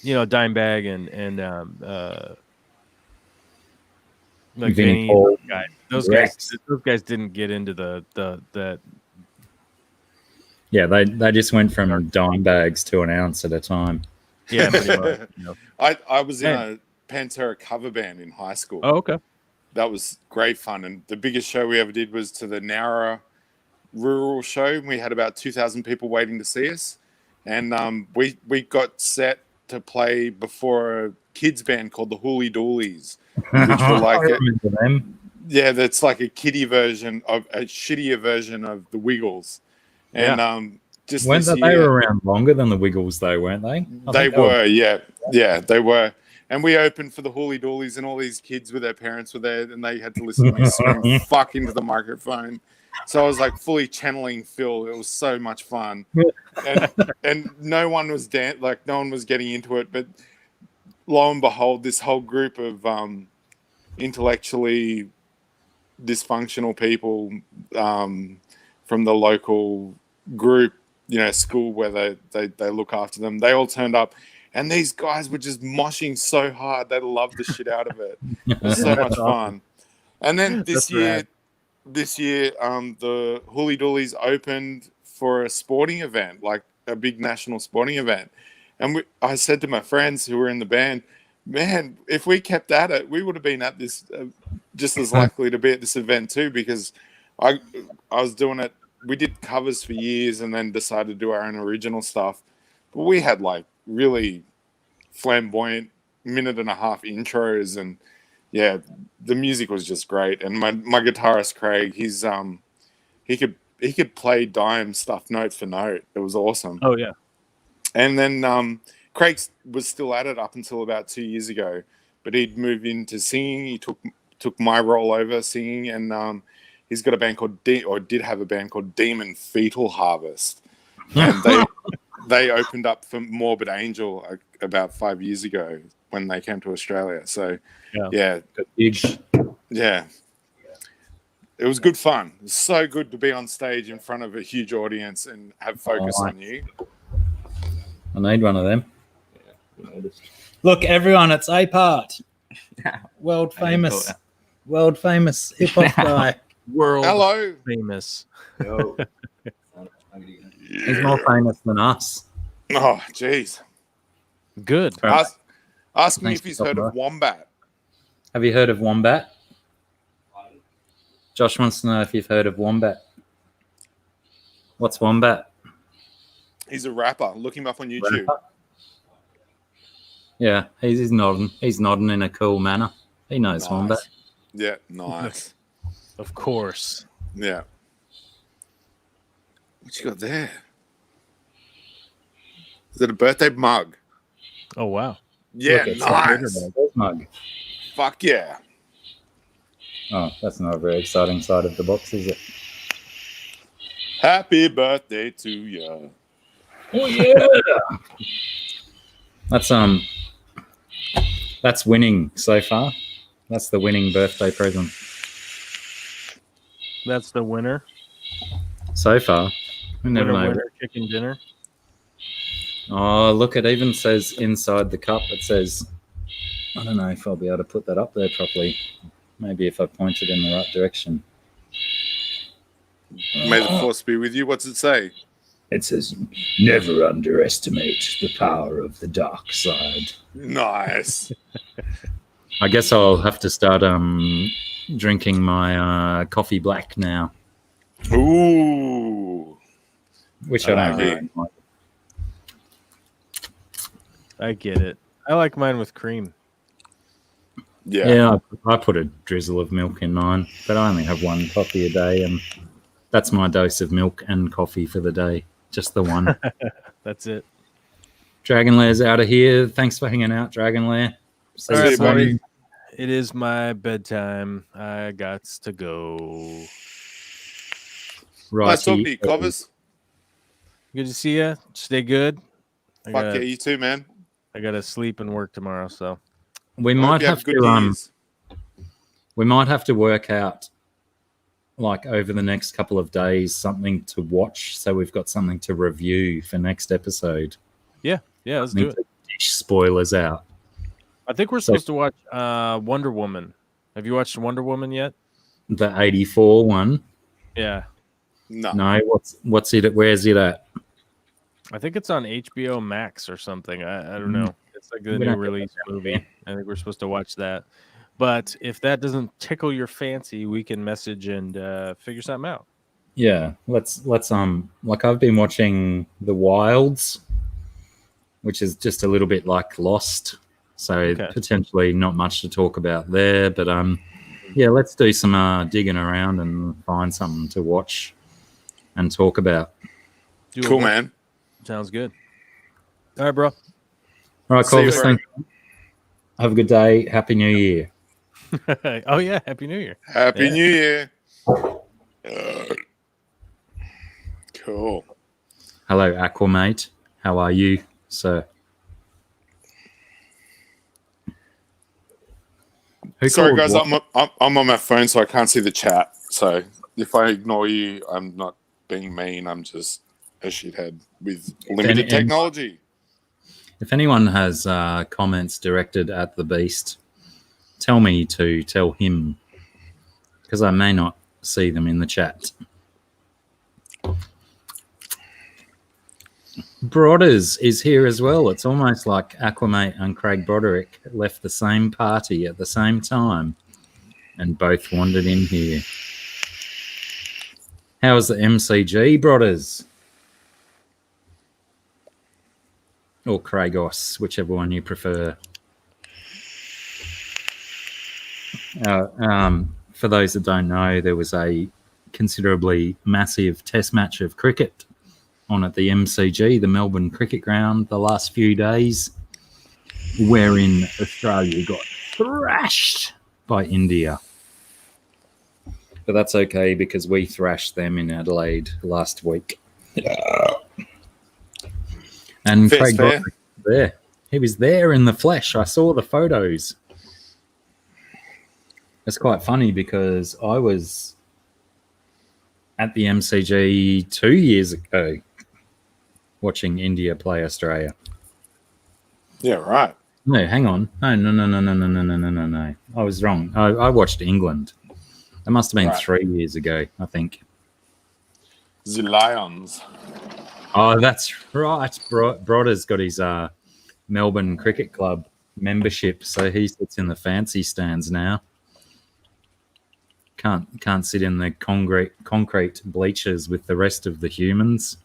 Dimebag and like Vinnie Vinny, Paul, those guys didn't get into the Yeah, they just went from dime bags to an ounce at a time. yeah, pretty much. I was in a Pantera cover band in high school. Oh, okay. That was great fun. And the biggest show we ever did was to the Nowra rural show. We had about 2,000 people waiting to see us. And we got set to play before a kids band called the Hooly Doolies, which were like I remember them. Yeah, that's like a kiddie version of a shittier version of the Wiggles. And just Weren't this they year, were around longer than the Wiggles, though, weren't they? They were, yeah, they were. And we opened for the Hooly Doolies, and all these kids with their parents were there, and they had to listen to me scream "fuck" into the microphone. So I was like fully channeling Phil. It was so much fun, and no one was no one was getting into it. But lo and behold, this whole group of intellectually dysfunctional people from the local group, school where they look after them, they all turned up, and these guys were just moshing so hard. They loved the shit out of it. It was so much fun. And then this year, the Hooly Doolies opened for a sporting event, like a big national sporting event. And I said to my friends who were in the band, man, if we kept at it, we would have been at this just as likely to be at this event too, because I was doing it. We did covers for years and then decided to do our own original stuff. But we had like really flamboyant 1.5-minute intros, and yeah, the music was just great. And my guitarist Craig, he could play dime stuff note for note. It was awesome. Oh yeah. And then Craig was still at it up until about 2 years ago, but he'd moved into singing. He took my role over singing, and he's got a band called did have a band called Demon Fetal Harvest, and they opened up for Morbid Angel about 5 years ago when they came to Australia. So yeah, it was good fun. It was so good to be on stage in front of a huge audience and have focus on you. I need one of them. Look, everyone, it's A-Part. World famous hip hop guy. World Hello. famous. Yo. He's more famous than us. Oh, jeez. Good. Ask me Thanks if he's for heard stopping of Wombat. Have you heard of Wombat? Josh wants to know if you've heard of Wombat. What's Wombat? He's a rapper. Look him up on YouTube. Rapper? Yeah, he's nodding. He's nodding in a cool manner. He knows Nice. Wombat. Yeah, nice. Of course. Yeah. What you got there? Is it a birthday mug? Oh wow. Yeah, Look, it's nice. a mug. Fuck yeah. Oh, that's not a very exciting side of the box, is it? Happy birthday to you. Oh yeah. That's winning so far. That's the winning birthday present That's the winner. so far. We never know. Winner chicken dinner. Oh, look! It even says inside the cup. It says, I don't know if I'll be able to put that up there properly. Maybe if I point it in the right direction. May the force be with you. What's it say? It says, "Never underestimate the power of the dark side." Nice. I guess I'll have to start drinking my coffee black now, Ooh. which I don't Okay. really like. I get it. I like mine with cream. Yeah. Yeah, I put a drizzle of milk in mine, but I only have one coffee a day, and that's my dose of milk and coffee for the day. Just the one. That's it. Dragonlair's out of here. Thanks for hanging out, Dragonlair. See All you right, soon. buddy. It is my bedtime. I got to go. Nice talking to Righty. you, Covers. Good to see you. Stay good. I Fuck gotta, yeah, you too, man. I gotta sleep and work tomorrow. So We Hope might you have good to years. we might have to work out, like, over the next couple of days, something to watch, so we've got something to review for next episode. yeah, let's Something do it. to dish spoilers out. I think we're So- supposed to watch Wonder Woman. Have you watched Wonder Woman yet? The 84 one. Yeah, No. No, what's it? Where's it at? I think it's on HBO Max or something. I don't know. It's like the We new don't have release that movie. yet. I think we're supposed to watch that. But if that doesn't tickle your fancy, we can message and figure something out. Yeah, let's like, I've been watching The Wilds, which is just a little bit like Lost, so Okay. potentially not much to talk about there. But yeah, let's do some digging around and find something to watch and talk about. Cool, Doable. man. Sounds good. All right, bro. All right, See you, Clovis, bro. thank you. Have a good day. Happy New Year. Oh yeah, Happy New Year. Happy Yeah. New Year. Cool. Hello, Aquamate. How are you, sir? Who Sorry, called guys. what? I'm on my phone, so I can't see the chat. So if I ignore you, I'm not being mean. I'm just a shithead with limited and- technology. If anyone has comments directed at the Beast, tell me to tell him, because I may not see them in the chat. Brodders is here as well. It's almost like Aquamate and Craig Broderick left the same party at the same time and both wandered in here. How's the MCG, Brodders? Or Craigos, whichever one you prefer. For those that don't know, there was a considerably massive test match of cricket on at the MCG, the Melbourne Cricket Ground, the last few days, wherein Australia got thrashed by India. But that's okay because we thrashed them in Adelaide last week. And Fair's Craig fair. Broderick was there. He was there in the flesh. I saw the photos. It's quite funny because I was at the MCG 2 years ago watching India play Australia. Yeah, right. No, hang on. No. I was wrong. I watched England. That must have been Right. 3 years ago, I think. The Lions. Oh, that's right. Brodder's got his Melbourne Cricket Club membership, so he sits in the fancy stands now. Can't sit in the concrete bleachers with the rest of the humans.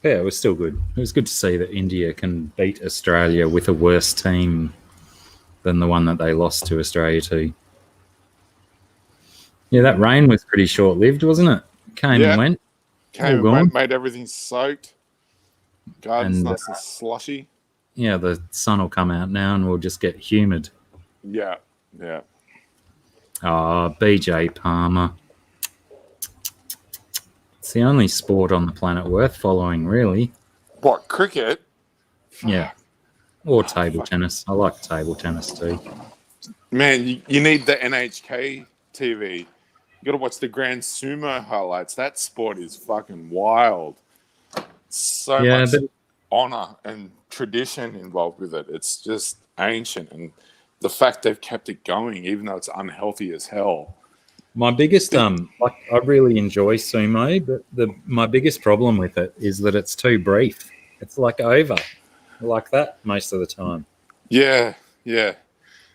Yeah, it was still good. It was good to see that India can beat Australia with a worse team than the one that they lost to Australia to. Yeah, that rain was pretty short-lived, wasn't it? Came Yeah. and went. Came All and gone. made everything soaked. Garden's And, nice and slushy. Yeah, the sun will come out now and we'll just get humid. Yeah, yeah. Oh, BJ Palmer. It's the only sport on the planet worth following, really. What, cricket? Yeah. Or table tennis. I like table tennis too. Man, you need the NHK TV. You got to watch the Grand Sumo highlights. That sport is fucking wild. So much honor and tradition involved with it. It's just ancient, and the fact they've kept it going, even though it's unhealthy as hell. My biggest, I really enjoy sumo, but my biggest problem with it is that it's too brief. It's like over, like that most of the time. Yeah, yeah.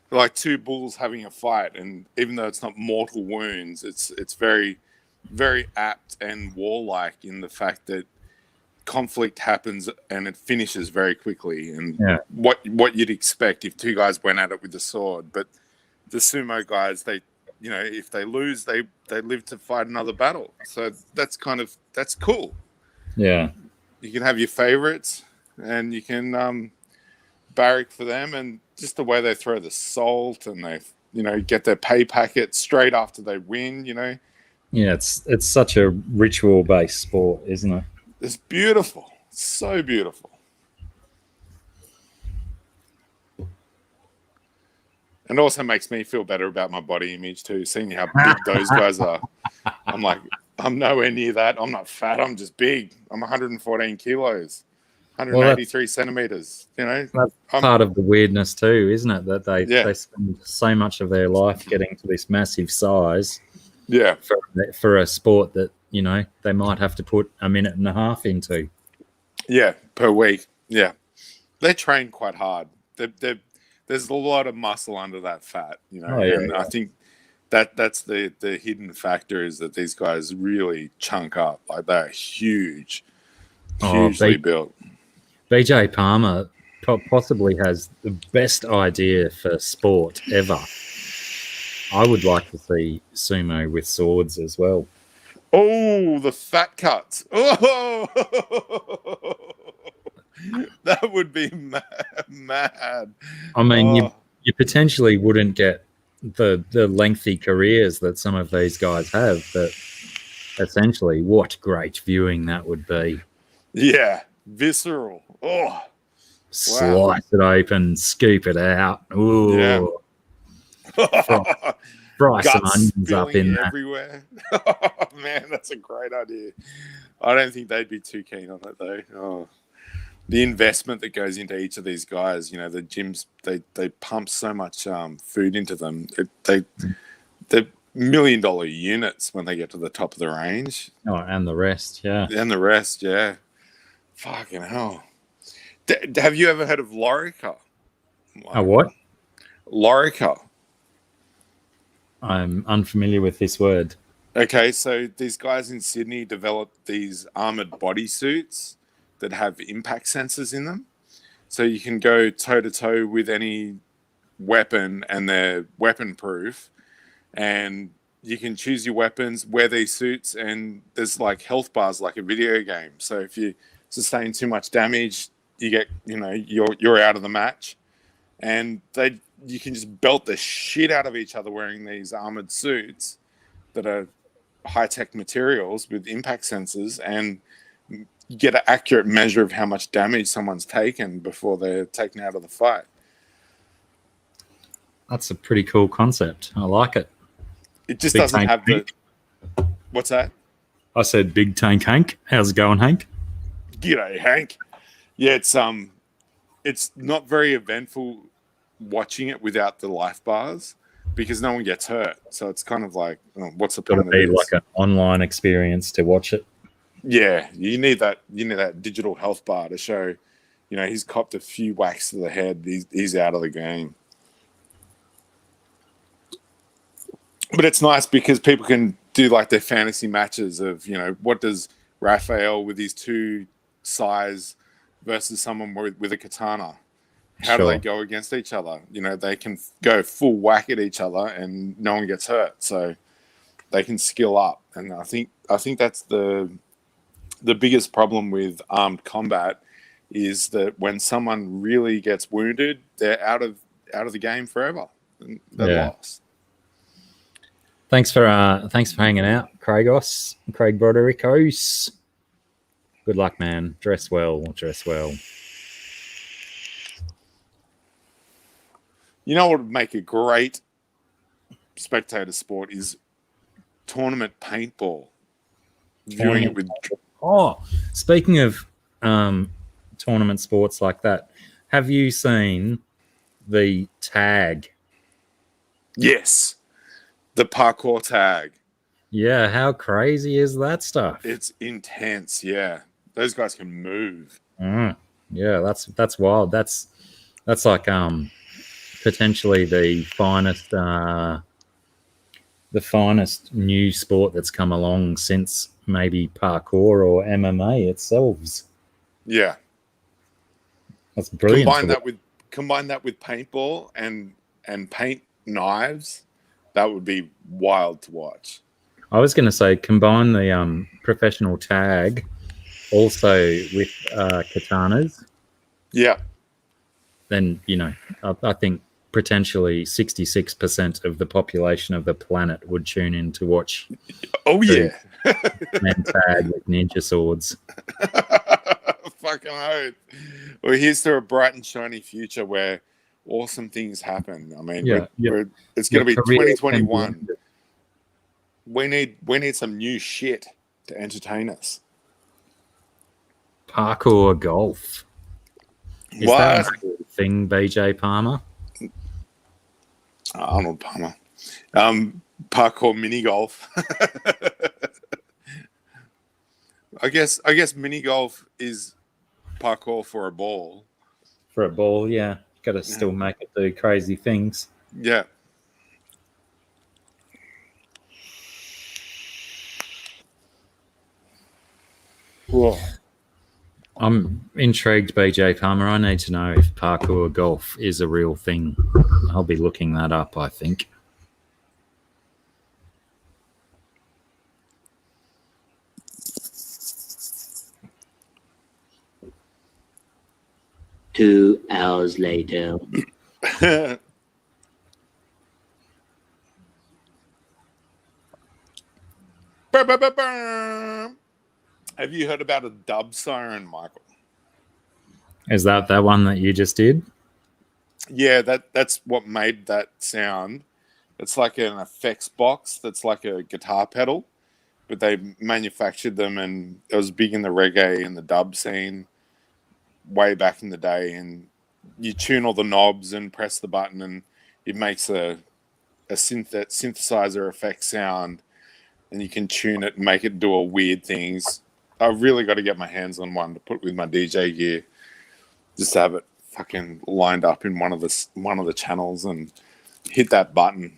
Like two bulls having a fight, and even though it's not mortal wounds, it's very, very apt and warlike in the fact that conflict happens and it finishes very quickly. And what you'd expect if two guys went at it with a sword, but the sumo guys, they, you know, if they lose, they live to fight another battle. So that's cool. Yeah. You can have your favorites and you can barrack for them, and just the way they throw the salt and they, you know, get their pay packet straight after they win, you know. Yeah, it's such a ritual-based sport, isn't it? It's beautiful. So beautiful. And it also makes me feel better about my body image too, seeing how big those guys are. I'm like, I'm nowhere near that. I'm not fat. I'm just big. I'm 114 kilos, 183 centimeters. You know, that's part of the weirdness too, isn't it? That they spend so much of their life getting to this massive size. Yeah. For a sport that, you know, they might have to put a minute and a half into. Yeah, per week. Yeah. They train quite hard. There's a lot of muscle under that fat, you know. I think that's the hidden factor, is that these guys really chunk up. Like, they're hugely built. BJ Palmer possibly has the best idea for sport ever. I would like to see sumo with swords as well. Oh, the fat cuts. Oh, that would be mad. I mean, you potentially wouldn't get the lengthy careers that some of these guys have, but essentially, what great viewing that would be. Yeah, visceral. Oh, slice it open, scoop it out. Ooh. Yeah. Fry some onions up in there. Everywhere. Oh, man, that's a great idea. I don't think they'd be too keen on it though. Oh. The investment that goes into each of these guys, you know, the gyms, they pump so much food into them. They're $1 million units when they get to the top of the range. Oh, and the rest, yeah. And the rest, yeah. Fucking hell. Have you ever heard of Lorica? What? Lorica. I'm unfamiliar with this word. Okay, so these guys in Sydney developed these armored bodysuits that have impact sensors in them. So you can go toe-to-toe with any weapon and they're weapon-proof. And you can choose your weapons, wear these suits, and there's like health bars like a video game. So if you sustain too much damage, you get, you know, you're out of the match. And you can just belt the shit out of each other wearing these armored suits that are high-tech materials with impact sensors, and get an accurate measure of how much damage someone's taken before they're taken out of the fight. That's a pretty cool concept. I like it. It just doesn't have Hank. What's that? I said Big Tank Hank. How's it going, Hank? G'day, Hank. Yeah, it's not very eventful watching it without the life bars. because no one gets hurt. So it's kind of like, what's the Got to point of be this? like an online experience to watch it. Yeah, you need that. You need that digital health bar to show, he's copped a few whacks to the head. He's out of the game. But it's nice because people can do like their fantasy matches of, what does Raphael with his 2 size versus someone with a katana? How do they go against each other? They can go full whack at each other and no one gets hurt. So they can skill up. And I think that's the biggest problem with armed combat is that when someone really gets wounded, they're out of the game forever. And they're lost. Thanks for hanging out, Craig Broderickos. Good luck, man. Dress well. You know what would make a great spectator sport is tournament paintball. Viewing it with. Oh, speaking of tournament sports like that, have you seen the tag? Yes, the parkour tag. Yeah, how crazy is that stuff? It's intense. Yeah, those guys can move. Yeah, that's wild. That's like potentially the finest new sport that's come along since maybe parkour or MMA itself. Yeah, that's brilliant. Combine that with paintball and paint knives. That would be wild to watch. I was going to say combine the professional tag also with katanas. Yeah. Then, I think potentially 66% of the population of the planet would tune in to watch. Oh, yeah. Men tag with ninja swords. Fucking oath. Well, here's to a bright and shiny future where awesome things happen. I mean, it's going to be 2021. We need some new shit to entertain us. Parkour golf. Is that a thing, BJ Palmer? Arnold Palmer. Parkour mini golf. I guess mini golf is parkour for a ball. For a ball, yeah. Got to still make it do crazy things. Yeah. Whoa. I'm intrigued, BJ Palmer. I need to know if parkour golf is a real thing. I'll be looking that up, I think. Two hours later. Have you heard about a dub siren, Michael? Is that one that you just did? Yeah, that's what made that sound. It's like an effects box that's like a guitar pedal, but they manufactured them, and it was big in the reggae and the dub scene way back in the day. And you tune all the knobs and press the button, and it makes a synthesizer effect sound, and you can tune it and make it do all weird things. I've really got to get my hands on one to put with my DJ gear, just to have it fucking lined up in one of the channels and hit that button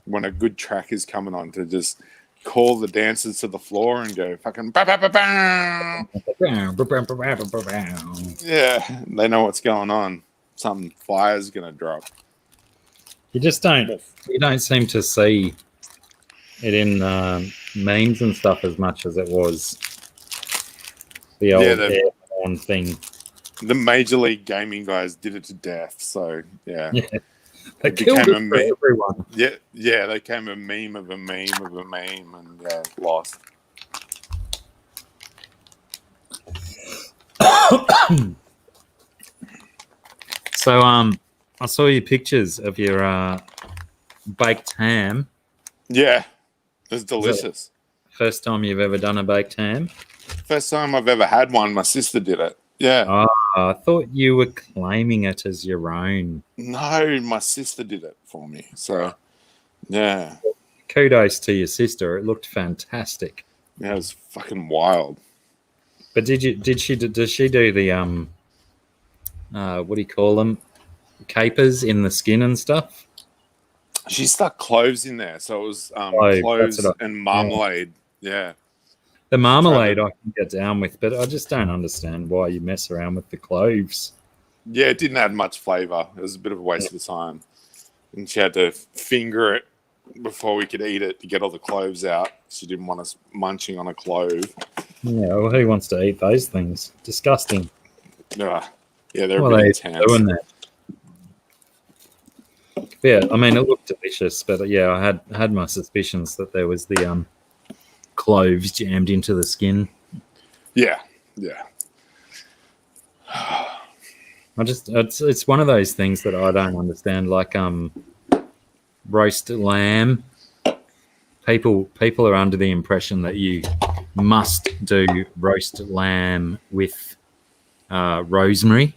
when a good track is coming on to just call the dancers to the floor and go fucking bah, bah, bah, bah. Yeah, they know what's going on. Some fire's gonna drop. You don't seem to see it in memes and stuff as much as it was the old air horn thing. The Major League Gaming guys did it to death. So yeah. They killed it for everyone. Yeah, they came a meme of a meme of a meme, and lost. So I saw your pictures of your baked ham. Yeah, it was delicious. First time you've ever done a baked ham? First time I've ever had one. My sister did it. Yeah. Oh, I thought you were claiming it as your own. No, my sister did it for me. So Yeah. Kudos to your sister. It looked fantastic. Yeah, it was fucking wild. But does she do the what do you call them? Capers in the skin and stuff? She stuck cloves in there, so it was Cloves, cloves that's what and marmalade. Yeah. The marmalade I can get down with, but I just don't understand why you mess around with the cloves. Yeah, it didn't add much flavour. It was a bit of a waste of time. And she had to finger it before we could eat it to get all the cloves out. She didn't want us munching on a clove. Yeah, well, who wants to eat those things? Disgusting. Yeah, they're Well, a bit they intense. doing that. Yeah, I mean, it looked delicious, but yeah, I had my suspicions that there was the cloves jammed into the skin. Yeah. It's one of those things that I don't understand, like roast lamb. People are under the impression that you must do roast lamb with rosemary,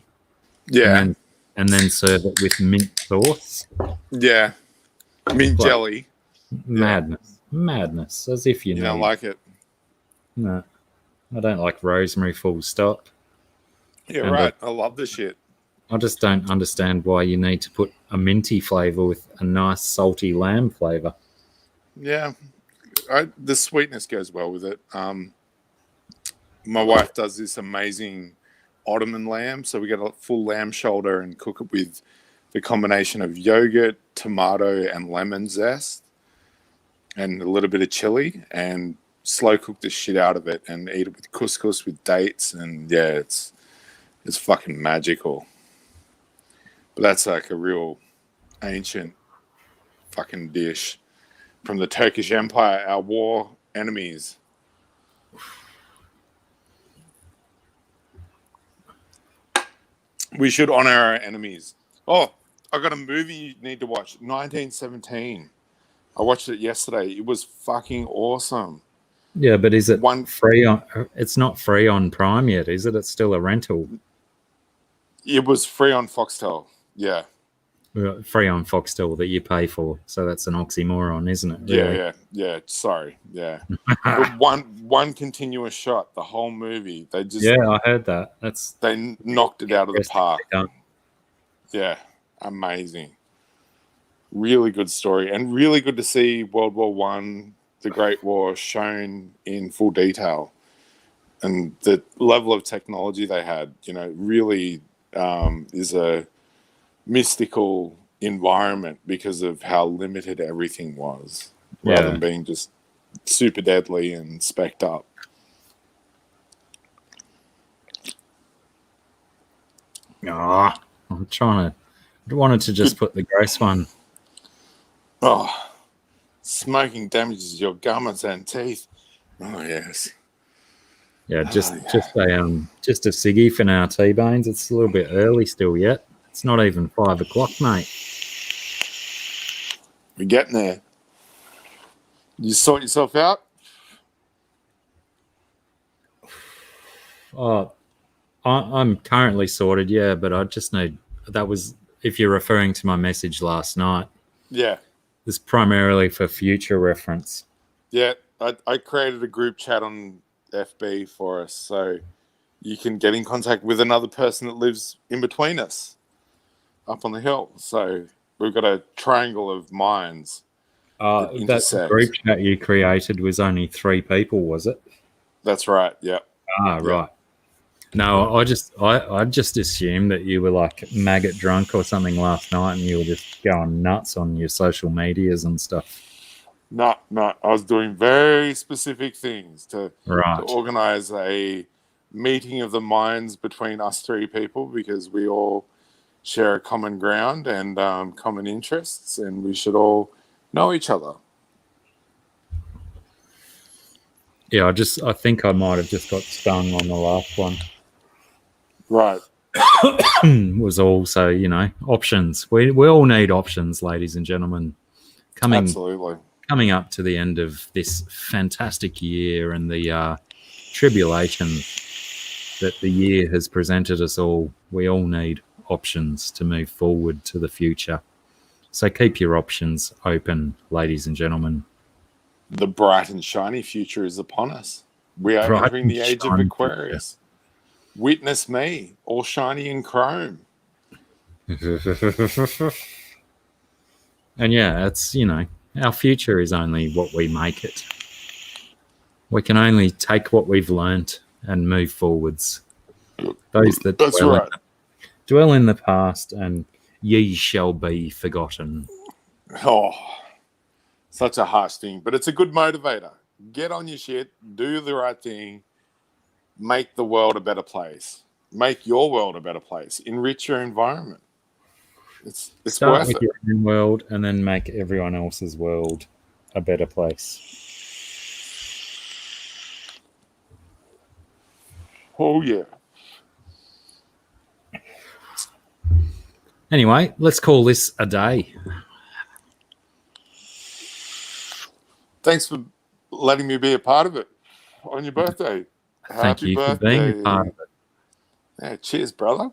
Yeah. and then serve it with mint sauce. Yeah. Mint What? jelly. Madness, as if you You know. don't like it? No, I don't like rosemary. Full stop. Yeah, And, right. I love the shit. I just don't understand why you need to put a minty flavour with a nice salty lamb flavour. Yeah. The sweetness goes well with it. My wife does this amazing Ottoman lamb. So we get a full lamb shoulder and cook it with the combination of yogurt, tomato, and lemon zest, and a little bit of chili, and slow cook the shit out of it and eat it with couscous with dates. And yeah, it's fucking magical. But that's like a real ancient fucking dish from the Turkish Empire, our war enemies. We should honor our enemies. Oh, I got a movie you need to watch. 1917. I watched it yesterday. It was fucking awesome. Yeah, but is it free on? It's not free on Prime yet, is it? It's still a rental. It was free on Foxtel. Yeah. Free on Foxtel that you pay for. So that's an oxymoron, isn't it? Really? Yeah. Sorry. Yeah. one continuous shot, the whole movie. They just I heard that. They knocked it out of the park. Done. Yeah. Amazing. Really good story, and really good to see World War One, the Great War, shown in full detail, and the level of technology they had. Really is a mystical environment because of how limited everything was, rather than being just super deadly and specced up. I'm trying to. I wanted to just put the gross one. Oh, smoking damages your gums and teeth. Oh yes. Yeah, just a ciggy for now, T-Bones. It's a little bit early still yet. It's not even 5 o'clock, mate. We're getting there. You sort yourself out? Oh, I'm currently sorted, yeah, but I just need... That was, if you're referring to my message last night. Yeah. It's primarily for future reference. Yeah, I created a group chat on FB for us, so you can get in contact with another person that lives in between us up on the hill. So we've got a triangle of minds. That group chat you created was only 3 people, was it? That's right. Yeah. Right. No, I just assumed that you were like maggot drunk or something last night, and you were just going nuts on your social medias and stuff. No. I was doing very specific things to organize a meeting of the minds between us 3 people, because we all share a common ground and common interests, and we should all know each other. Yeah, I think I might have just got stung on the last one. Right. Was also, options. We all need options, ladies and gentlemen. Absolutely. Coming up to the end of this fantastic year and the tribulation that the year has presented us all, we all need options to move forward to the future. So keep your options open, ladies and gentlemen. The bright and shiny future is upon us. We are Bright entering the and age of shiny Aquarius. Witness me, all shiny and chrome. And yeah, it's, you know, our future is only what we make it. We can only take what we've learnt and move forwards. Those that That's dwell, right. dwell in the past, and ye shall be forgotten. Oh, such a harsh thing, but it's a good motivator. Get on your shit, do the right thing, make the world a better place. Make your world a better place. Enrich your environment. It's Start worth with it. your own world and then make everyone else's world a better place. Oh, yeah. Anyway, let's call this a day. Thanks for letting me be a part of it on your birthday. Thank you for being a part of it. Yeah, cheers, brother.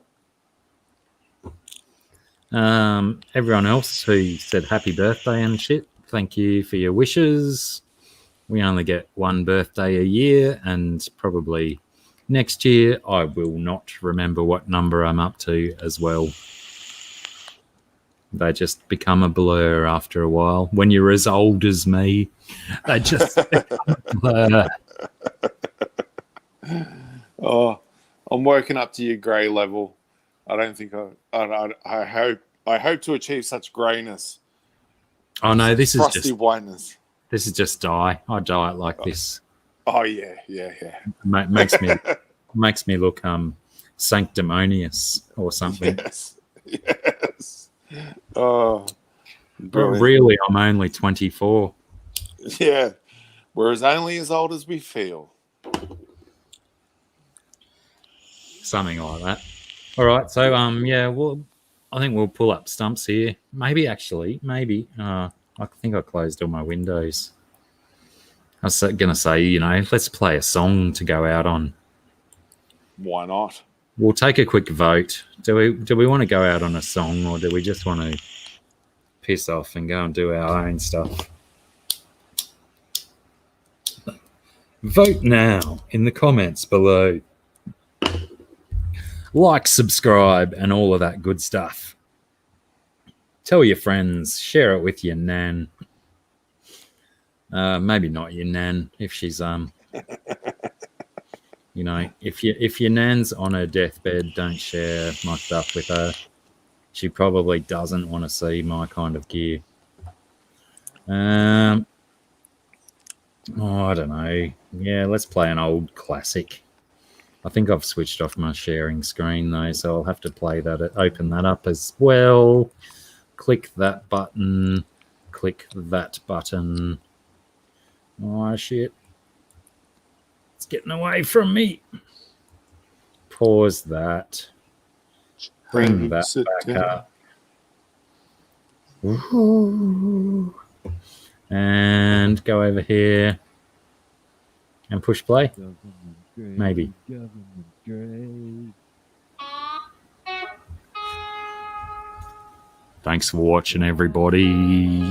Everyone else who said happy birthday and shit, thank you for your wishes. We only get one birthday a year, and probably next year I will not remember what number I'm up to as well. They just become a blur after a while. When you're as old as me, they just become a blur. Oh, I'm working up to your grey level. I don't think I hope to achieve such greyness. Oh no, this is Frosty just whiteness. this is just dye. I dye it like this. Oh yeah. Makes me look sanctimonious or something. Yes. Oh, But brilliant. really, I'm only 24. Yeah. We're only as old as we feel. Something like that. All right, so yeah, well, I think we'll pull up stumps here. Maybe. I think I closed all my windows. I was gonna say, you know, let's play a song to go out on. Why not? We'll take a quick vote. Do we want to go out on a song, or do we just want to piss off and go and do our own stuff? Vote now in the comments below. Like, subscribe, and all of that good stuff. Tell your friends. Share it with your nan. Maybe not your nan if she's you know, if your nan's on her deathbed, don't share my stuff with her. She probably doesn't want to see my kind of gear. I don't know. Yeah, let's play an old classic. I think I've switched off my sharing screen though, so I'll have to play that. Open that up as well. Click that button. Click that button. Oh shit! It's getting away from me. Pause that. Bring that back up. Ooh. And go over here and push play. Maybe. Thanks for watching, everybody.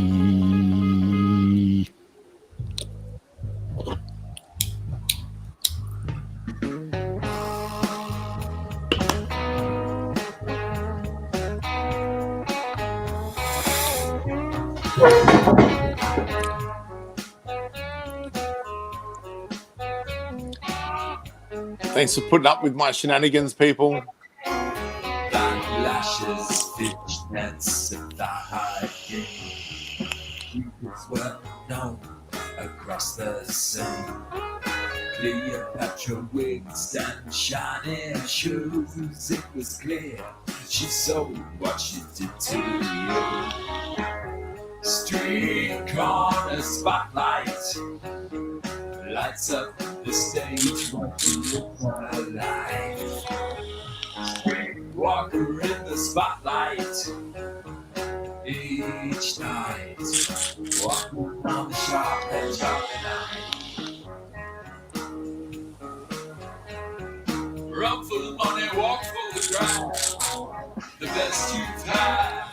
Thanks for putting up with my shenanigans, people. Lashes, fish nets, and the high game. He was well known across the sea. Cleopatra wigs and shining shoes. It was clear she saw what she did to you. Street corner spotlight lights up the stage. What you look for alive. Walker in the spotlight each night, walking on the sharp edge of the night. Run for the money, walk for the drive, the best you've had.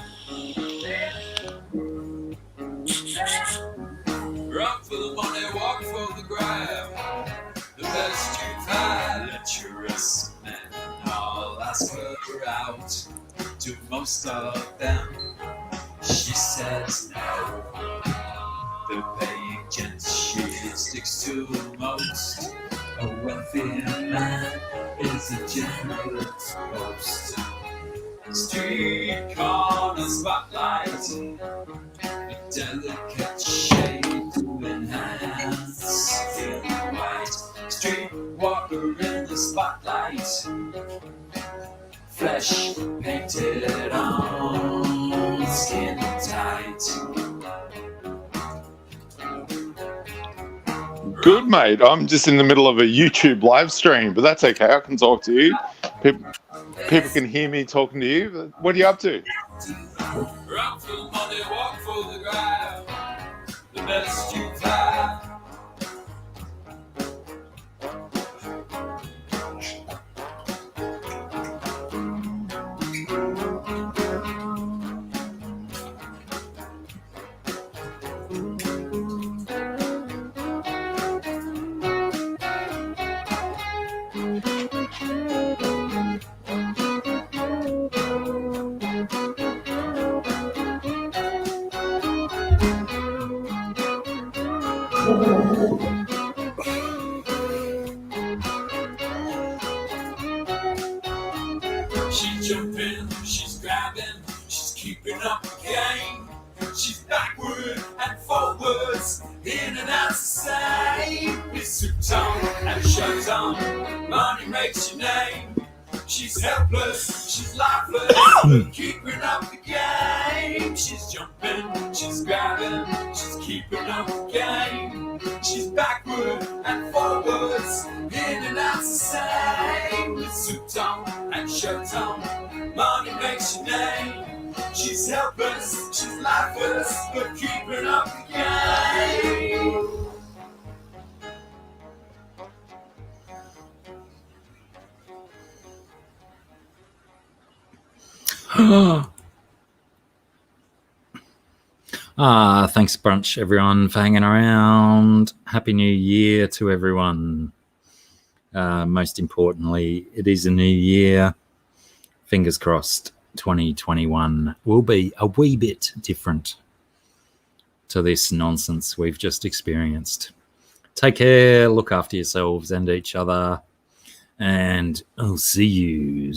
ask her out to most of them. She says no. The pagent she sticks to most. A wealthy man is a generous host. Street corner spotlight, a delicate shade to enhance skin white. Street walker in the spotlight, flesh painted on, skin tight. Good, mate. I'm just in the middle of a YouTube live stream, but that's okay. I can talk to you. People can hear me talking to you. What are you up to? Run for the money, walk for the grind. The best you fly. She's jumping, she's grabbing, she's keeping up the game. She's backward and forwards, in and out the same. With suits on and shirts on, money makes your name. She's helpless, she's lifeless, but keeping up the game. She's jumping, she's grabbing, she's keeping up the game. She's backward and forwards, in and out the same. With suits on and shirts on, money makes your name. She's helpless, she's lifeless, but keeping up the game. Thanks a bunch, everyone, for hanging around. Happy New Year to everyone. Most importantly, it is a new year. Fingers crossed, 2021 will be a wee bit different to this nonsense we've just experienced. Take care, look after yourselves and each other, and I'll see you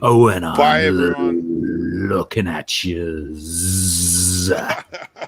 when Bye, I'm everyone. looking at you.